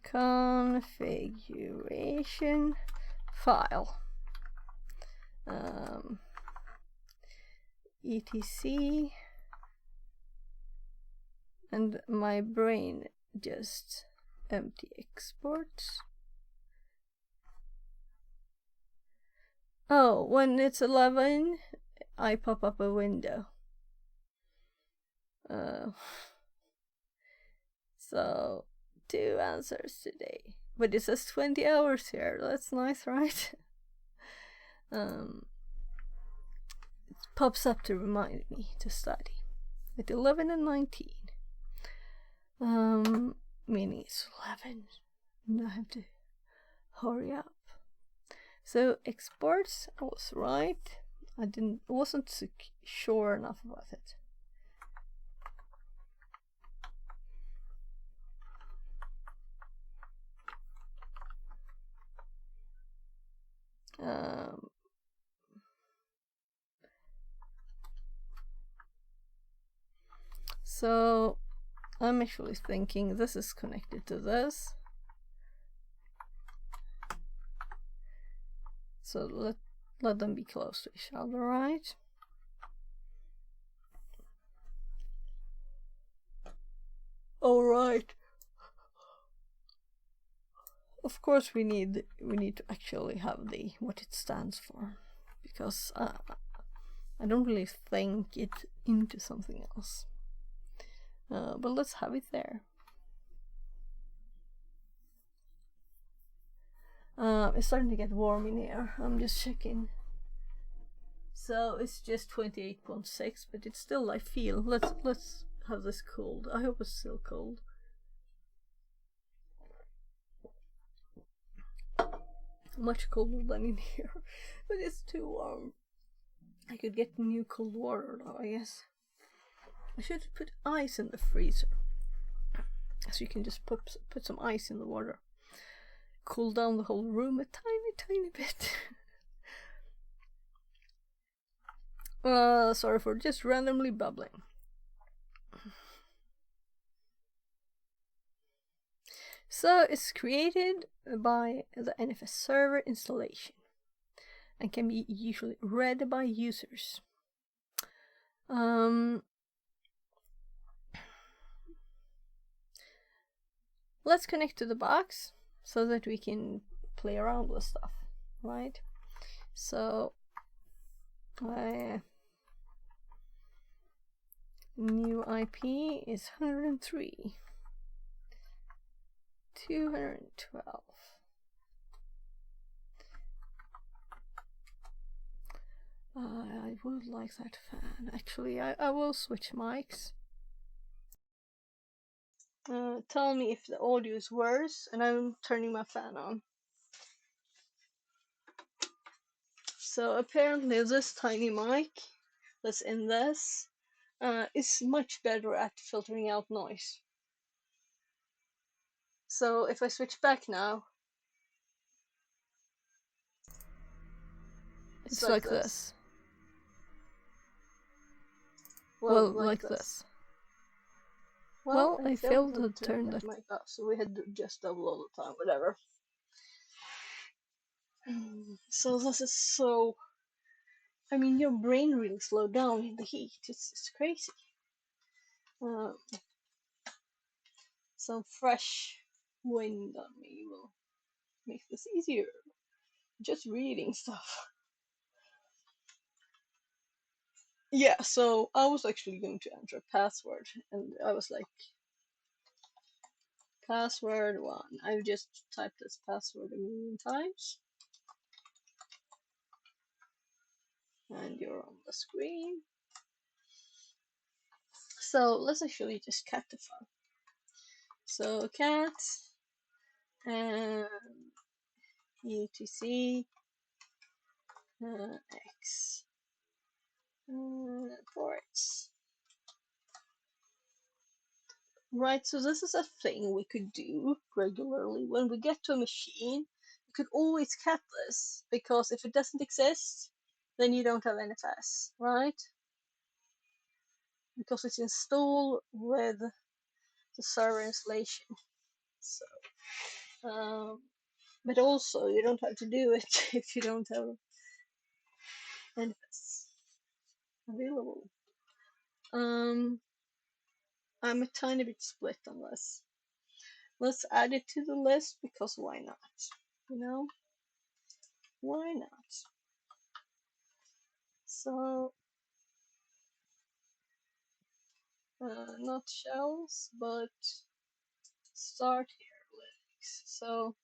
configuration file, etc, and my brain just empty exports. Oh, when it's 11 I pop up a window. So 2 answers today, but it says 20 hours here. That's nice, right? It pops up to remind me to study at 11 and 19. Meaning it's 11 and I have to hurry up. So exports, I was right. Wasn't sure enough about it. So I'm actually thinking this is connected to this. So let them be close to each other, right? All right. Of course, we need to actually have the what it stands for, because I don't really think it into something else. But let's have it there. It's starting to get warm in here. I'm just checking. So it's just 28.6, but it's still, I feel. Let's have this cooled. I hope it's still cold. Much colder than in here, but it's too warm. I could get new cold water though, I guess. I should put ice in the freezer, so you can just put some ice in the water. Cool down the whole room a tiny bit. Sorry for just randomly babbling. So it's created by the NFS server installation and can be usually read by users. Let's connect to the box so that we can play around with stuff, right? So new IP is 103, 212. I would like that fan. Actually, I will switch mics. Tell me if the audio is worse, and I'm turning my fan on. So apparently this tiny mic that's in this is much better at filtering out noise. So if I switch back now, it's like this. Well, like this. Well, I failed to turn that mic up, so we had to just double all the time, whatever. So this is so... I mean, your brain really slowed down in the heat. It's crazy. Some fresh wind on me will make this easier. Just reading stuff. Yeah, so I was actually going to enter a password, and I was like, password 1. I've just typed this password a million times. And you're on the screen. So let's actually just cat the file. So cat and etc x ports. Right, so this is a thing we could do regularly. When we get to a machine, we could always cat this, because if it doesn't exist, then you don't have NFS, right? Because it's installed with the server installation. So, but also you don't have to do it if you don't have NFS available. I'm a tiny bit split on this. Let's add it to the list, because why not? You know? Why not? So, not shells, but start here links. So,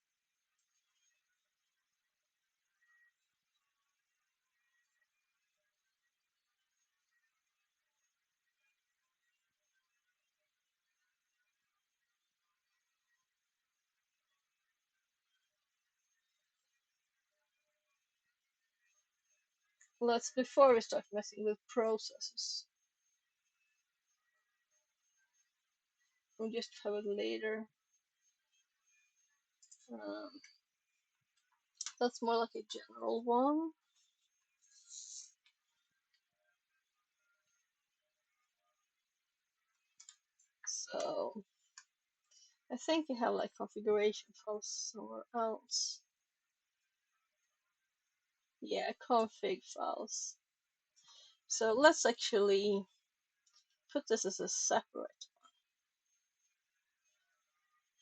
let's, before we start messing with processes, we'll just have it later. That's more like a general one. So, I think you have like configuration files somewhere else. Yeah, config files. So let's actually put this as a separate.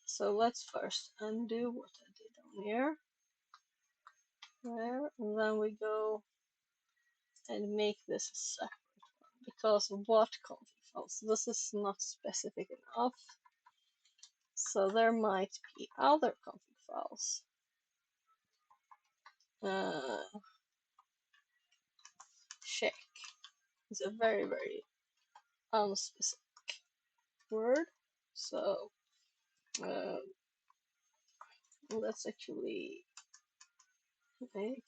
So let's first undo what I did on here. There, and then we go and make this a separate one. Because what config files? This is not specific enough. So there might be other config files. Check is a very, very unspecific word. So let's actually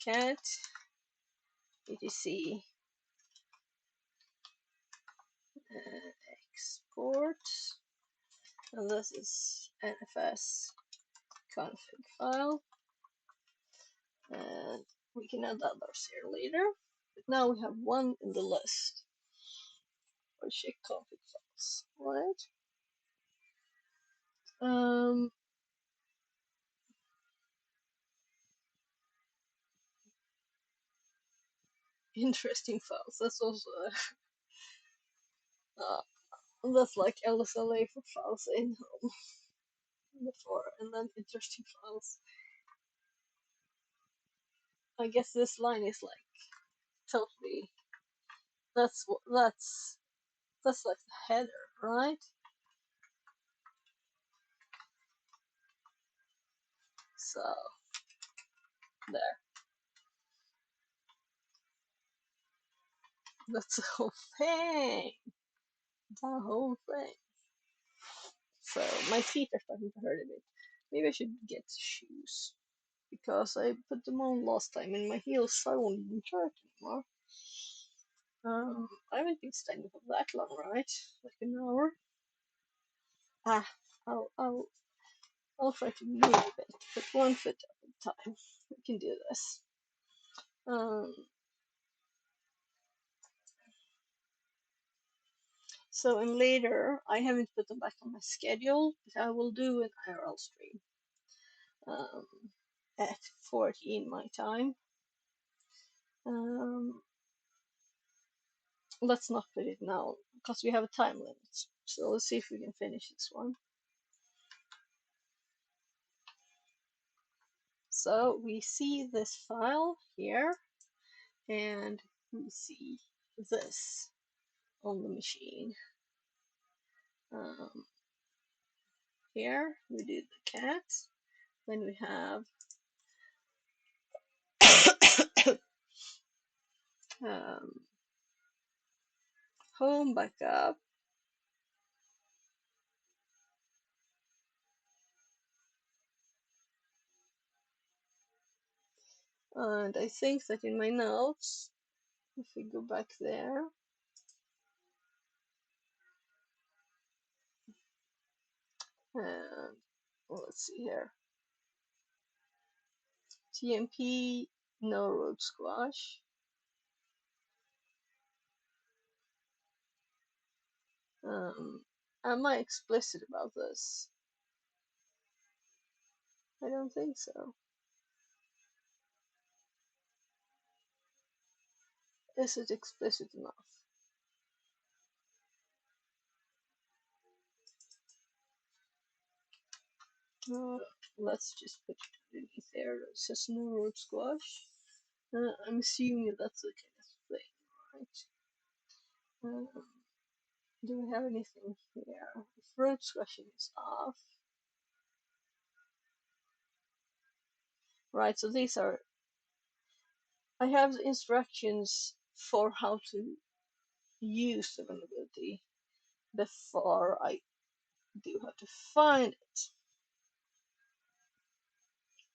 cat etc export, and this is nfs config file, and we can add others here later. But now we have one in the list for check config files, right? Interesting files. That's also that's like LSLA for files in home before, and then interesting files. I guess this line is like totally. That's like the header, right? So there, that's the whole thing. The whole thing. So my feet are starting to hurt a bit. Maybe I should get shoes because I put them on last time and my heels I won't even hurt anymore. I haven't been standing for that long, right? Like an hour. I'll try to move a bit, but 1 foot at a time. We can do this. So in later, I haven't put them back on my schedule, but I will do an IRL stream at 14 my time. Let's not put it now because we have a time limit. So let's see if we can finish this one. So we see this file here, and we see this on the machine. Here we do the cat. Then we have home backup. And I think that in my notes, if we go back there, and let's see here, TMP, no road squash. Am I explicit about this? I don't think so. Is it explicit enough? Let's just put it underneath there. It says no road squash. I'm assuming that's the kind of thing, right? Do we have anything here? If road squashing is off. Right, so these are, I have the instructions for how to use the vulnerability before I do have to find it.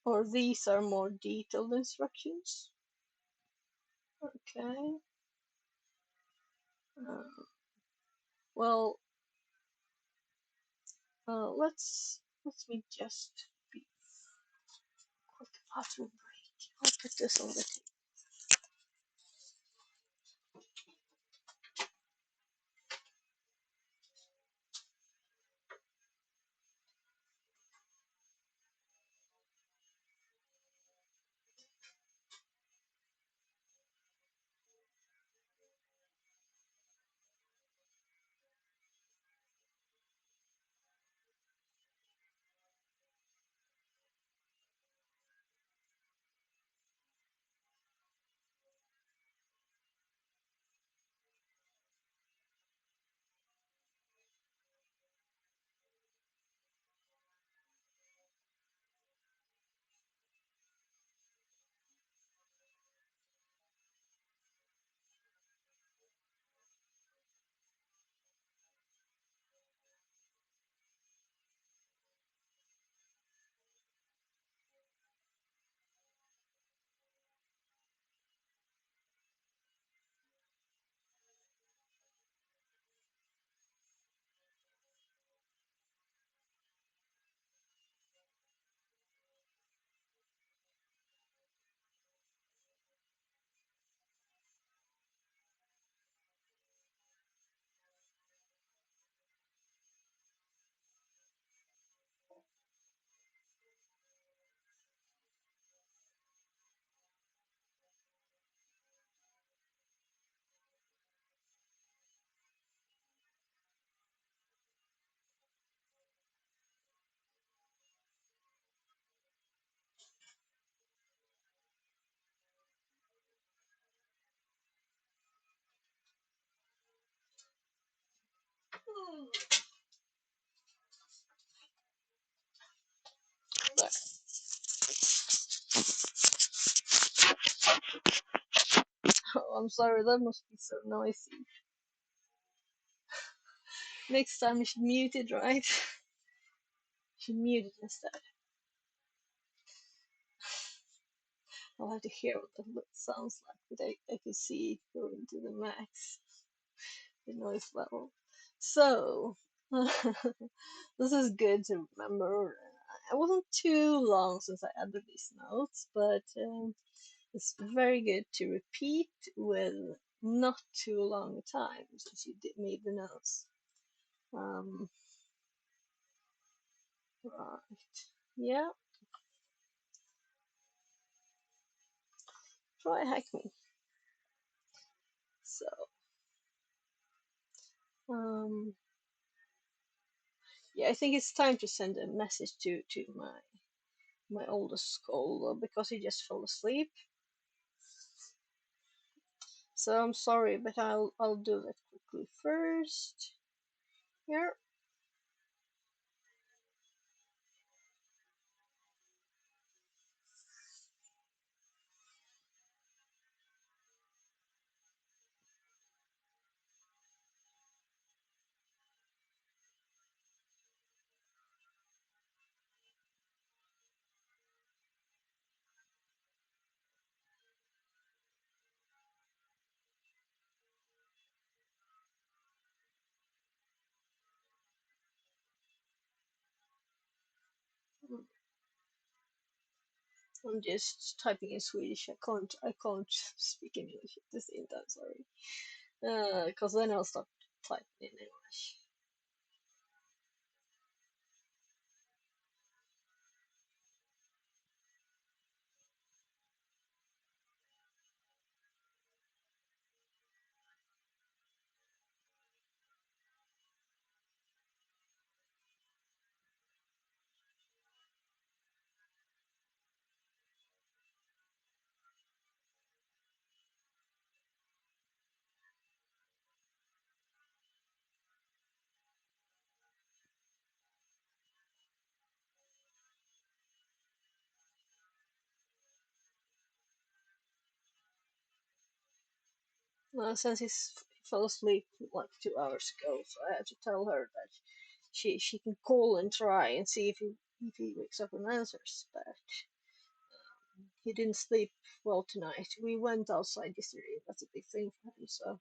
Or these are more detailed instructions. Okay. Well, let me just be quick bathroom break. I'll put this on the table. Oh, I'm sorry, that must be so noisy. Next time you should mute it, right? Should mute it instead. I'll have to hear what that sounds like, but I can see it going to the max, the noise level. So, this is good to remember. It wasn't too long since I added these notes, but it's very good to repeat with not too long a time since you made the notes. Right. Yeah, try hack me. So, yeah, I think it's time to send a message to my oldest scholar because he just fell asleep. So I'm sorry, but I'll do that quickly first. Here. I'm just typing in Swedish. I can't speak English at the same time. Sorry. Because then I'll start typing in English. Since he fell asleep like 2 hours ago, so I had to tell her that she can call and try and see if he wakes up and answers. But he didn't sleep well tonight. We went outside yesterday. That's a big thing for him. So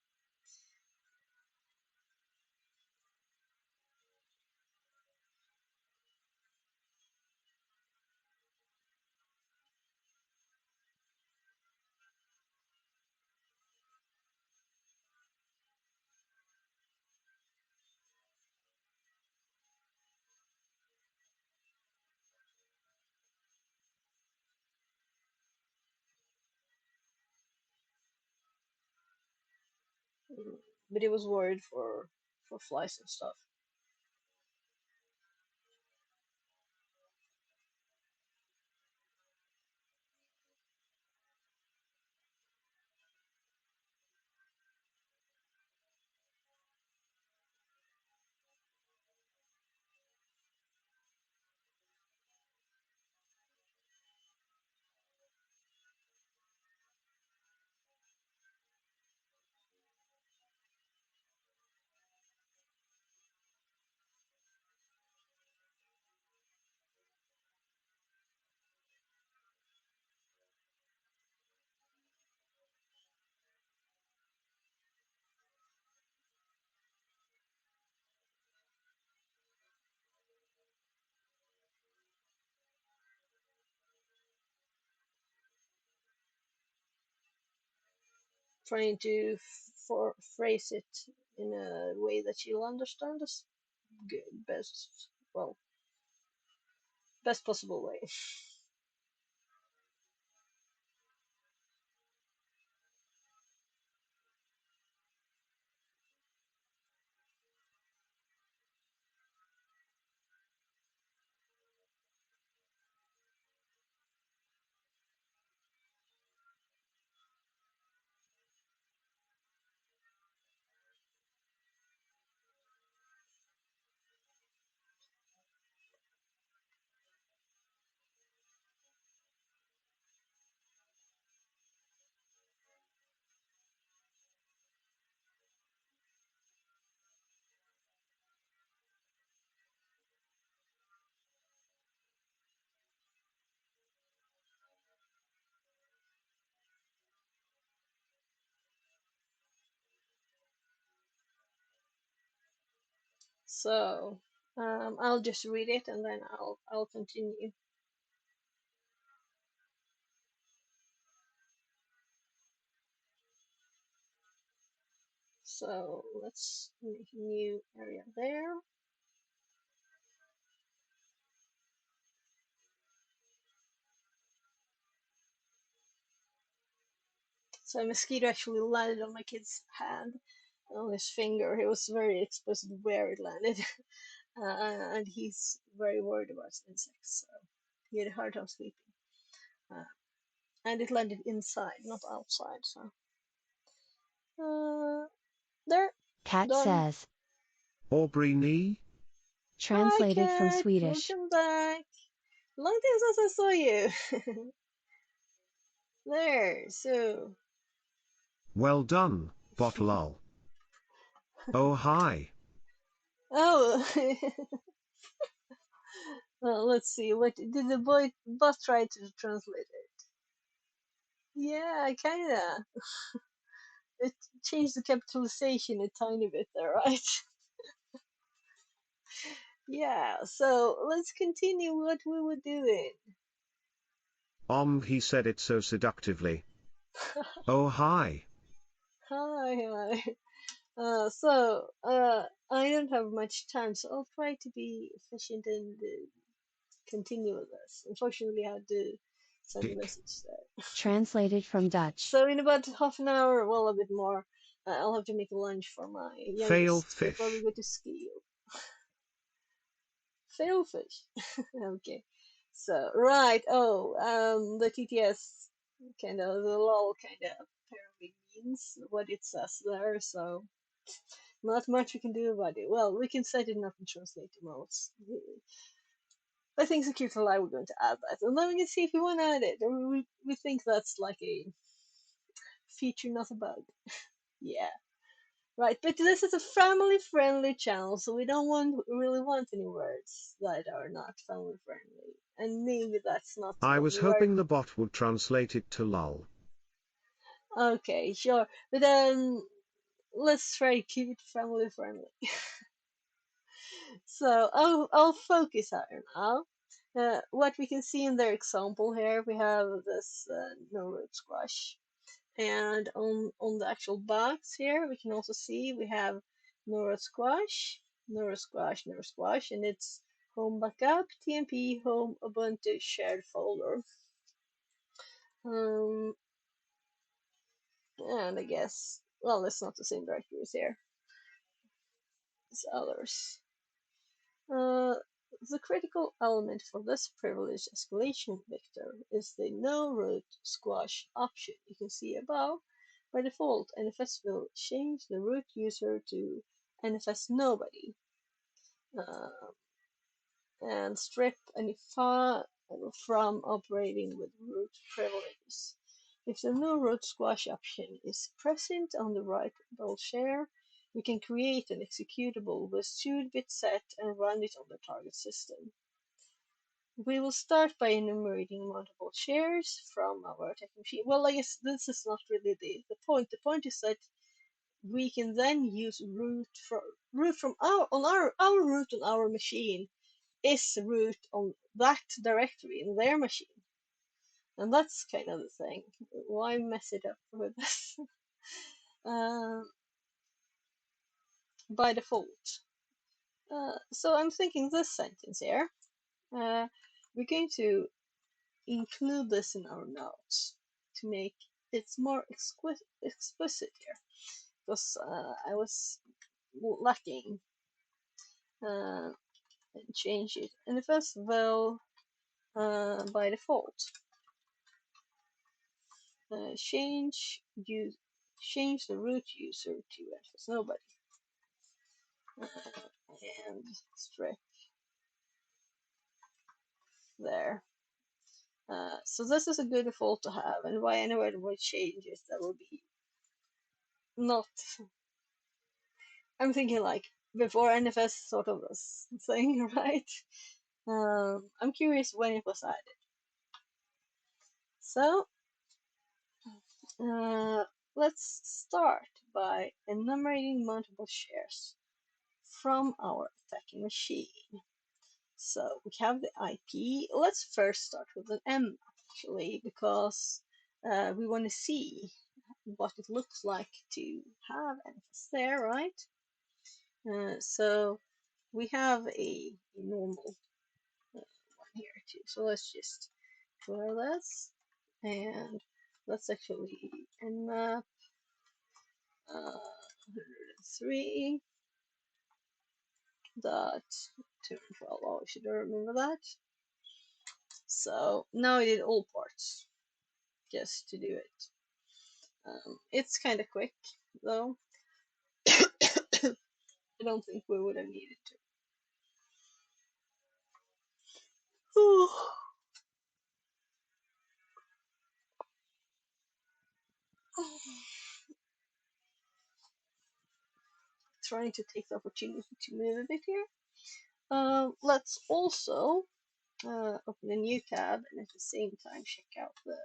but he was worried for flies and stuff. Trying to phrase it in a way that she'll understand us good, best possible way. So I'll just read it and then I'll continue. So let's make a new area there. So a mosquito actually landed on my kid's hand, on his finger. He was very explicit where it landed, and he's very worried about insects. So he had a hard time sleeping, and it landed inside, not outside. So there, Cat done. says. Aubrey Nee? Hi, Translated from cat. Swedish. Welcome back. Long time since I saw you. There. So. Well done, Bottlol. Oh hi. Oh. Well, let's see. What did the bot try to translate it? Yeah, kinda. It changed the capitalization a tiny bit there, right? Yeah. So let's continue what we were doing. He said it so seductively. Oh hi. Hi. I don't have much time, so I'll try to be efficient and continue with this. Unfortunately, I had to send a Dick. message there. Translated from Dutch. So in about half an hour, well, a bit more, I'll have to make lunch for my Fail youngest before we fish. go to school. Sailfish. Okay. So right. Oh, the TTS kind of the lol kind of apparently means what it says there. So not much we can do about it. Well, we can set it up in translator modes. I think Security Live we're going to add that, and then we can see if we want to add it. Or we think that's like a feature, not a bug. Yeah. Right, but this is a family-friendly channel, so we don't really want any words that are not family-friendly. And maybe that's not I what was we were. hoping the bot would translate it to lol. Okay, sure, but then let's try to keep it family-friendly. So I'll focus here now. What we can see in their example here, we have this no root squash. And on the actual box here, we can also see we have Nora Squash, Nora Squash, Nora Squash, and it's home backup, TMP, home Ubuntu shared folder. And I guess, well, it's not the same directories here as others. The critical element for this privileged escalation vector is the no root squash option you can see above. By default, NFS will change the root user to NFS nobody and strip any file from operating with root privileges. If the no root squash option is present on the writable share, we can create an executable with 2-bit set and run it on the target system. We will start by enumerating multiple shares from our attack machine. Well, I guess this is not really the point. The point is that we can then use root from our root on our machine is root on that directory in their machine. And that's kind of the thing. Why mess it up with this? By default. So I'm thinking this sentence here. We're going to include this in our notes to make it more explicit here, because I was lacking and change it. And the first will by default change the root user to NFS nobody and strip there. So this is a good default to have, and why anyway would change it, that will be not. I'm thinking like before NFS sort of this thing, right? I'm curious when it was added. So let's start by enumerating multiple shares from our attacking machine. So we have the IP. Let's first start with an M actually, because we want to see what it looks like to have NFS there, right? So we have a normal one here too. So let's just try this, and let's actually nmap 103 dot 212. Oh, I should remember that. So now I did all parts just to do it. It's kind of quick though. I don't think we would have needed to. Trying to take the opportunity to move a bit here. Let's also open a new tab and at the same time check out the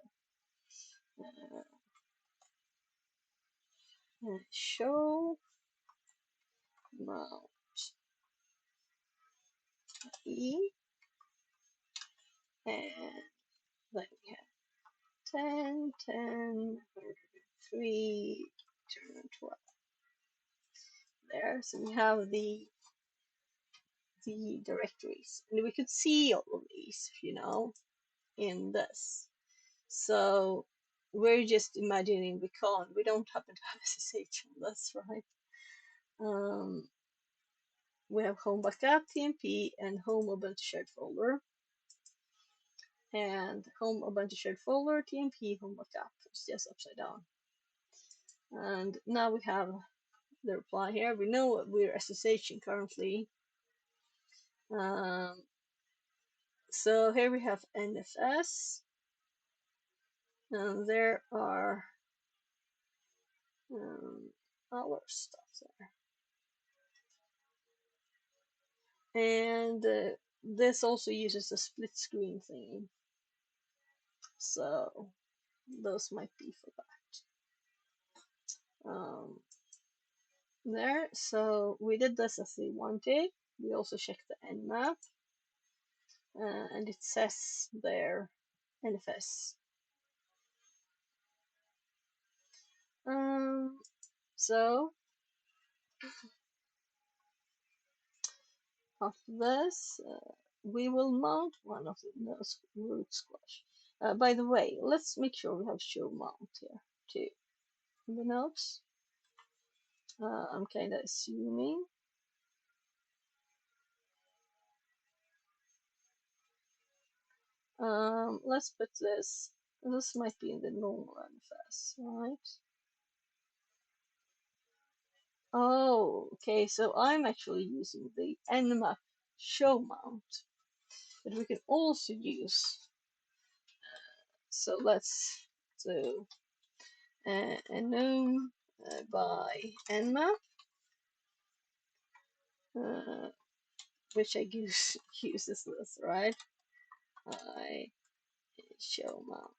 show mount E, and then we have 10, 10, 103, 12 there. So we have the directories, and we could see all of these, in this. So we're just imagining we don't happen to have SSH on this, right? We have home backup, TMP, and home Ubuntu shared folder. And home Ubuntu shared folder, TMP, home backup. It's just upside down. And now we have the reply here. We know we're SSHing currently. So here we have NFS. And there are our stuff there. And this also uses a split screen thingy. So those might be for that. There, so we did this as we wanted. We also checked the nmap, and it says there NFS. So after this, we will mount one of those root squash. By the way, let's make sure we have show mount here too in the notes. I'm kind of assuming. Let's put this. This might be in the normal NFS, right? Oh, okay, so I'm actually using the nmap show mount, but we can also use, so let's do enum by nmap, which I guess uses this, right? I show mount.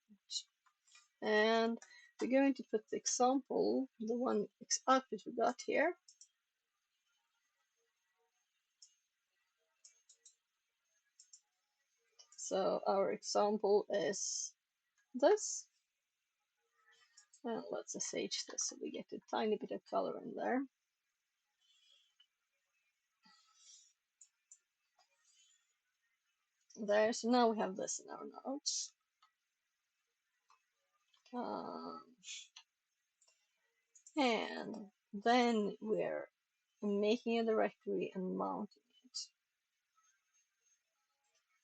And we're going to put the example, the one output we got here. So our example is this. And let's sh this so we get a tiny bit of color in there. There, so now we have this in our notes. And then we're making a directory and mounting it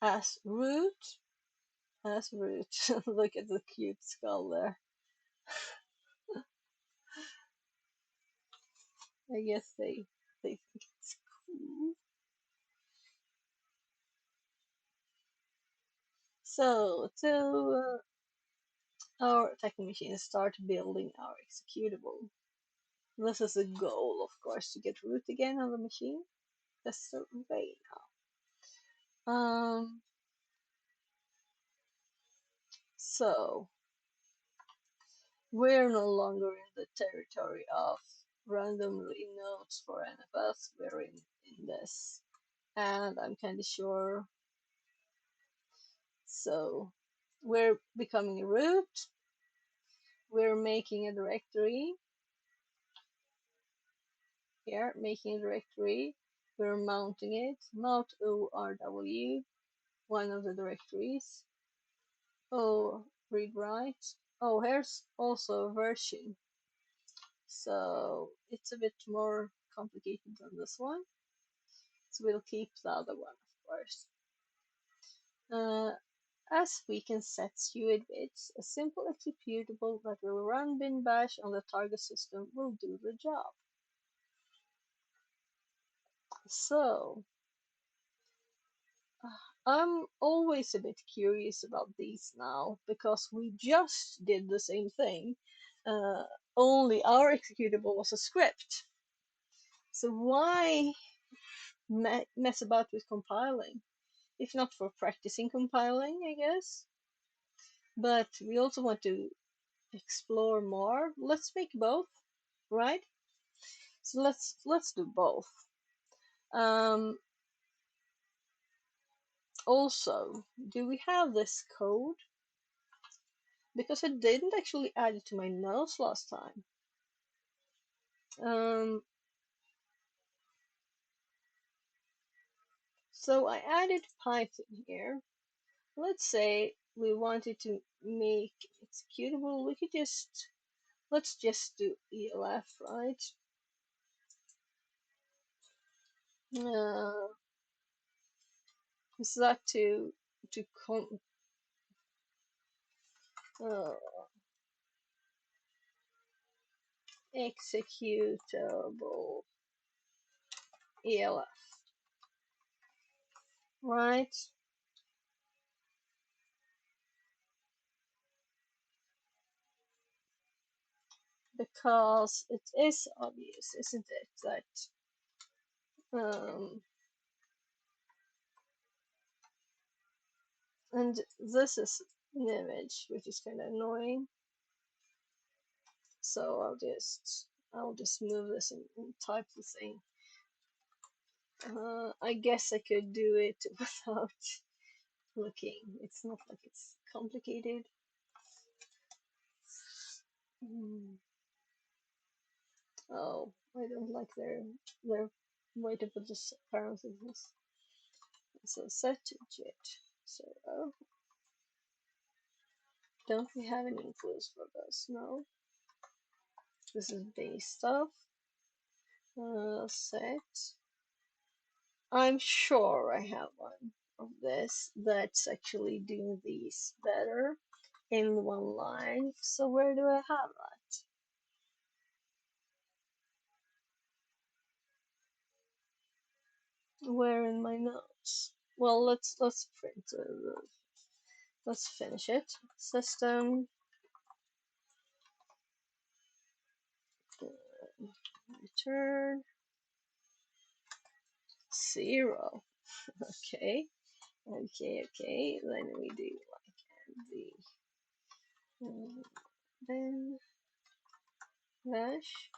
as root. Look at the cute skull there. I guess they think it's cool. So to our attacking machine start building our executable. This is a goal, of course, to get root again on the machine. That's the way now. So we're no longer in the territory of randomly nodes for NFS. We're in in this, and I'm kind of sure. So we're becoming a root. We're making a directory. Here, making a directory. We're mounting it. Mount ORW, one of the directories. Oh, read write. Oh, here's also a version. So it's a bit more complicated than this one. So we'll keep the other one, of course. As we can set UID bits, a simple executable that will run bin bash on the target system will do the job. So, I'm always a bit curious about these now, because we just did the same thing, only our executable was a script. So why mess about with compiling? If not for practicing compiling, I guess. But we also want to explore more. Let's make both, right? So let's do both. Also, do we have this code? Because I didn't actually add it to my notes last time. So I added Python here. Let's say we wanted to make executable. We could let's just do ELF, right? Is that to executable ELF, right? Because it is obvious, isn't it, that and this is an image which is kind of annoying. So I'll just move this and type the thing. I guess I could do it without looking. It's not like it's complicated. Oh, I don't like their way to put this parentheses. So set JIT. So don't we have any clues for this? No. This is base stuff. Set. I'm sure I have one of this that's actually doing these better in one line. So where do I have that? Where in my notes? Well, let's print. Let's finish it. System return 0. Okay. Okay. Then we do then dash.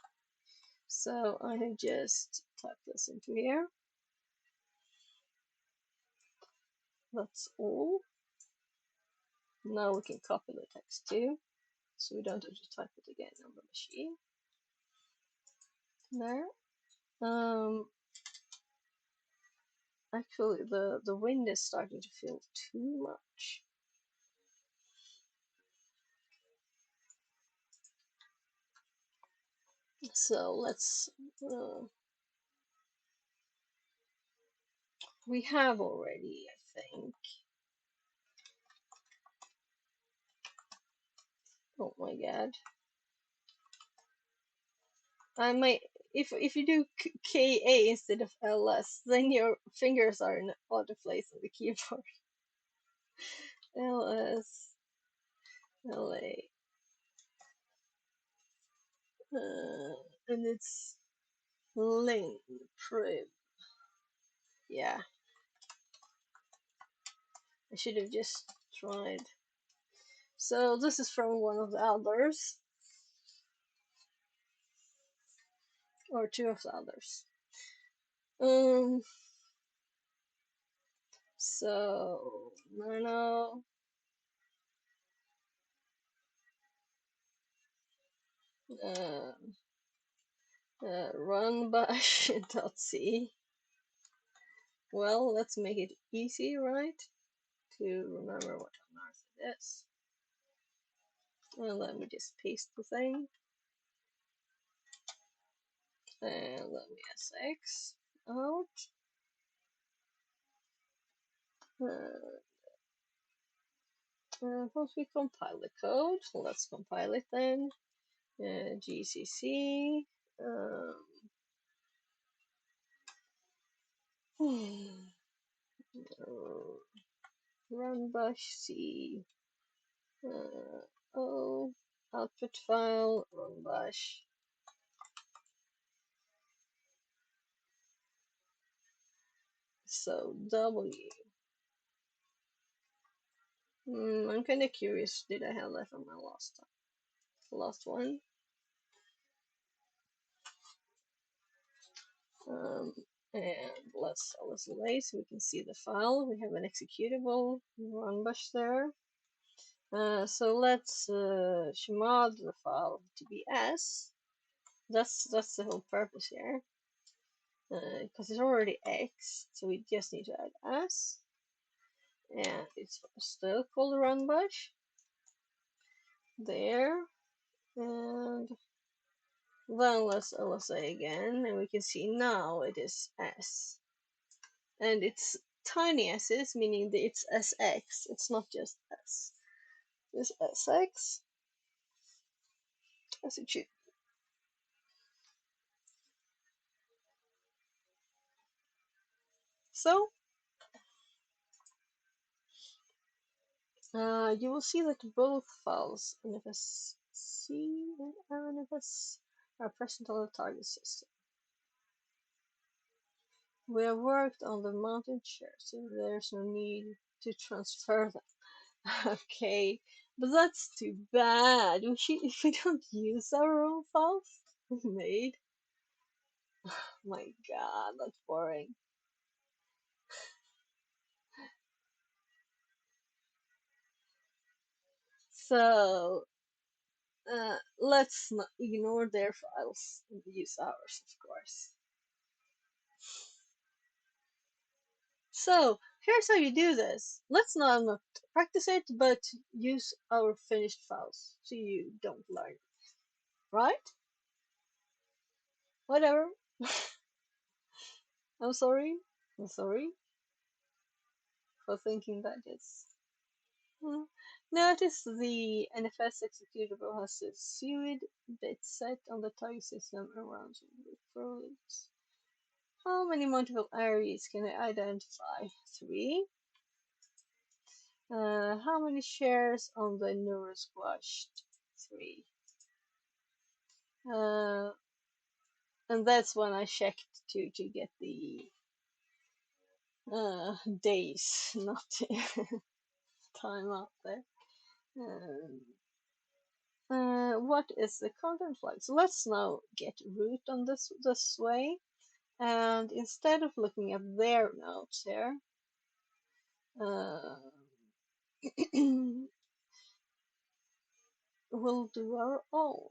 So I have just typed this into here. That's all. Now we can copy the text too, so we don't have to type it again on the machine. There. Actually, the wind is starting to feel too much. So let's. We have already, I think. Oh my god. I might. If you do KA instead of LS, then your fingers are in other place on the keyboard. LS, LA, and it's link prib. Yeah, I should have just tried. So this is from one of the others, or two of the others. Um, so nano uh, run bash dot c. Well, let's make it easy, right? To remember what on earth it is. And let me just paste the thing. And let me sx out. Once we compile the code, let's compile it then. GCC run bash c o output file run bash. So w. I'm kind of curious. Did I have that on my last one? And let's delay so we can see the file. We have an executable run bash there. So let's chmod the file to be s. That's the whole purpose here. Because it's already x, so we just need to add s. And it's still called run bash. There. And then let's LSA again, and we can see now it is s. And it's tiny s's, meaning that it's sx. It's not just s. It's sx, as it should. So you will see that both files, NFSC and NFS, are present on the target system. We have worked on the mounted shares, so there's no need to transfer them. Okay, but that's too bad. If we don't use our own files we made. My god, that's boring. So let's not ignore their files and use ours, of course. So here's how you do this. Let's not practice it, but use our finished files so you don't learn. Right? Whatever. I'm sorry. I'm sorry for thinking that is. Notice the NFS executable has a suid bit set on the target system around roads. How many multiple areas can I identify? 3. How many shares on the neural squashed? 3. And that's when I checked to get the days, not time out there. What is the content flag? So let's now get root on this way, and instead of looking at their notes here, we'll do our own.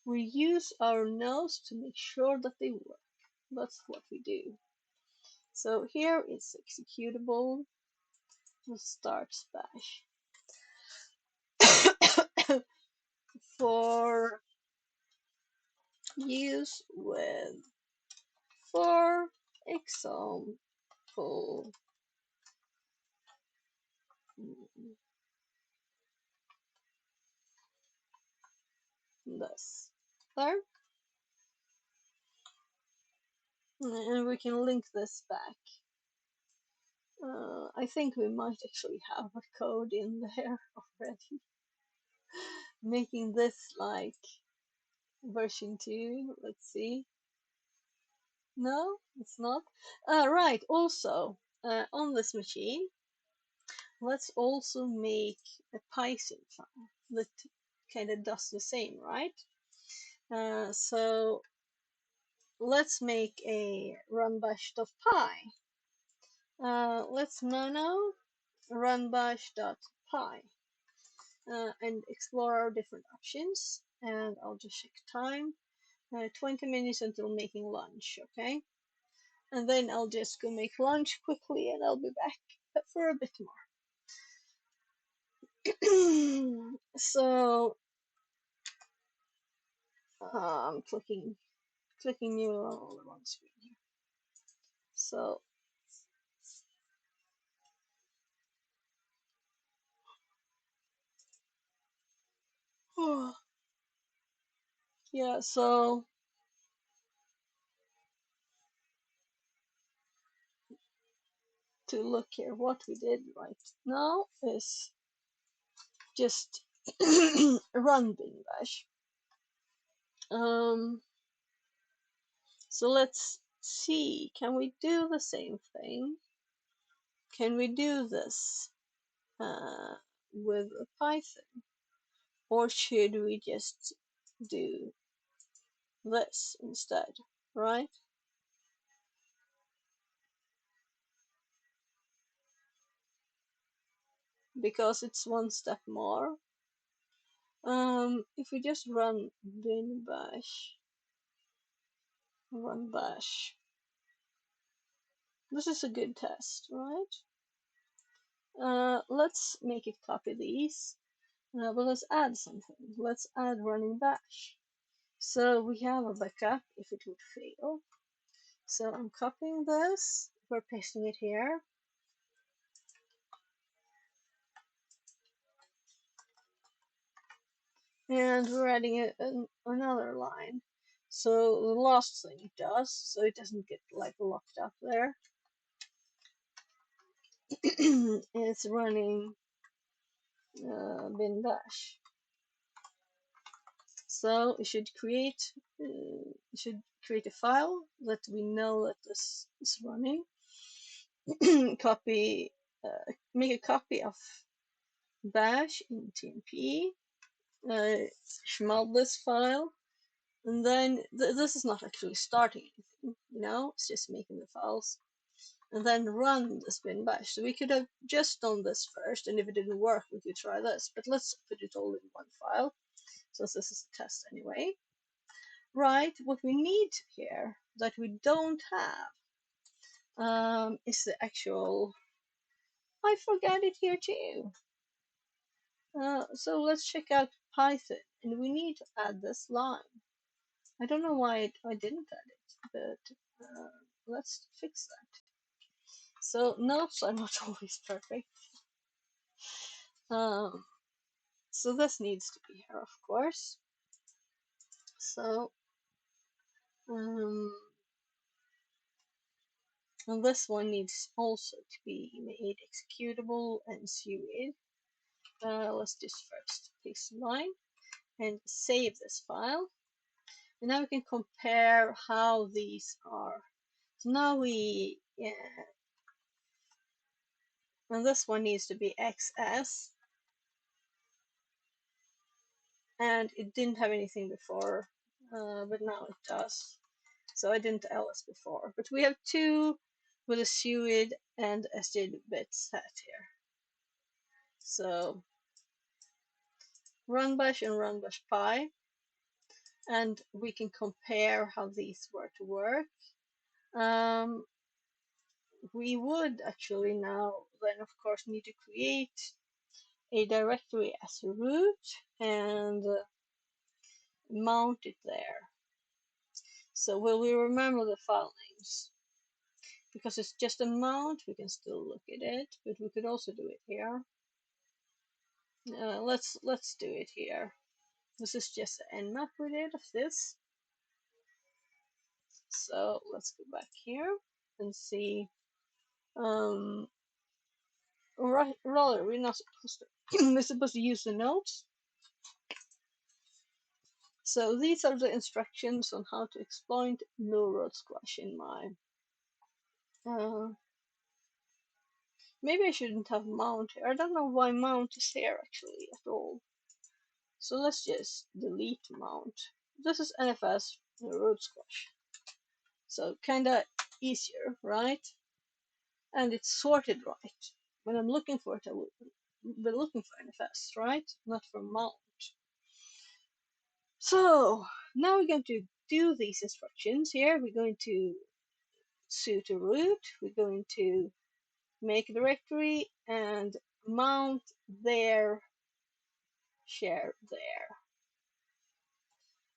We use our nodes to make sure that they work. That's what we do. So here is executable. We'll start bash. For use with, for example, this. There. And we can link this back. I think we might actually have a code in there already. Making this like version 2. Let's see. No, it's not. Right, also, on this machine, let's also make a Python file that kind of does the same, right? So let's make a runbash.py. Let's nano runbash.py and explore our different options. And I'll just check time. 20 minutes until making lunch, okay? And then I'll just go make lunch quickly and I'll be back for a bit more. So I'm clicking new on the wrong screen here. So yeah, so to look here, what we did right now is just run bin bash. So let's see, can we do the same thing? Can we do this with Python? Or should we just do this instead, right? Because it's one step more. If we just run bin bash, run bash, this is a good test, right? Let's make it copy these, but let's add something. Let's add running bash. So we have a backup if it would fail. So I'm copying this, we're pasting it here. And we're adding another line. So the last thing it does, so it doesn't get like locked up there, it's running bin bash. So it should create a file that we know that this is running. Copy, make a copy of bash in TMP. Schmald this file, and then this is not actually starting anything, you know, it's just making the files, and then run this bin bash. So we could have just done this first, and if it didn't work, we could try this. But let's put it all in one file, since this is a test anyway. Right, what we need here that we don't have is the actual. I forgot it here too. So let's check out Python, and we need to add this line. I don't know why I didn't add it, but let's fix that. So notes are not always perfect. So this needs to be here, of course. So and this one needs also to be made executable and suited. Let's just first paste the line and save this file. And now we can compare how these are. So now we, and this one needs to be XS. And it didn't have anything before, but now it does. So I didn't ls before. But we have two with a suid and a bit set here. So runbash and runbash pi, and we can compare how these were to work. We would actually now then of course need to create a directory as a root and mount it there. So will we remember the file names? Because it's just a mount, we can still look at it, but we could also do it here. Let's do it here. This is just an nmap we did of this. So let's go back here and see. Rather, we're not supposed to. We're supposed to use the notes. So these are the instructions on how to exploit no road squash in my. Maybe I shouldn't have mount here. I don't know why mount is here actually at all. So let's just delete mount. This is NFS road squash. So kind of easier, right? And it's sorted right. When I'm looking for it, I will be looking for NFS, right? Not for mount. So now we're going to do these instructions here. We're going to sudo to root. We're going to make a directory and mount their share there.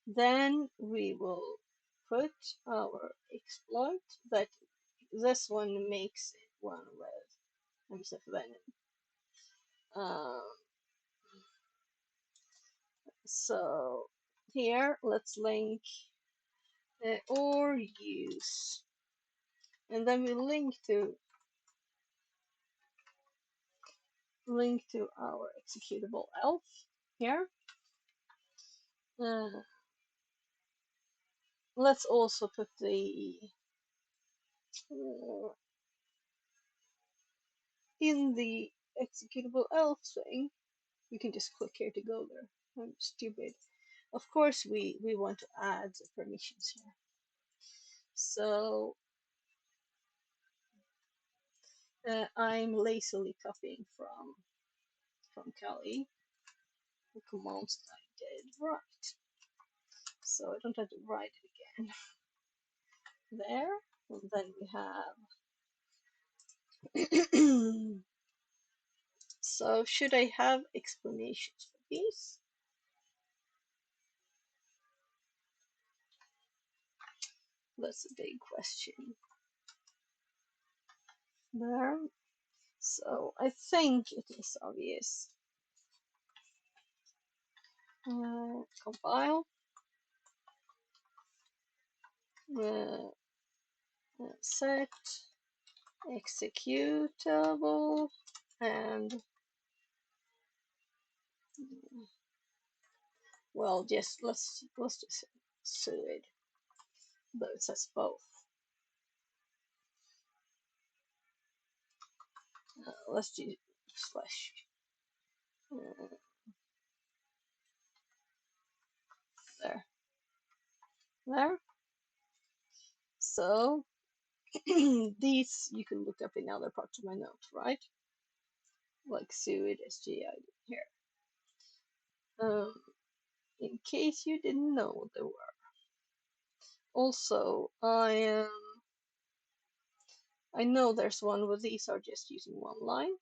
Then we will put our exploit that this one makes it one with MSF Venom. So here let's link or use, and then we link to our executable elf here. Let's also put the in the executable elf thing. You can just click here to go there. I'm stupid. Of course, we want to add the permissions here. So I'm lazily copying from Kali the commands that I did right, so I don't have to write it again. There, and then we have. So should I have explanations for these? That's a big question. There. So I think it is obvious. Compile. Set executable and well, just let's just sudo, though it says both. Let's do slash. There. So these you can look up in other parts of my notes, right? Like suid SGI here. In case you didn't know what they were. Also, I know there's one where these are just using one line,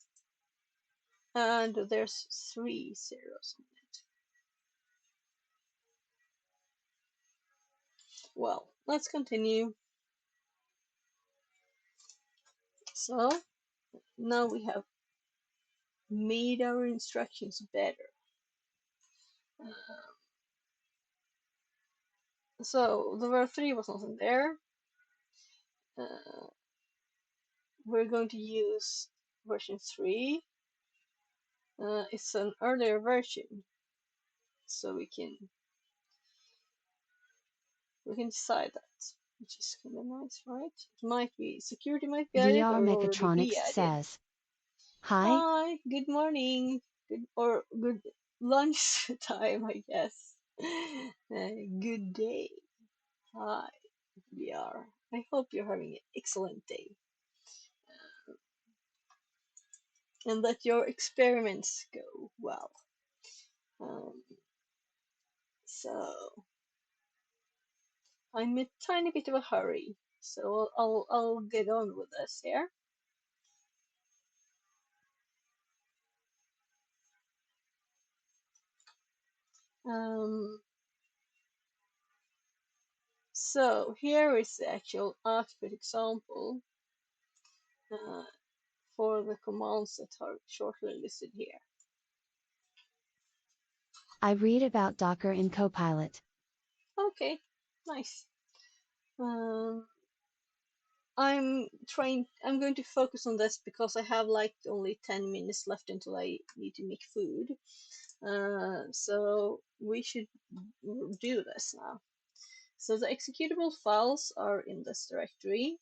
and there's 3 zeros on it. Well, let's continue. So now we have made our instructions better. So the verb 3 was not in there. We're going to use version 3. It's an earlier version, so we can decide that, which is kind of nice, right? It might be security might be added VR or already be Mechatronics added. says, "Hi, Hi, good morning, good lunch time, I guess. Good day. Hi, VR. I hope you're having an excellent day, and that your experiments go well. So I'm in a tiny bit of a hurry, so I'll get on with this here. So here is the actual output example for the commands that are shortly listed here. I read about Docker in Copilot." Okay, nice. I'm going to focus on this because I have like only 10 minutes left until I need to make food. So we should do this now. So the executable files are in this directory.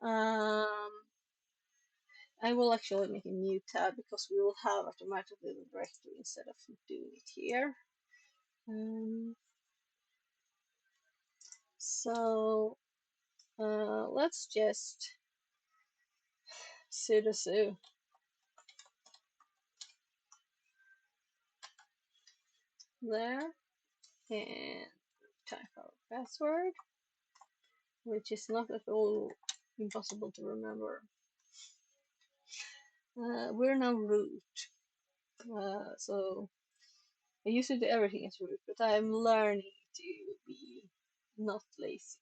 I will actually make a new tab because we will have automatically the directory instead of doing it here. So Let's just sudo there and type our password, which is not at all impossible to remember. We're now root, so I used to do everything as root, but I'm learning to be not lazy.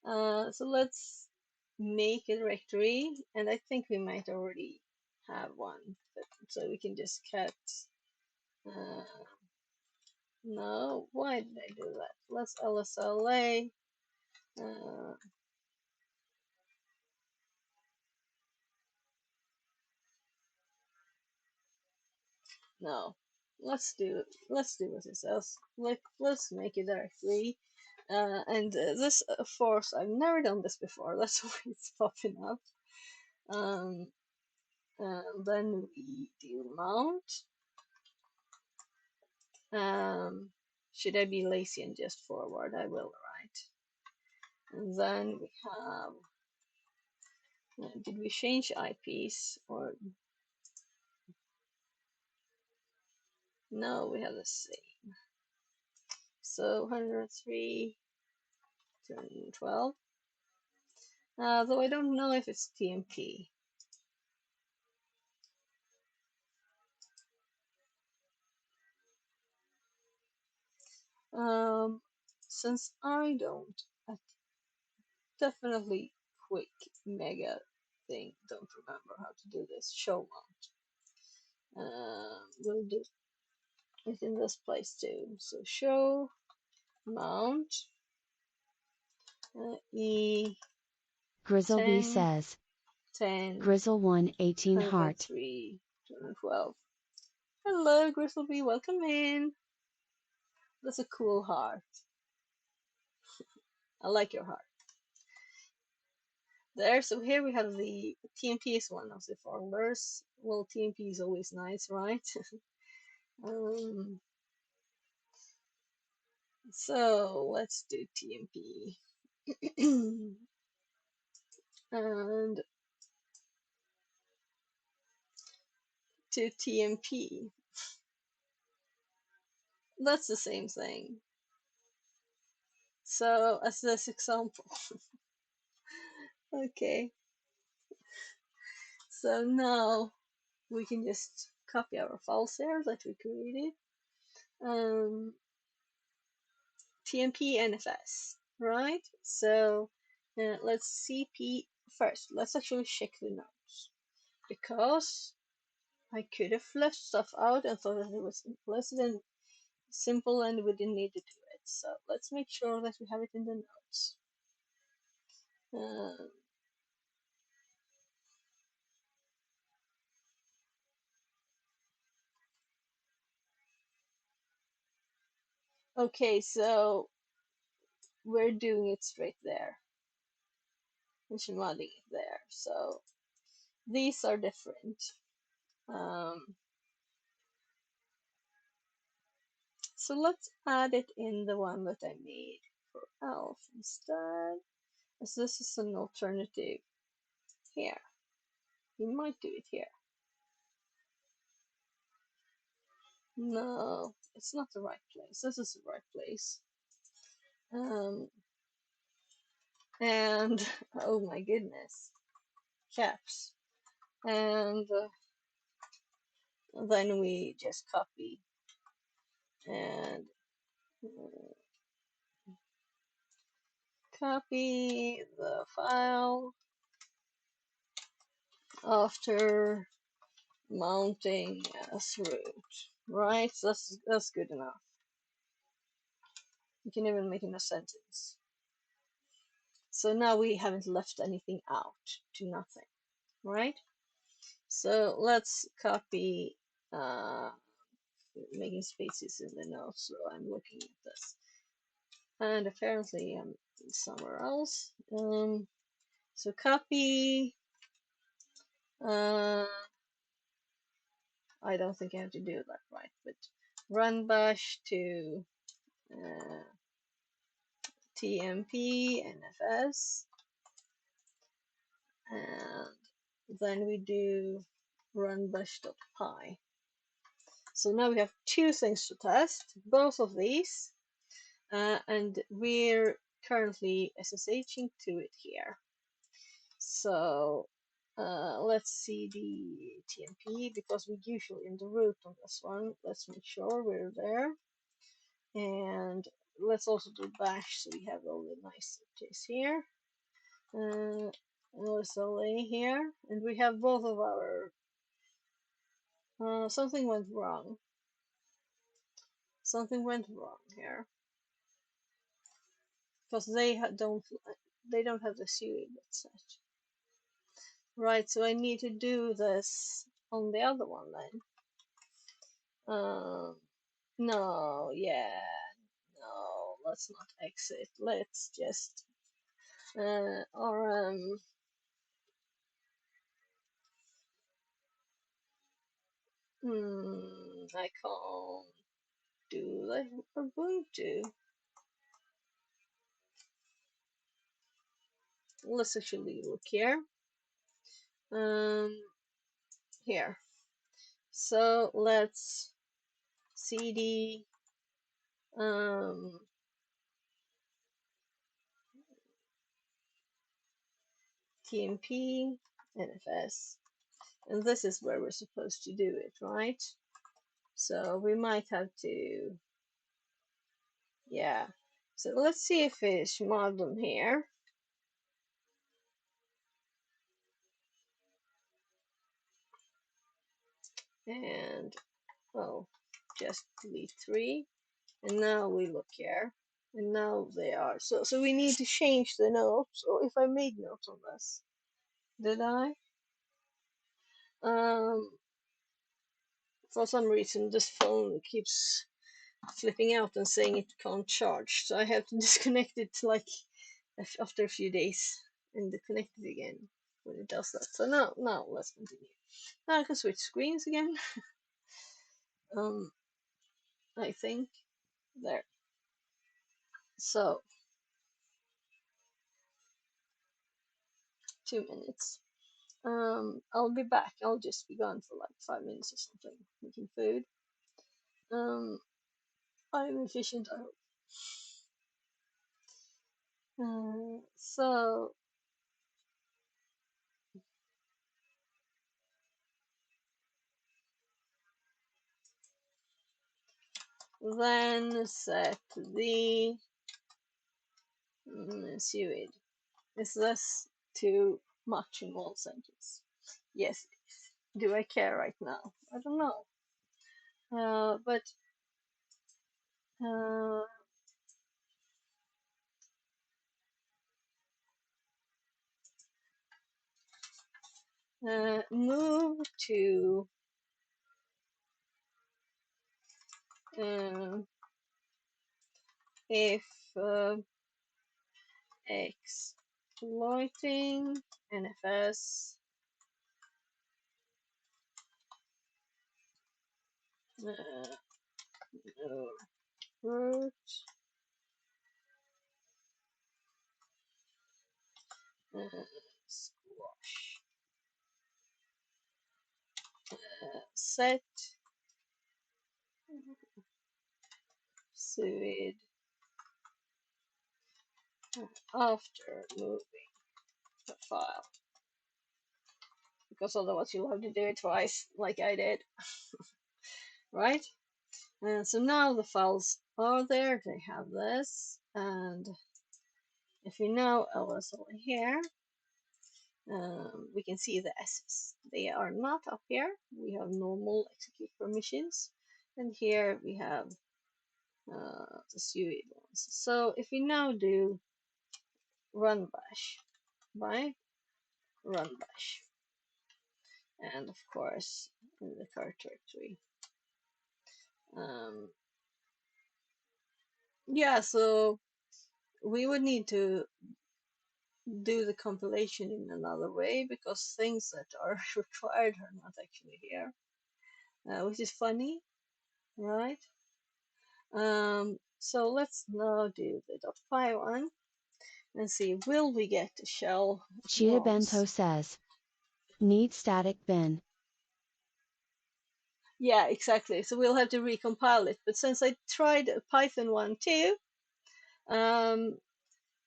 So let's make a directory, and I think we might already have one, but, so we can just cut. No, why did I do that? Let's lsla. No, let's do what it says. Let's make a directory. And this, of course, I've never done this before. That's why it's popping up. Then we do mount. Should I be lazy and just forward? I will, right? And then we have. Did we change IPs or no? We have the same. So 103, 212. Though I don't know if it's TMP. Since I don't, I definitely quick mega thing. Don't remember how to do this. Show mount. We'll do it in this place too. So show mount E Grizzleby 10 says, 10 Grizzle118 heart. 103 212. Hello, Gristleby. Welcome in. That's a cool heart. I like your heart. There, so here we have the TMP is one of the folders. Well, TMP is always nice, right? So let's do TMP. And to TMP. That's the same thing. So as this example. Okay. So now we can just copy our files here that we created. TMP NFS, right? So let's CP first. Let's actually check the nodes because I could have left stuff out and thought that it was implicit and simple and we didn't need to do it. So let's make sure that we have it in the nodes. Okay, so we're doing it straight there. We're modding it there. So these are different. So let's add it in the one that I made for Elf instead, as this is an alternative here. We might do it here. No, it's not the right place. This is the right place. And oh my goodness, caps. And then we just copy and copy the file after mounting as root. Right, so that's good enough. You can even make it a sentence. So now we haven't left anything out to nothing, right? So let's copy, making spaces in the notes. So I'm looking at this, and apparently I'm somewhere else. So copy. I don't think I have to do that right, but run bash to tmp nfs, and then we do run bash.py. So now we have two things to test, both of these, and we're currently SSHing to it here. So let's see the TMP, because we're usually in the root on this one. Let's make sure we're there. And let's also do bash, so we have all the nice images here. OSLA here, and we have both of our. Something went wrong. Something went wrong here, because they don't have the SUI bit set. Right, so I need to do this on the other one then. No, yeah, no, let's not exit. Let's just RM. I can't do that. Ubuntu. Let's actually look here. Here. So let's cd tmp nfs, and this is where we're supposed to do it, right? So we might have to, yeah. So let's see if it's modern here. And oh, just delete 3. And now we look here. And now they are. So we need to change the notes. Or if I made notes on this. Did I? For some reason this phone keeps flipping out and saying it can't charge. So I have to disconnect it like after a few days and connect it again when it does that. So now let's continue. Now I can switch screens again. I think there. So 2 minutes. I'll be back. I'll just be gone for like 5 minutes or something, making food. I'm efficient, I hope. So then set the suid. Is this too much in one sentence? Yes. Do I care right now? I don't know. But move to if exploiting NFS root squash set suid after moving the file, because otherwise you'll have to do it twice like I did. Right? And so now the files are there, they have this, and if we now ls over here, we can see the S's. They are not up here. We have normal execute permissions, and here we have the suite ones. So if we now do run bash, right? Run bash, and of course in the current directory. Yeah, so we would need to do the compilation in another way, because things that are required are not actually here, which is funny, right? So let's now do the .py one and see, will we get a shell Chia once? Bento says, need static bin. Yeah, exactly. So we'll have to recompile it. But since I tried a Python one too,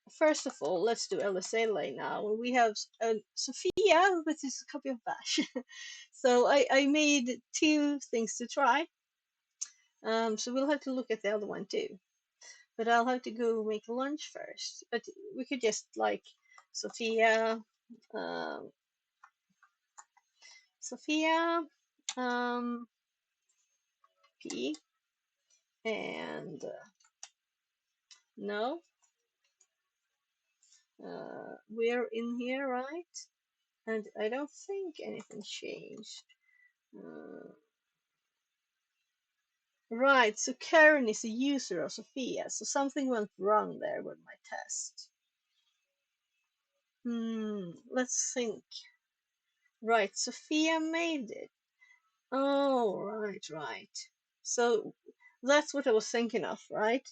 first of all, let's do LSLA now. We have Sophia, which is a copy of Bash. So I made two things to try. So we'll have to look at the other one too. But I'll have to go make lunch first. But we could just like Sophia, um, Sophia, P, and no, we're in here, right? And I don't think anything changed. Right, so Karen is a user of Sophia, so something went wrong there with my test. Let's think. Right, Sophia made it. Oh, right. So that's what I was thinking of, right?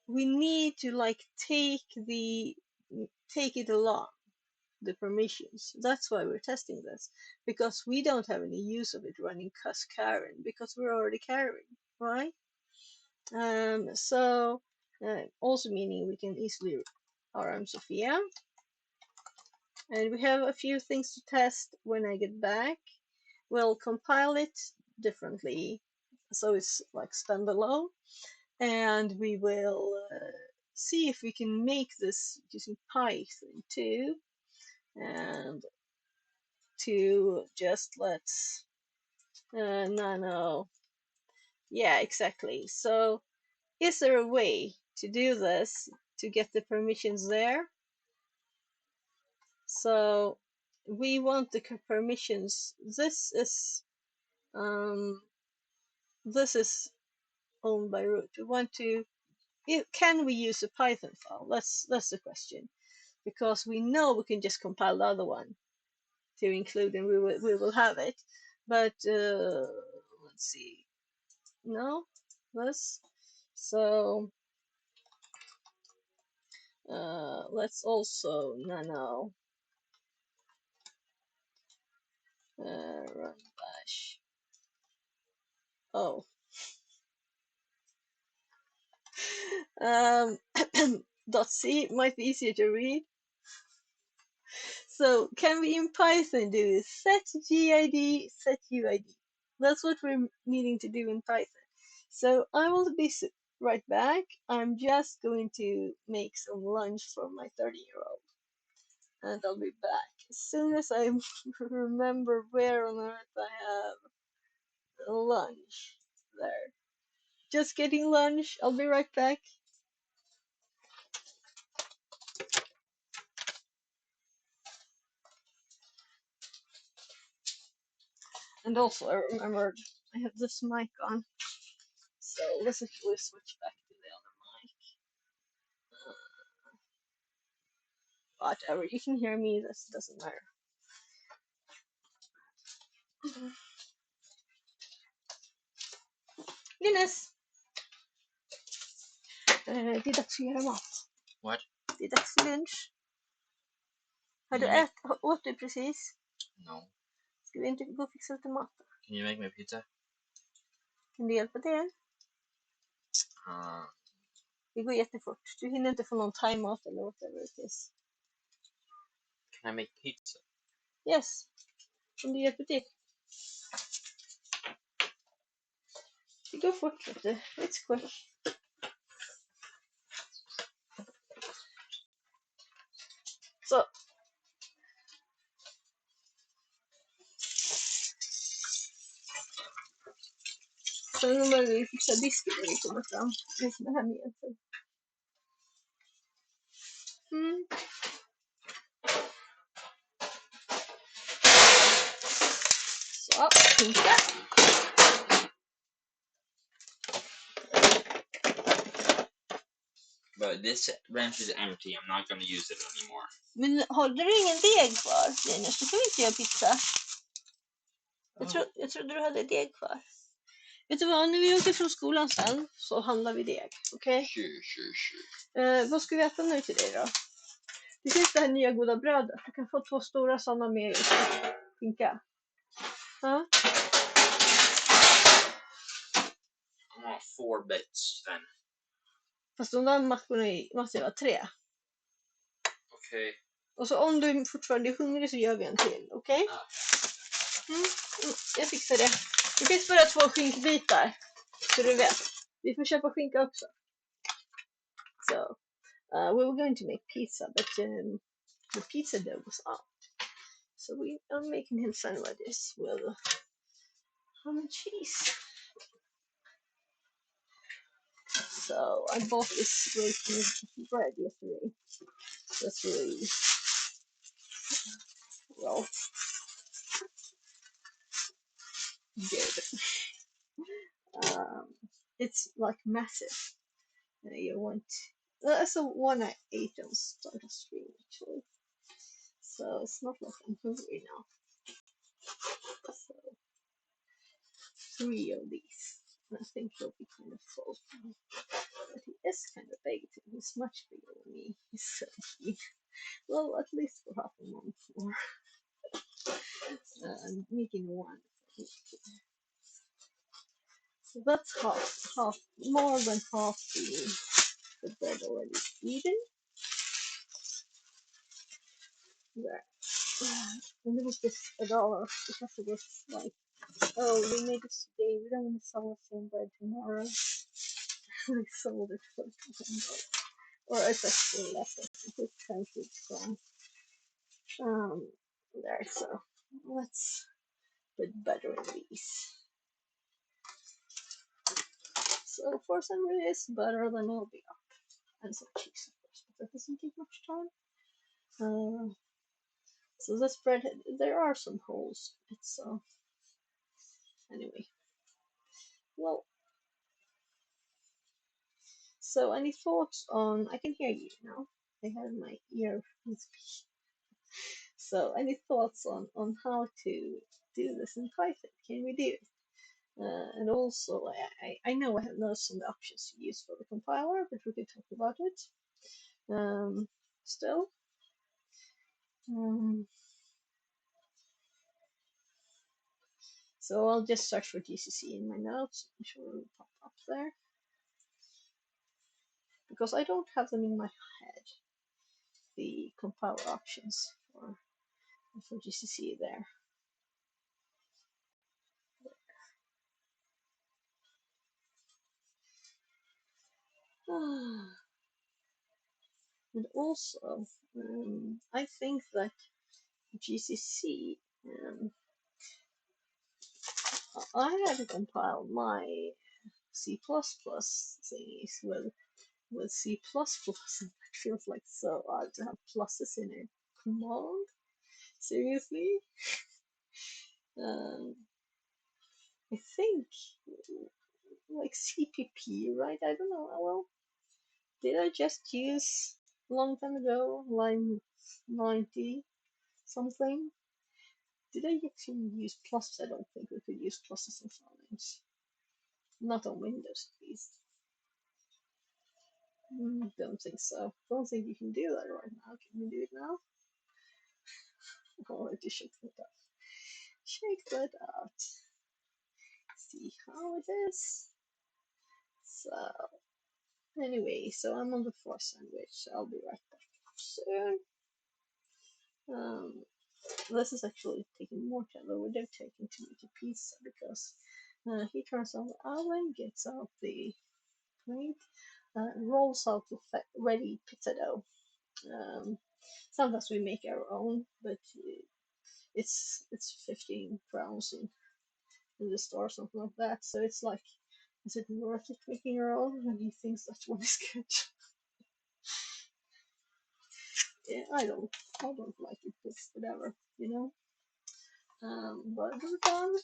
We need to like take it along, the permissions. That's why we're testing this, because we don't have any use of it running cuss Karen because we're already Karen, right? So also meaning we can easily rm Sophia, and we have a few things to test when I get back. We'll compile it differently, so it's like standalone, and we will see if we can make this using Python too, and to just let's nano. Yeah, exactly. So is there a way to do this to get the permissions there? So we want the permissions. This is owned by root. We want to. Can we use a Python file? That's the question, because we know we can just compile the other one to include, and we will have it. But let's see. No, this. So let's also nano run bash. Oh. .c might be easier to read. So can we in Python do set GID, set UID? That's what we're needing to do in Python. So I will be right back. I'm just going to make some lunch for my 30-year-old. And I'll be back as soon as I remember where on earth I have lunch. There. Just getting lunch. I'll be right back. And also, I remembered I have this mic on. So let's actually switch back to the other mic. Whatever, you can hear me, this doesn't matter. Linus! Det är dags att göra mat. What? Det är dags för lunch. Har du åt du precis? No. Ska vi inte gå och fixa lite mat då? Can you make me pizza? Kan du hjälpa till? Det går jättefort. Du hinner inte få någon time-out eller whatever it is. Can I make pizza? Yes. Kan du hjälpa till? Det går fort, vet du. It's quick. Så. Sen börjar vi fixa disken när vi kommer fram. Det här med. Så, pinka. But this wrench is empty. I'm not going to use it anymore. Men håller du ingen deg kvar, Linus? Du kan vi inte göra pizza. Jag trodde du hade deg kvar. Vet du vad, när vi åker från skolan sen så handlar vi deg, okej? Vad ska vi äta nu till dig då? Det finns det här nya goda brödet. Du kan få 2 stora sådana med skinka. Ja? I want 4 bits then. Fast de där mackorna måste vara 3. Okay. Och så om du fortfarande är hungrig så gör vi en till, okej? Jag fixar det. Det finns bara 2 skinkbitar, så du vet. Vi får köpa skinka också. So, we were going to make pizza, but the pizza dough was out. So we are making him sandwiches with ham and cheese. So I bought this great bread yesterday. That's really well good. It's like massive. You want that's the one I ate on start of stream actually. So it's not like I'm hungry now. So 3 of these. And I think he'll be kind of full. But he is kind of big too. He's much bigger than me. He's 17. Well, at least for half a month more. I'm making one. So that's half, more than half the bread already eaten. There. And it was just $1 because it was like, oh, we made this today. We don't want to sell the same bread tomorrow. We sold it for $1. Or it's actually less. It's 10 strong. There. So let's put butter in these. So for some reason it's butter, then it'll be up. And some cheese, of course, but that doesn't take much time. So this bread, there are some holes in it, so anyway. Well, so any thoughts on, I can hear you now. I have my ear with me. So any thoughts on how to do this in Python? Can we do it? And also, I know I have noticed some options to use for the compiler, but we could talk about it. Still. So I'll just search for GCC in my notes. I'm sure it will pop up there. Because I don't have them in my head, the compiler options for GCC there. And also, I think that GCC, I had to compile my C++ thingies with C++, and it feels like so odd to have pluses in a command. Seriously? I think like CPP, right? I don't know. Well, did I just use a long time ago line 90 something? Did I actually use pluses? I don't think we could use pluses in lines. Not on Windows, at least. Don't think so. Don't think you can do that right now. Can you do it now? I'll have to check that out. Check that out. See how it is. So, anyway, so I'm on the 4th sandwich. I'll be right back soon. This is actually taking more time, but we're taking to make a pizza because he turns on the oven, gets out the plate, rolls out the ready pizza dough. Sometimes we make our own, but it's 15 crowns in the store, something like that. So it's like, is it worth it making your own when he thinks that one is good? Yeah, I don't like it, but whatever, you know. But we're done.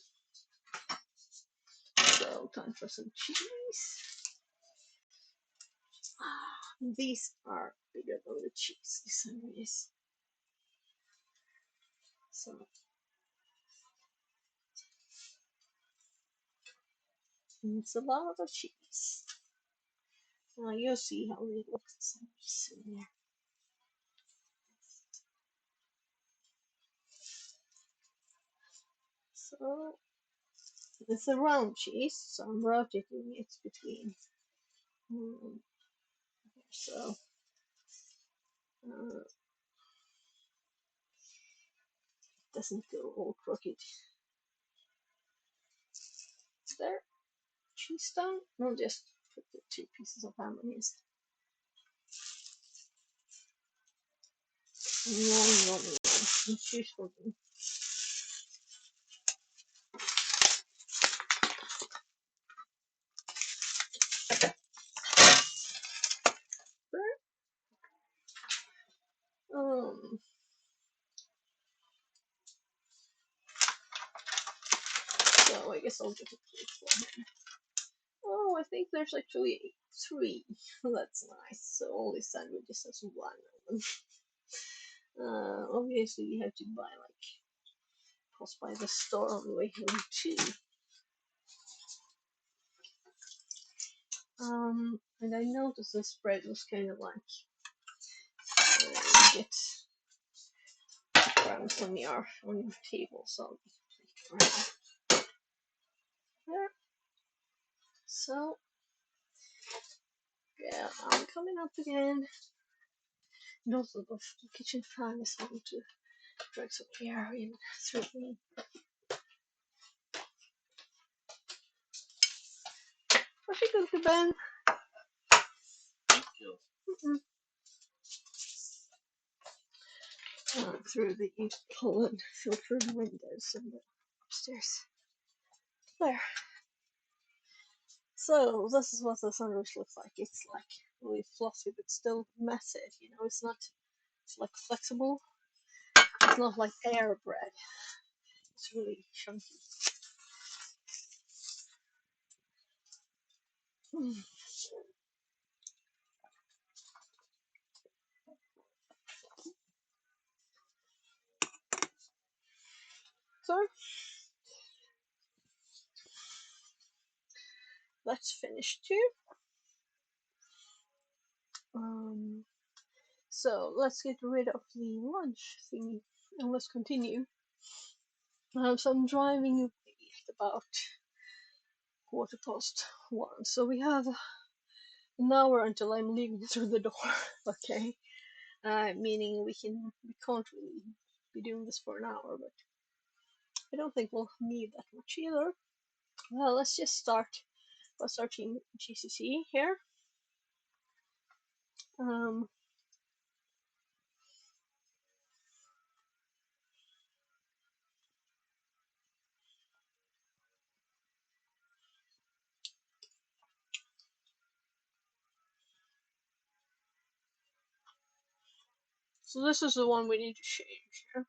So time for some cheese. These are bigger than the cheese, these sandwiches. So It's a lot of cheese. You'll see how it looks soon here. So it's a round cheese, so I'm rotating it between. So it doesn't go all crooked. There, cheese down. I'll just put the 2 pieces of ham in his. Yum. Cheese for me. There. So I guess I'll just plate for him. Oh, I think there's actually 3. That's nice. So all these sandwiches has 1 of them. Obviously you have to buy pause by the store on the way home too. And I noticed the spread was kind of get crumbs on your table, so there. So yeah, I'm coming up again. And also the kitchen fan is on to drag some air in through me. Varsågod Ben. Thank you. Through the pollen filtered windows in the upstairs. There. So this is what the sandwich looks like. It's really fluffy but still massive, it's not flexible. It's not like air bread. It's really chunky. So that's finished too. So let's get rid of the lunch thingy and let's continue. So I'm driving at about 1:15. So we have an hour until I'm leaving through the door. Okay, meaning we can't really be doing this for an hour, but I don't think we'll need that much either. Well, let's just start by searching GCC here. So this is the one we need to change here.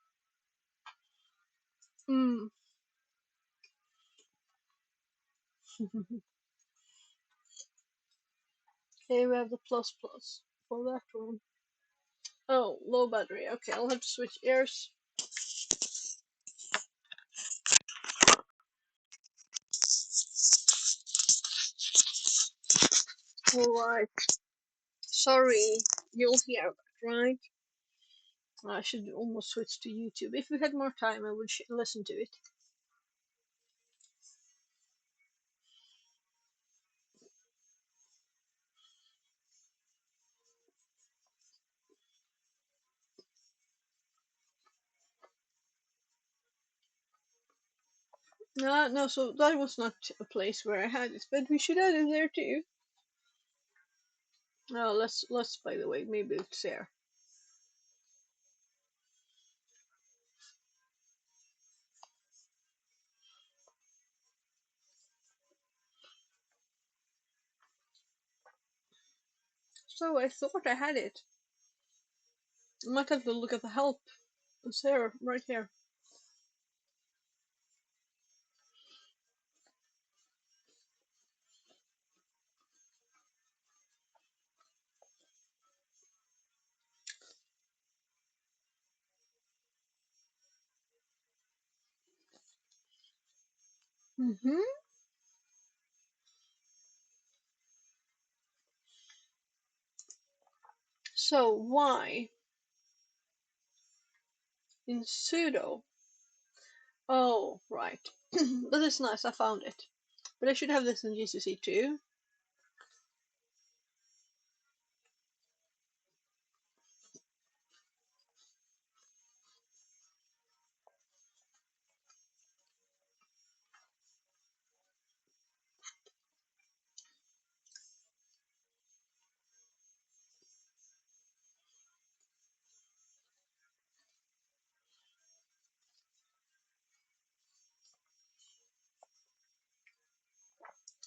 Okay, we have the plus plus for that one. Oh, low battery. Okay, I'll have to switch ears. Alright. Sorry, you'll hear that, right? I should almost switch to YouTube. If we had more time, I would listen to it. No, so that was not a place where I had it, but we should add it there too. Oh, let's by the way, maybe it's there. So I thought I had it. I might have to look at the help. It's there, right here. So why in sudo? Oh, right. That is nice, I found it. But I should have this in GCC too.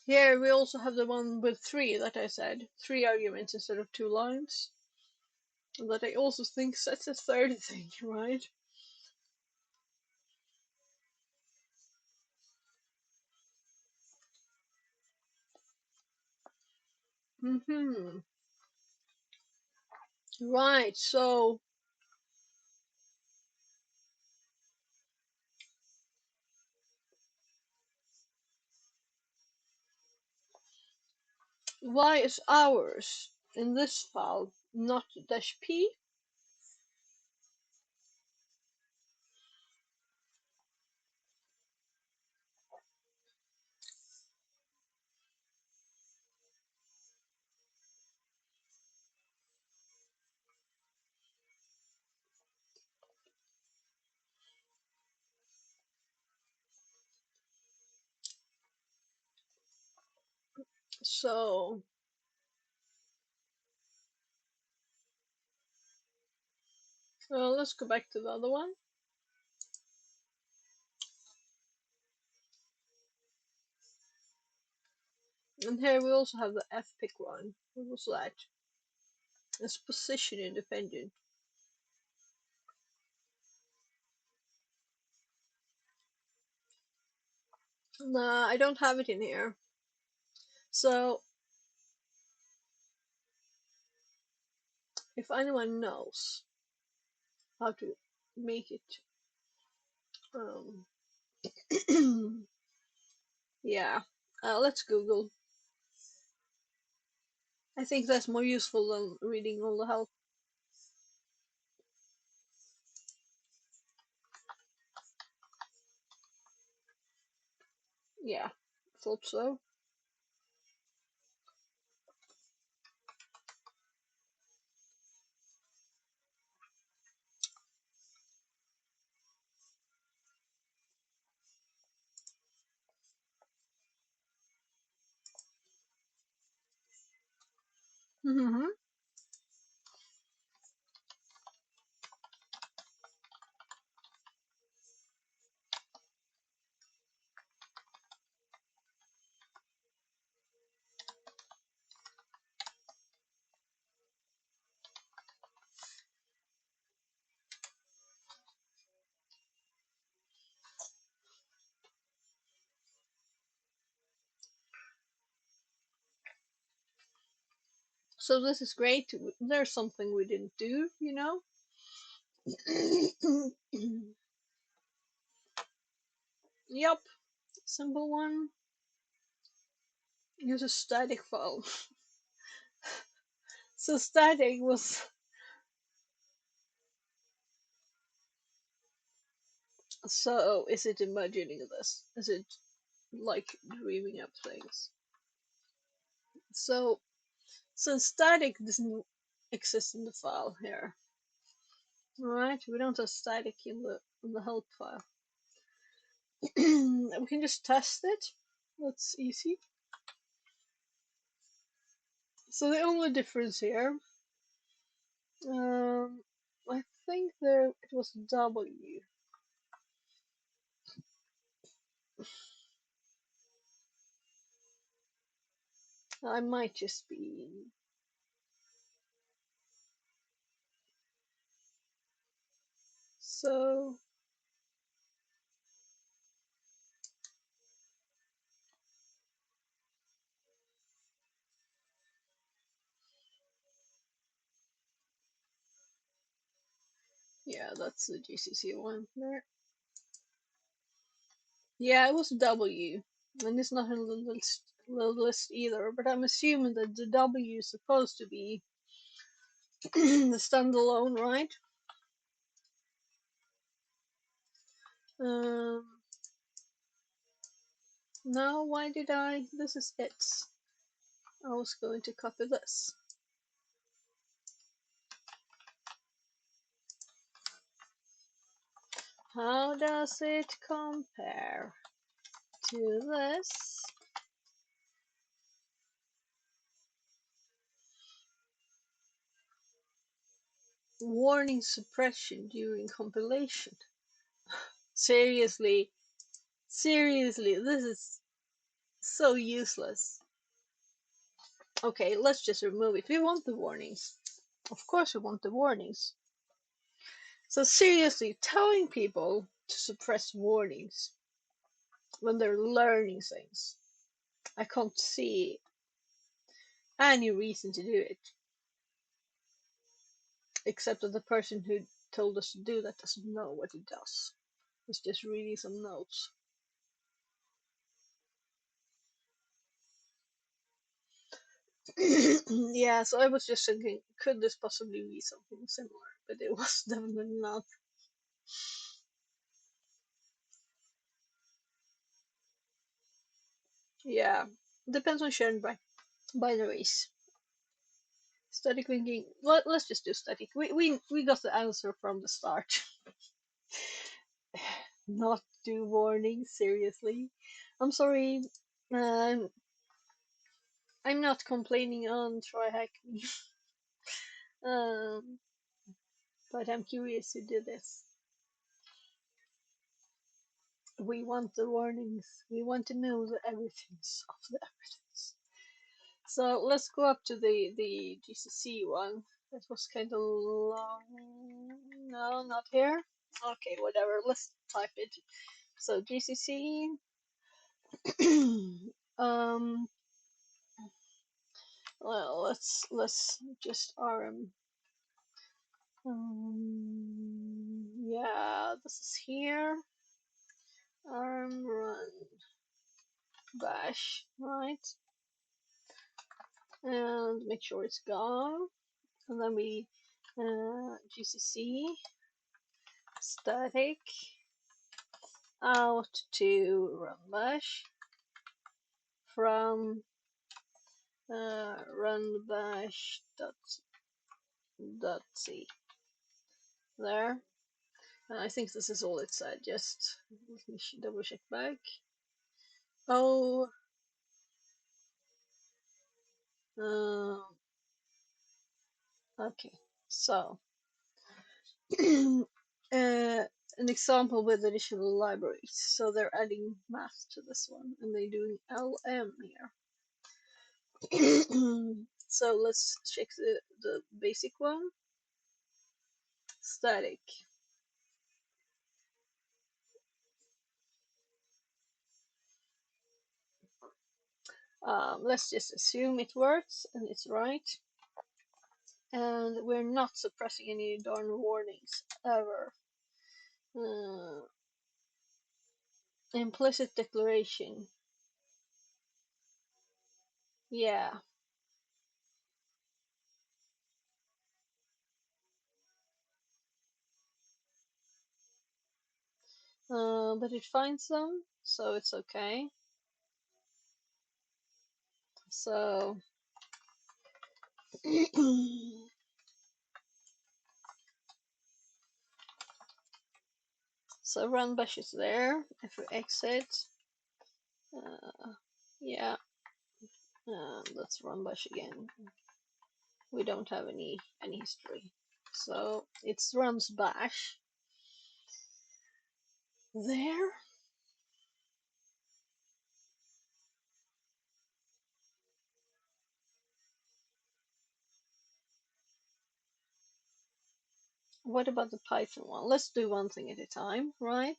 Here we also have the one with 3 that I said. 3 arguments instead of 2 lines. That I also think sets a third thing, right? Mm-hmm. Right, so why is ours in this file not -p? So let's go back to the other one. And here we also have the fpic one. What was that? It's position independent. Nah, I don't have it in here. So if anyone knows how to make it, yeah, let's Google. I think that's more useful than reading all the help. Yeah, thought so. Mm-hmm. So this is great. There's something we didn't do, you know? Yep, simple one. Use a static file. So static was. So is it imagining this? Is it like dreaming up things? So since static doesn't exist in the file here, right? We don't have static in the help file. We can just test it. That's easy. So the only difference here, I think there it was W. I might just be. So yeah, that's the GCC one there. Yeah, it was W, and it's not in the list either. But I'm assuming that the W is supposed to be the standalone, right? Now why did I? This is it. I was going to copy this. How does it compare to this? Warning suppression during compilation. Seriously, seriously, this is so useless. Okay, let's just remove it. We want the warnings. Of course we want the warnings. So seriously, telling people to suppress warnings when they're learning things. I can't see any reason to do it. Except that the person who told us to do that doesn't know what it does. It's just reading some notes. Yeah, so I was just thinking, could this possibly be something similar? But it was definitely not. Yeah, depends on shared binaries. Static thinking. Let's just do static. We got the answer from the start. Not do warnings, seriously. I'm sorry. Um, I'm not complaining on try hack me. Um, but I'm curious who did this. We want the warnings. We want to know the evidence of the evidence. So let's go up to the GCC one. That was kind of long. No, not here. Okay, whatever. Let's type it. So GCC. um. Well, let's just rm. Yeah, this is here. Rm run bash, right? And make sure it's gone. And then we GCC static out to run bash from run bash dot c there. I think this is all it said. Just let me double check back. Oh, okay. So an example with additional libraries. So they're adding math to this one, and they're doing LM here. So let's check the basic one. Static. Let's just assume it works and it's right. And we're not suppressing any darn warnings ever. Implicit declaration. Yeah. But it finds them, so it's okay. So so run bash is there. If we exit, yeah, let's run bash again. We don't have any history, so it's runs bash there. What about the Python one? Let's do one thing at a time, right?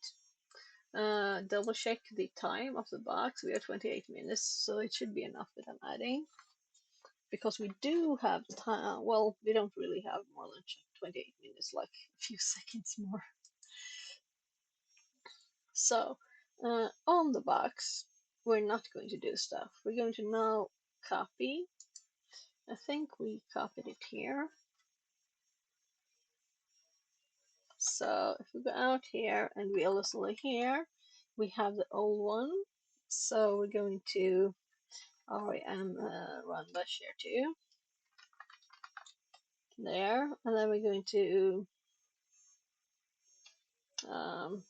Double check the time of the box. We are 28 minutes, so it should be enough that I'm adding. Because we do have time, well, we don't really have more than 28 minutes, like a few seconds more. So, on the box, we're not going to do stuff. We're going to now copy. I think we copied it here. So if we go out here and we isolate here, we have the old one. So we're going to REM run bash here too. There, and then we're going to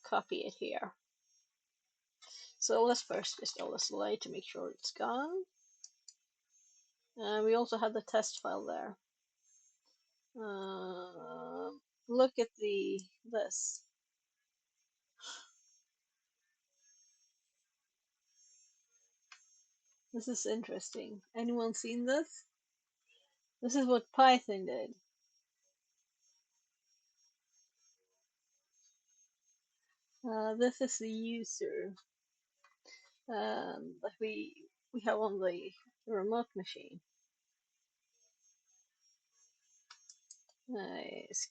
copy it here. So let's first just isolate to make sure it's gone. We also have the test file there. Look at this. This is interesting. Anyone seen this? This is what Python did. This is the user that we have on the remote machine. It's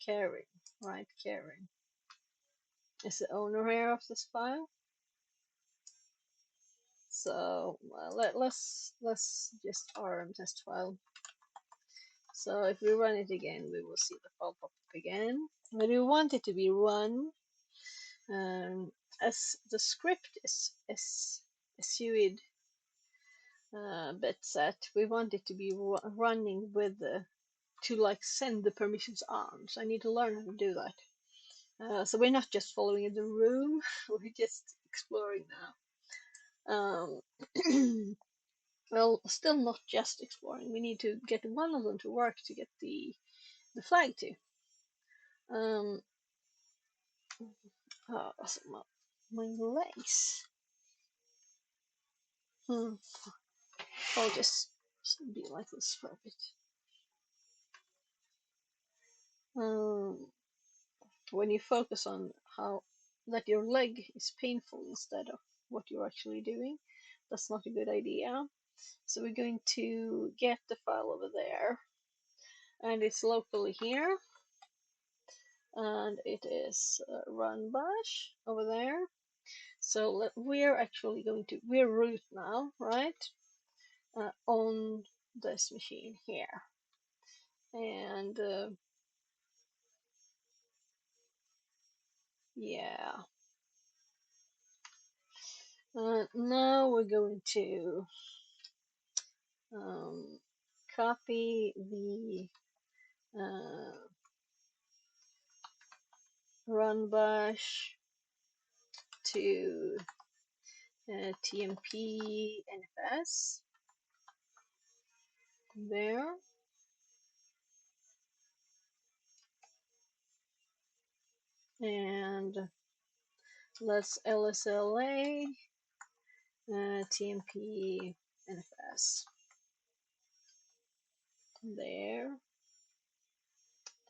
Karen, right? Karen is the owner here of this file. So let's just rm test file. So if we run it again, we will see the file pop up again. But we want it to be run as the script is suid bit set. We want it to be running with the to like send the permissions on. So I need to learn how to do that. So we're not just following the room, we're just exploring now. Well, still not just exploring. We need to get one of them to work to get the flag to. Oh, my legs. I'll just be like this for a bit. When you focus on how that your leg is painful instead of what you're actually doing, that's not a good idea. So we're going to get the file over there, and it's locally here, and it is run bash over there. So we're actually going to we're root now, right? On this machine here, and yeah. Now we're going to copy the run bash to tmp nfs there, and let's lsla tmp nfs there,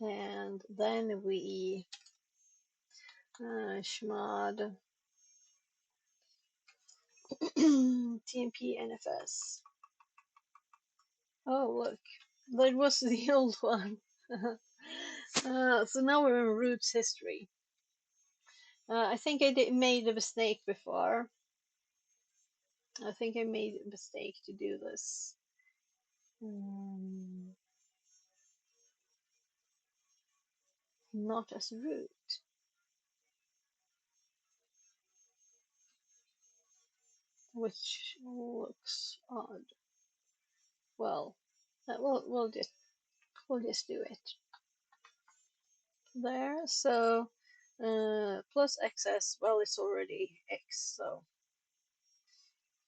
and then we chmod tmp nfs. Oh look, that was the old one. So now we're in roots history. I think I made a mistake before. I think I made a mistake to do this. Not as root. Which looks odd. Well, we'll just do it there. So plus xs. Well, it's already x, so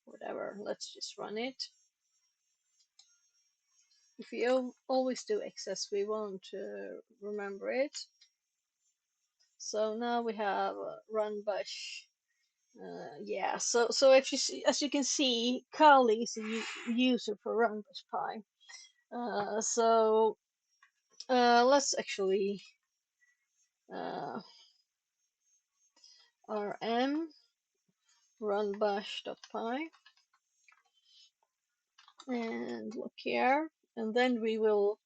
whatever. Let's just run it. If you always do xs, we won't remember it. So now we have run bash. Yeah. So if you see, as you can see, Kali is a user for run bash pi. So let's actually rm run bash.py and look here, and then we will,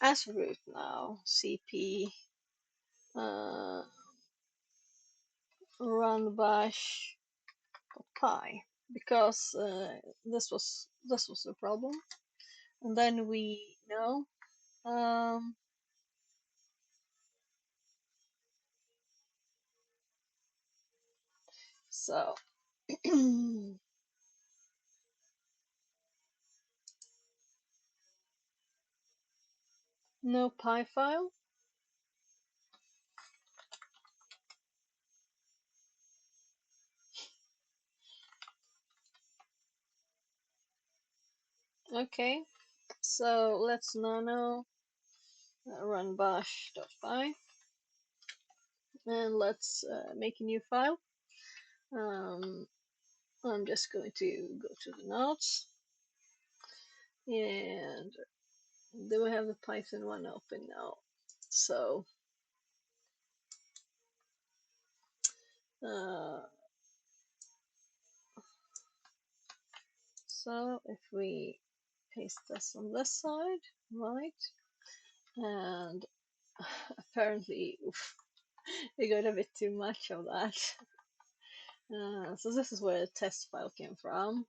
as root now, cp run bash.py, because this was the problem, and then we know So no py file. Okay, so let's nano run bash.py and let's make a new file. I'm just going to go to the notes, and do we have the Python one open now? So so if we paste this on this side, right, and apparently oof, we got a bit too much of that. So this is where the test file came from,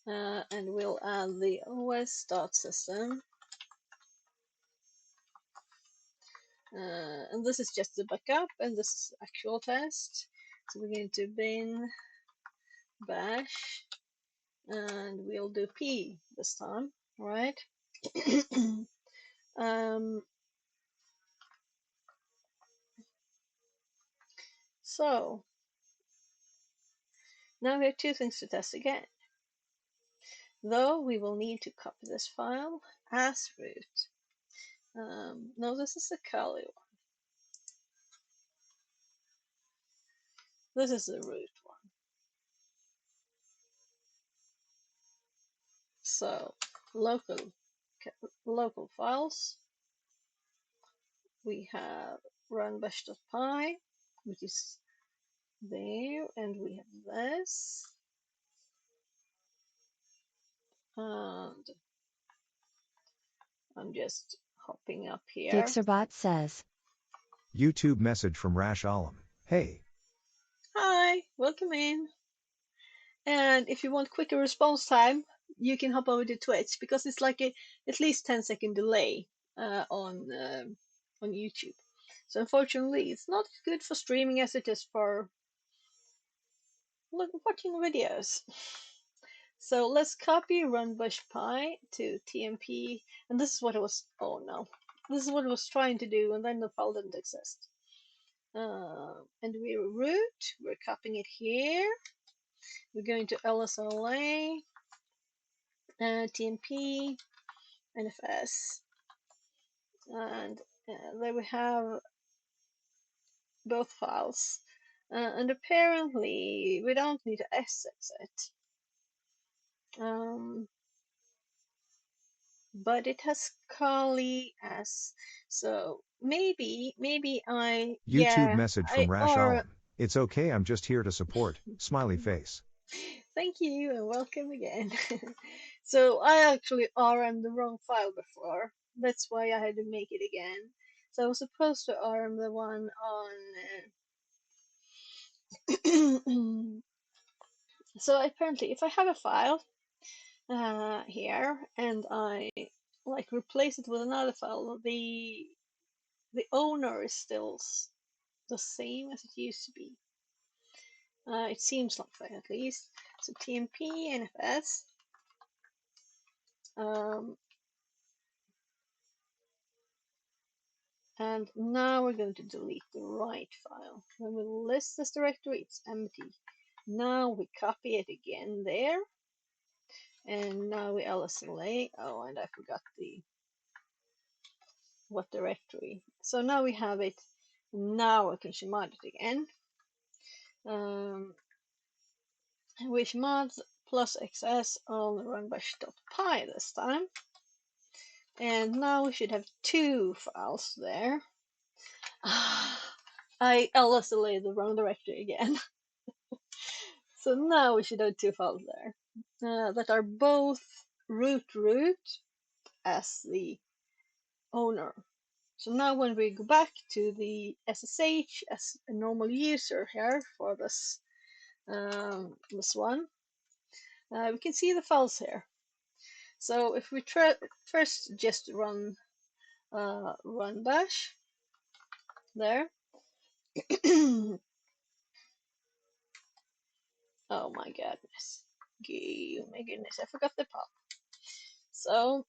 and we'll add the os.system, and this is just the backup, and this is actual test. So we're going to bin bash, and we'll do p this time, right? So now we have two things to test again, though we will need to copy this file as root. No, this is the Kali one. This is the root one. So local files, we have runbash.py, which is there, and we have this, and I'm just hopping up here. Dixerbot says, YouTube message from Rash Alam. Hey. Hi, welcome in. And if you want quicker response time, you can hop over to Twitch, because it's like a at least 10-second delay on YouTube. So unfortunately, it's not as good for streaming as it is for watching videos. So let's copy runbush.py to tmp, and this is what it was. Oh no, this is what it was trying to do, and then the file didn't exist. And we're root. We're copying it here. We're going to lsla, tmp, nfs, and there we have both files. And apparently we don't need to sx it. But it has Kali as, so maybe YouTube message I from Rash or Alam. It's okay, I'm just here to support. Smiley face. thank you and welcome again. So I actually RM'd the wrong file before. That's why I had to make it again. So I was supposed to RM the one on. So apparently, if I have a file here and I like replace it with another file, the owner is still the same as it used to be. It seems like that at least. So tmp nfs. And now we're going to delete the right file. When we list this directory, it's empty. Now we copy it again there. And now we lsla. Oh, and I forgot what directory. So now we have it. Now I can chmod it again. With mods plus xs on runbash.py this time. And now we should have two files there. I lsla the wrong directory again. So now we should have two files there that are both root as the owner. So now when we go back to the SSH as a normal user here for this one, we can see the files here. So if we first just run bash there, Oh my goodness. Oh my goodness, I forgot the pop. So,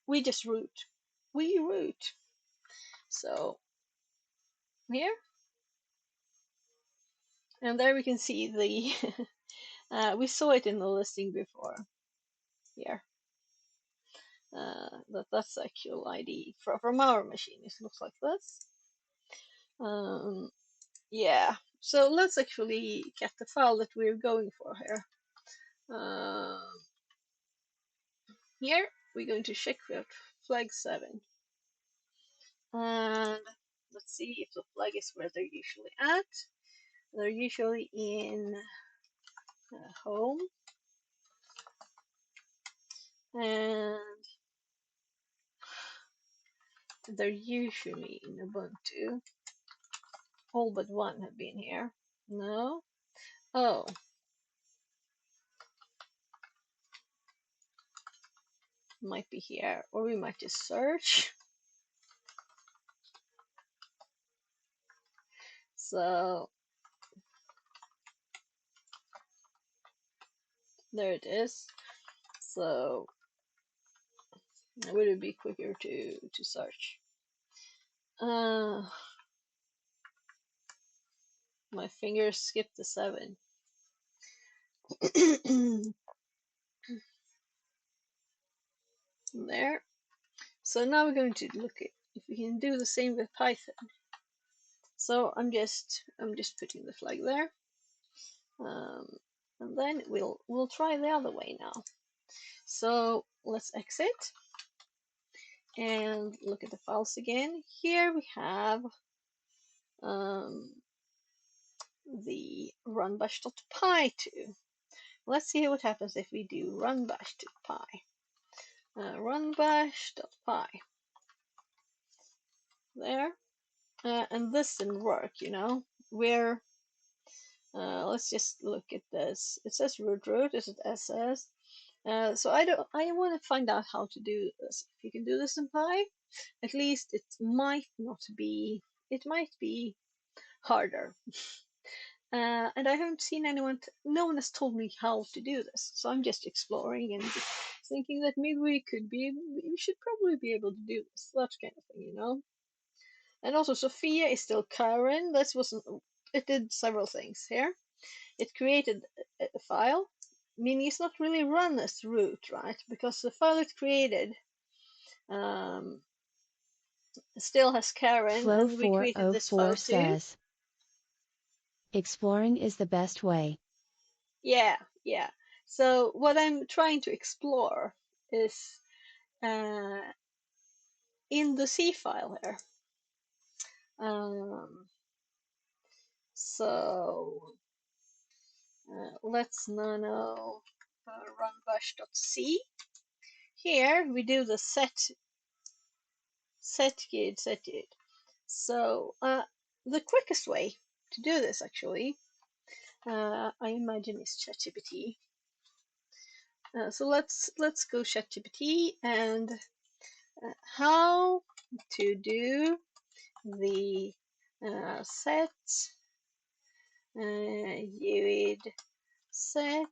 we just root. We root. So, here. And there we can see the, we saw it in the listing before. Here. That's the actual ID from our machine. It looks like this. Yeah. So let's actually get the file that we're going for here. Here we're going to check for flag 7. And let's see if the flag is where they're usually at. They're usually in home. And they're usually in Ubuntu. All but one have been here. No? Oh. Might be here. Or we might just search. So there it is. So would it be quicker to search? My fingers skipped the 7. There. So now we're going to look at if we can do the same with Python. So I'm just putting the flag there, and then we'll try the other way now. So let's exit and look at the files again. Here we have the runbash.py too. Let's see what happens if we do runbash.py. Runbash.py. There. And this didn't work, you know. Where let's just look at this. It says root. Is it SS? So I want to find out how to do this. If you can do this in Py, at least it might not be. It might be harder. And I haven't seen anyone. No one has told me how to do this. So I'm just exploring and thinking that maybe we should probably be able to do this. That kind of thing, you know. And also Sophia is still Karen. This wasn't. It did several things here. It created a file, meaning it's not really run as root, right? Because the file it created still has Karen, Flow and we created this 404 file too. says, exploring is the best way. Yeah. So what I'm trying to explore is in the C file here. So let's nano runbash.c. Here we do the setgid. So the quickest way to do this actually, I imagine, is ChatGPT. So let's go ChatGPT and how to do the set UID set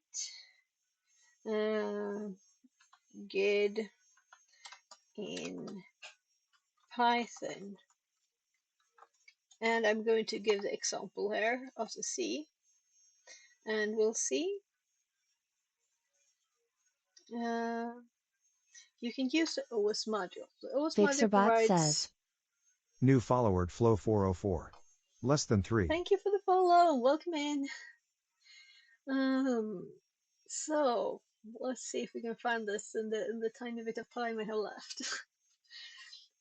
gid in Python. And I'm going to give the example here of the C, and we'll see. You can use the OS module. The OS module Fixerbot provides. says, New follower at Flow 404. Less than 3. Thank you for the follow. Welcome in. So let's see if we can find this in the tiny bit of time I have left.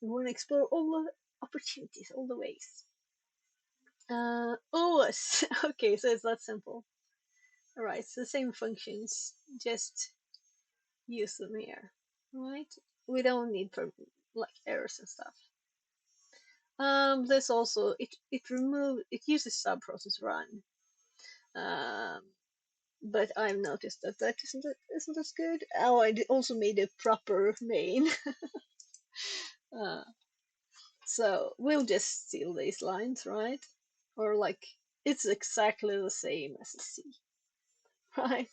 We want to explore all the opportunities, all the ways. OS. Okay, so it's that simple. All right, it's the same functions, just use them here. Right? We don't need for like errors and stuff. This also it uses subprocess run. But I've noticed that isn't as good. Oh, I also made a proper main. So we'll just steal these lines, right? Or like it's exactly the same as a C. right?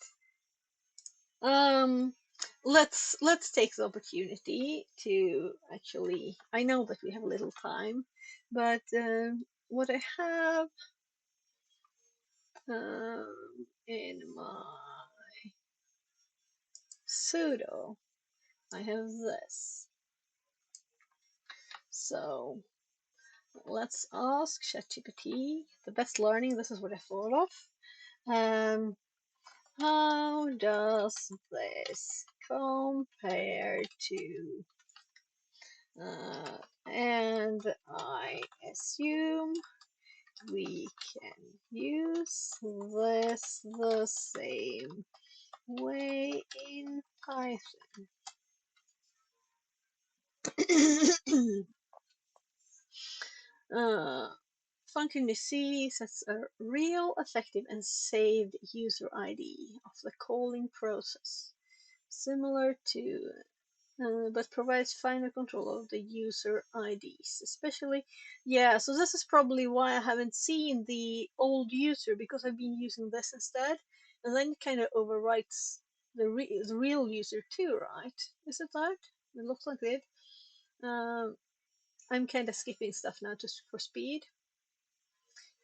Let's take the opportunity to actually. I know that we have little time, but what I have in my pseudo, I have this. So let's ask ChatGPT the best learning. This is what I thought of. How does this compare to? And I assume we can use this the same way in Python. Function you see sets a real, effective, and saved user ID of the calling process, similar to but provides finer control of the user IDs, especially. Yeah, so this is probably why I haven't seen the old user, because I've been using this instead, and then it kind of overwrites the real user too, right? Is it that? It looks like it. I'm kind of skipping stuff now just for speed.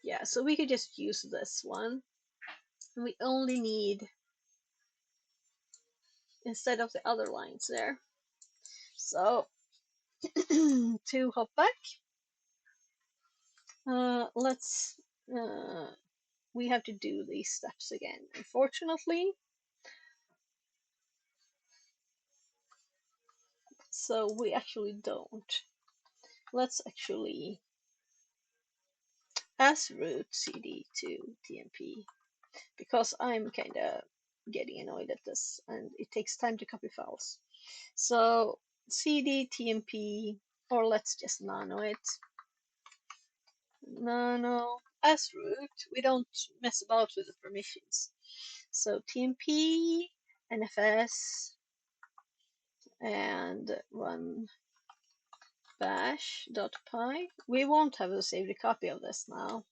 Yeah, so we could just use this one. And we only need, instead of the other lines there. So to hop back, let's we have to do these steps again, unfortunately. So we actually don't. Let's actually as root cd to tmp, because I'm kind of getting annoyed at this and it takes time to copy files. So cd tmp, or let's just nano it. Nano as root. We don't mess about with the permissions. So tmp nfs and run bash.py. We won't have a saved copy of this now,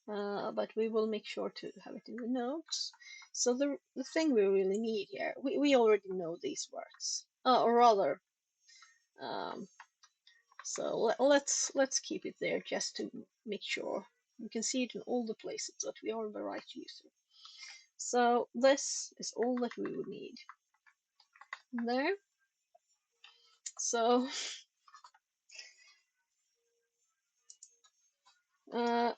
but we will make sure to have it in the notes. So the thing we really need here, we already know these words, or rather, so let's keep it there just to make sure we can see it in all the places that we are the right user. So this is all that we would need there. So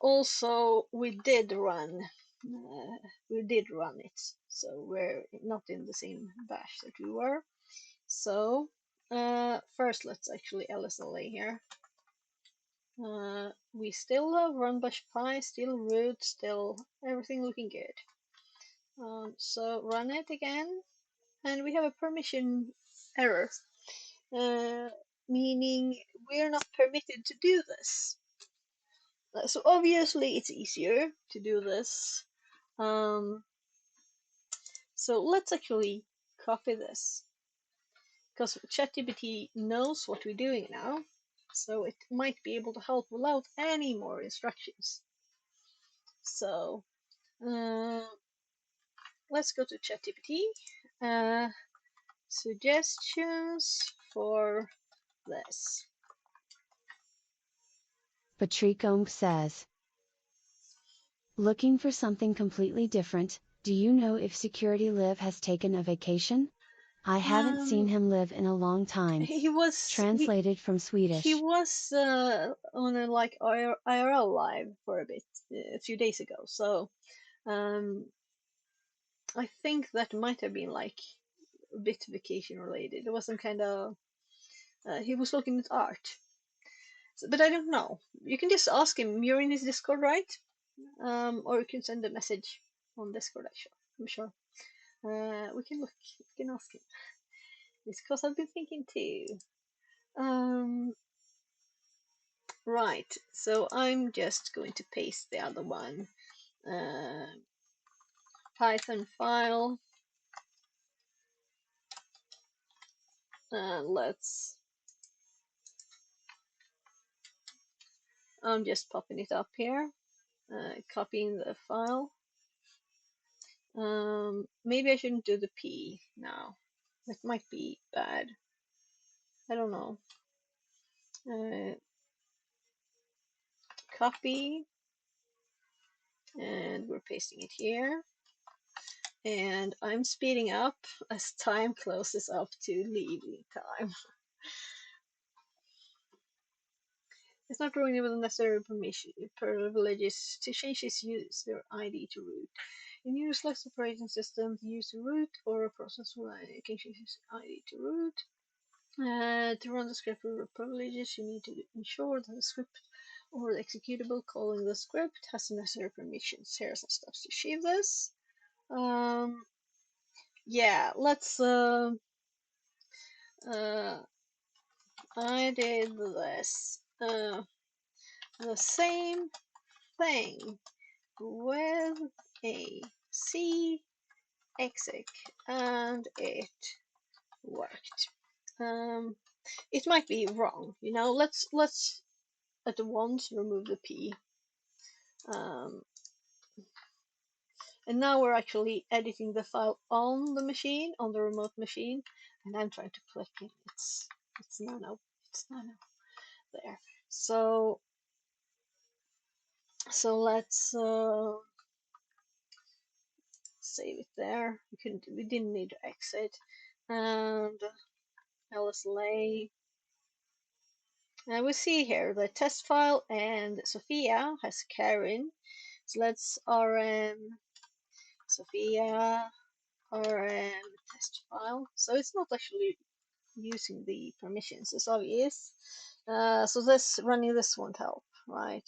also we did run it, so we're not in the same bash that we were. So first let's actually lsla here. We still have run bash pi, still root, still everything looking good. So run it again, and we have a permission error, meaning we're not permitted to do this. So obviously it's easier to do this. So let's actually copy this, because ChatGPT knows what we're doing now, so it might be able to help without any more instructions. So let's go to ChatGPT. Suggestions for this. Patrick says, looking for something completely different. Do you know if Security Live has taken a vacation? I haven't seen him live in a long time. He was translated from Swedish. He was on a like IRL live for a bit a few days ago. So I think that might have been like a bit vacation related. It wasn't kind of. He was looking at art, so, but I don't know. You can just ask him. You're in his Discord, right? Or you can send a message on Discord. Actually, I'm sure. We can look. We can ask him. It's because I've been thinking too. Right. So I'm just going to paste the other one. Python file. Let's. I'm just popping it up here. Copying the file. Maybe I shouldn't do the P now. That might be bad. I don't know. Copy, and we're pasting it here. And I'm speeding up as time closes up to leaving time. It's not provided with the necessary privileges to change its user ID to root. In your Linux operating system, the user root or a process can change its ID to root. To run the script with privileges, you need to ensure that the script or the executable calling the script has the necessary permissions. Here are some steps to achieve this. Yeah, let's. I did this. The same thing with a C exec, and it worked. It might be wrong, you know. Let's at once remove the P. And now we're actually editing the file on the machine, on the remote machine, and I'm trying to click it. It's nano. It's nano there. So let's save it there. We didn't need to exit. And LSLA. And we see here the test file, and Sophia has Karen. So let's rm Sophia rm test file. So it's not actually using the permissions, it's obvious. So this running this won't help, right?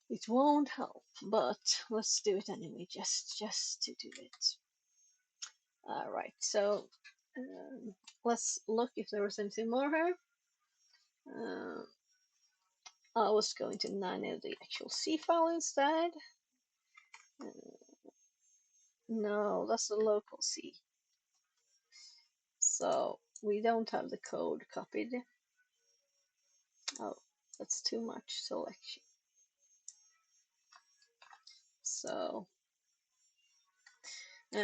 It won't help, but let's do it anyway, just to do it. Right, so let's look if there was anything more here. I was going to nano the actual C file instead. No, that's the local C. So we don't have the code copied. Oh, that's too much selection. So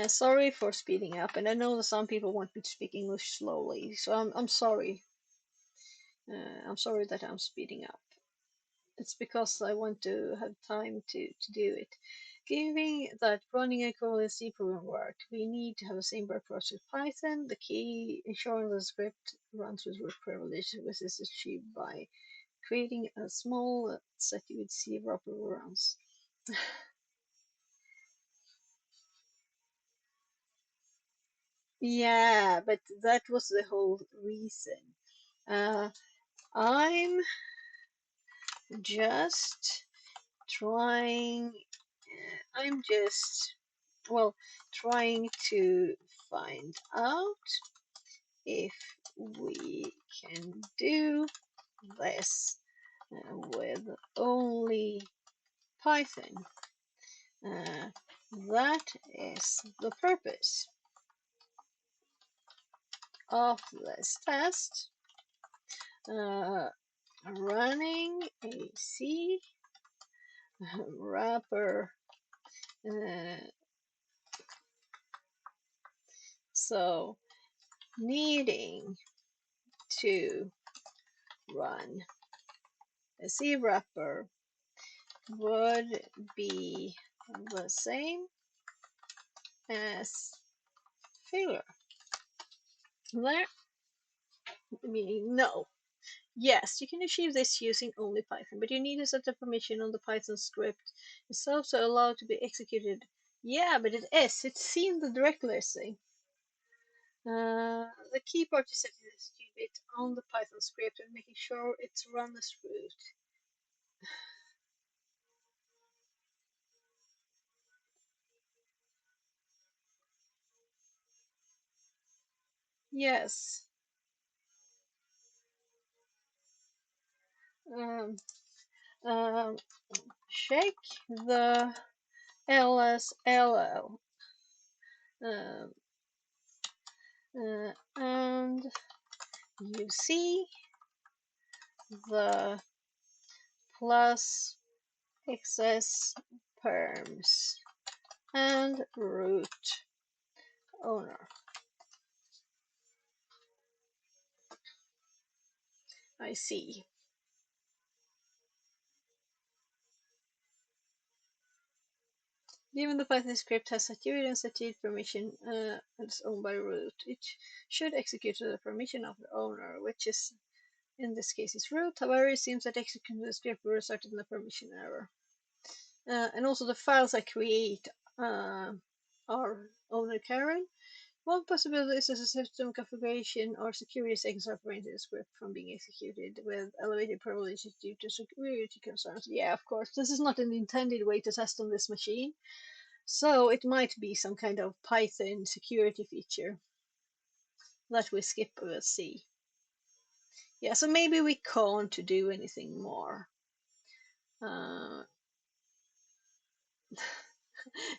sorry for speeding up, and I know that some people want me to speak English slowly, so I'm sorry. I'm sorry that I'm speeding up. It's because I want to have time to do it. Given that running a equivalency program worked, we need to have the same approach with Python. The key ensuring the script runs with root privilege, which is achieved by creating a small set with C wrapper runs. Yeah, but that was the whole reason. I'm just trying. I'm just, well, trying to find out if we can do this with only Python. That is the purpose of this test. Running a C wrapper. So needing to run a C wrapper would be the same as failure. There, meaning no. Yes, you can achieve this using only Python, but you need to set a permission on the Python script itself to allow it to be executed. Yeah, but it is. It's seen the direct listing. The key part is setting the execute bit on the Python script and making sure it's run as root. Yes. Um, um, check the LSLL. Um, and you see the plus excess perms and root owner. I see. Given the Python script has security and security permission and is owned by root, it should execute to the permission of the owner, which is in this case is root. However, it seems that executing the script will result in a permission error. And also the files I create are owner Karen. One possibility is a system configuration or security settings are preventing the script from being executed with elevated privileges due to security concerns. Yeah, of course, this is not an intended way to test on this machine. So it might be some kind of Python security feature that we skip. We'll see. Yeah, so maybe we can't do anything more.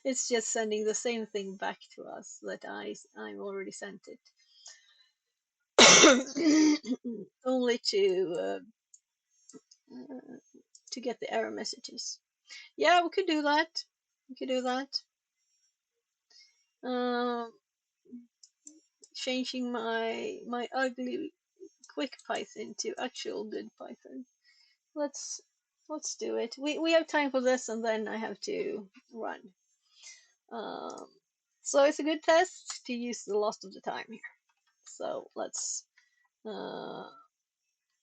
It's just sending the same thing back to us that I'm already sent it. Only to get the error messages. Yeah, we could do that. We could do that. Changing my ugly quick Python to actual good Python. Let's do it. We have time for this, and then I have to run. So it's a good test to use the last of the time here. So let's now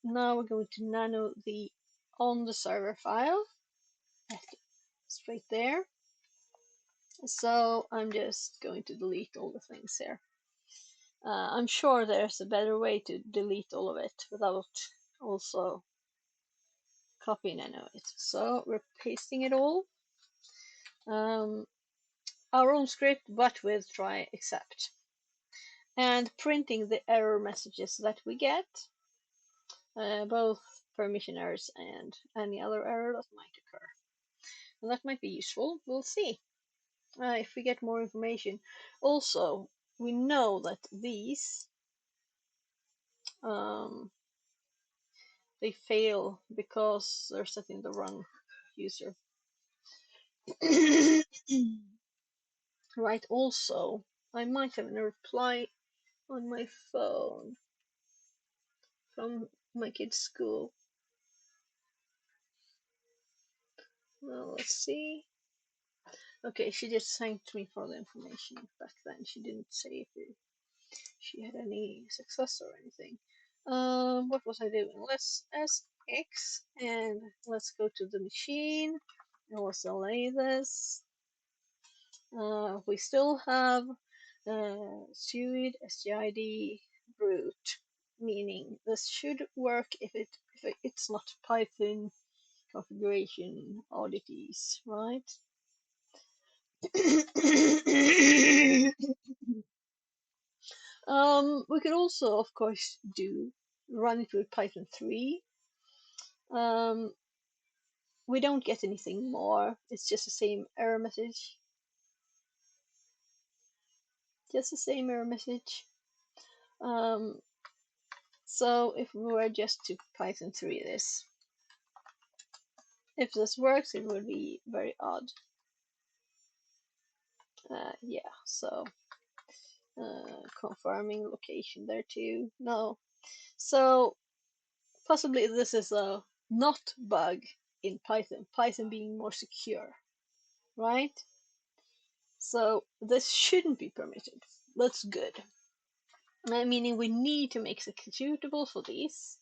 we're going to nano the on the server file straight there. So I'm just going to delete all the things here. I'm sure there's a better way to delete all of it without also copying any of it. So we're pasting it all. Our own script, but with try except. And printing the error messages that we get, both permission errors and any other error that might occur. And that might be useful. We'll see if we get more information. Also, we know that these they fail because they're setting the wrong user. Right, also, I might have a reply on my phone from my kid's school. Well, let's see. Okay, she just thanked me for the information back then. She didn't say if she had any success or anything. What was I doing? Let's SX and let's go to the machine and let's delay this. We still have suid stid root, meaning this should work if it's not Python configuration oddities, right? We could also, of course, run it with Python 3. We don't get anything more. It's just the same error message. Just the same error message. So if we were just to Python 3 this, if this works, it would be very odd. Yeah, so confirming location there too. No. So possibly this is a not bug in Python. Python being more secure, right? So this shouldn't be permitted. That's good. Meaning we need to make executable for these.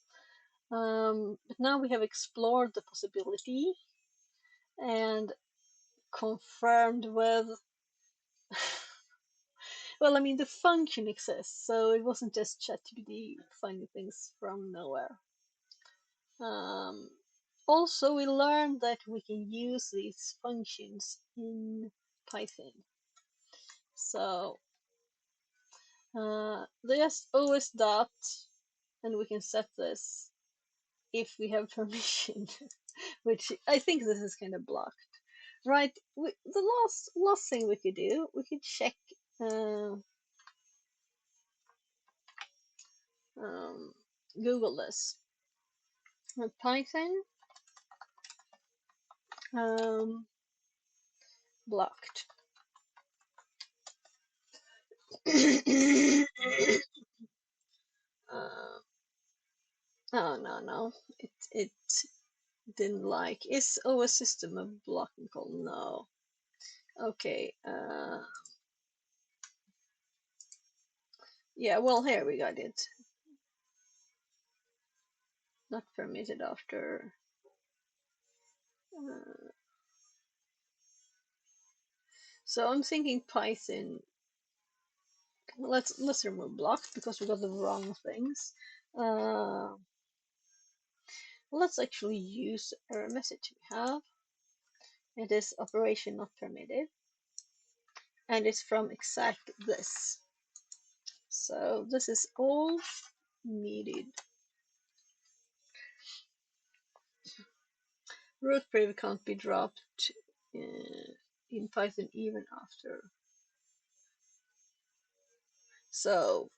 But now we have explored the possibility and confirmed with well, I mean, the function exists, so it wasn't just ChatGPT finding things from nowhere. Also, we learned that we can use these functions in Python. So, just os dot, and we can set this if we have permission, which I think this is kind of blocked. Right, the last thing we could do, we could check Google this. Python blocked. Oh no, it didn't like. Is OS system a blocking call? No. Okay. Yeah. Well, here we got it. Not permitted after. So I'm thinking Python. Let's remove blocks because we got the wrong things. Let's actually use error message we have. It is operation not permitted, and it's from exact this. So this is all needed. Root priv can't be dropped in Python even after. So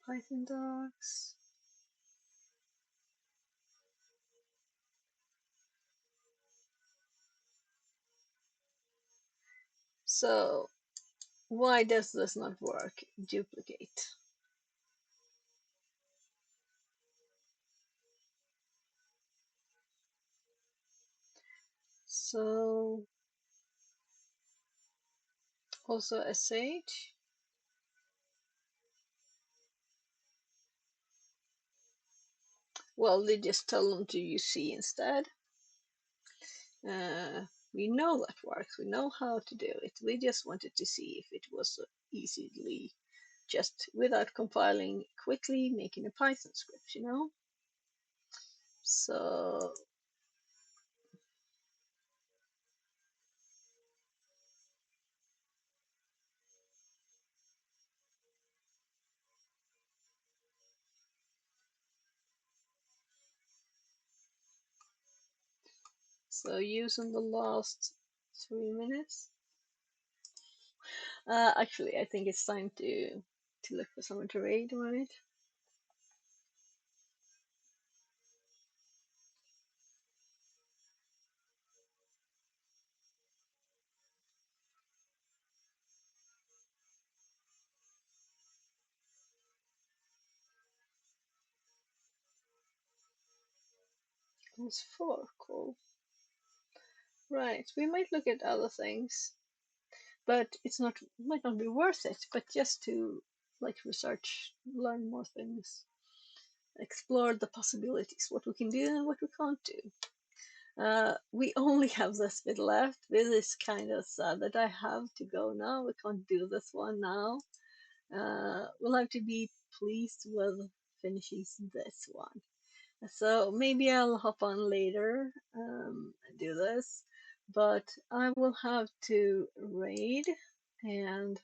Python docs. So why does this not work? Duplicate. So also sh. Well, they just tell them to use C instead. We know that works. We know how to do it. We just wanted to see if it was easily, just without compiling quickly, making a Python script, you know? So using the last 3 minutes. Actually, I think it's time to look for someone to raid on it. It's 4, cool. Right, we might look at other things, but it's not might not be worth it. But just to like research, learn more things, explore the possibilities, what we can do and what we can't do. We only have this bit left. This is kind of sad that I have to go now. We can't do this one now. We'll have to be pleased with finishing this one. So maybe I'll hop on later and do this, but I will have to raid, and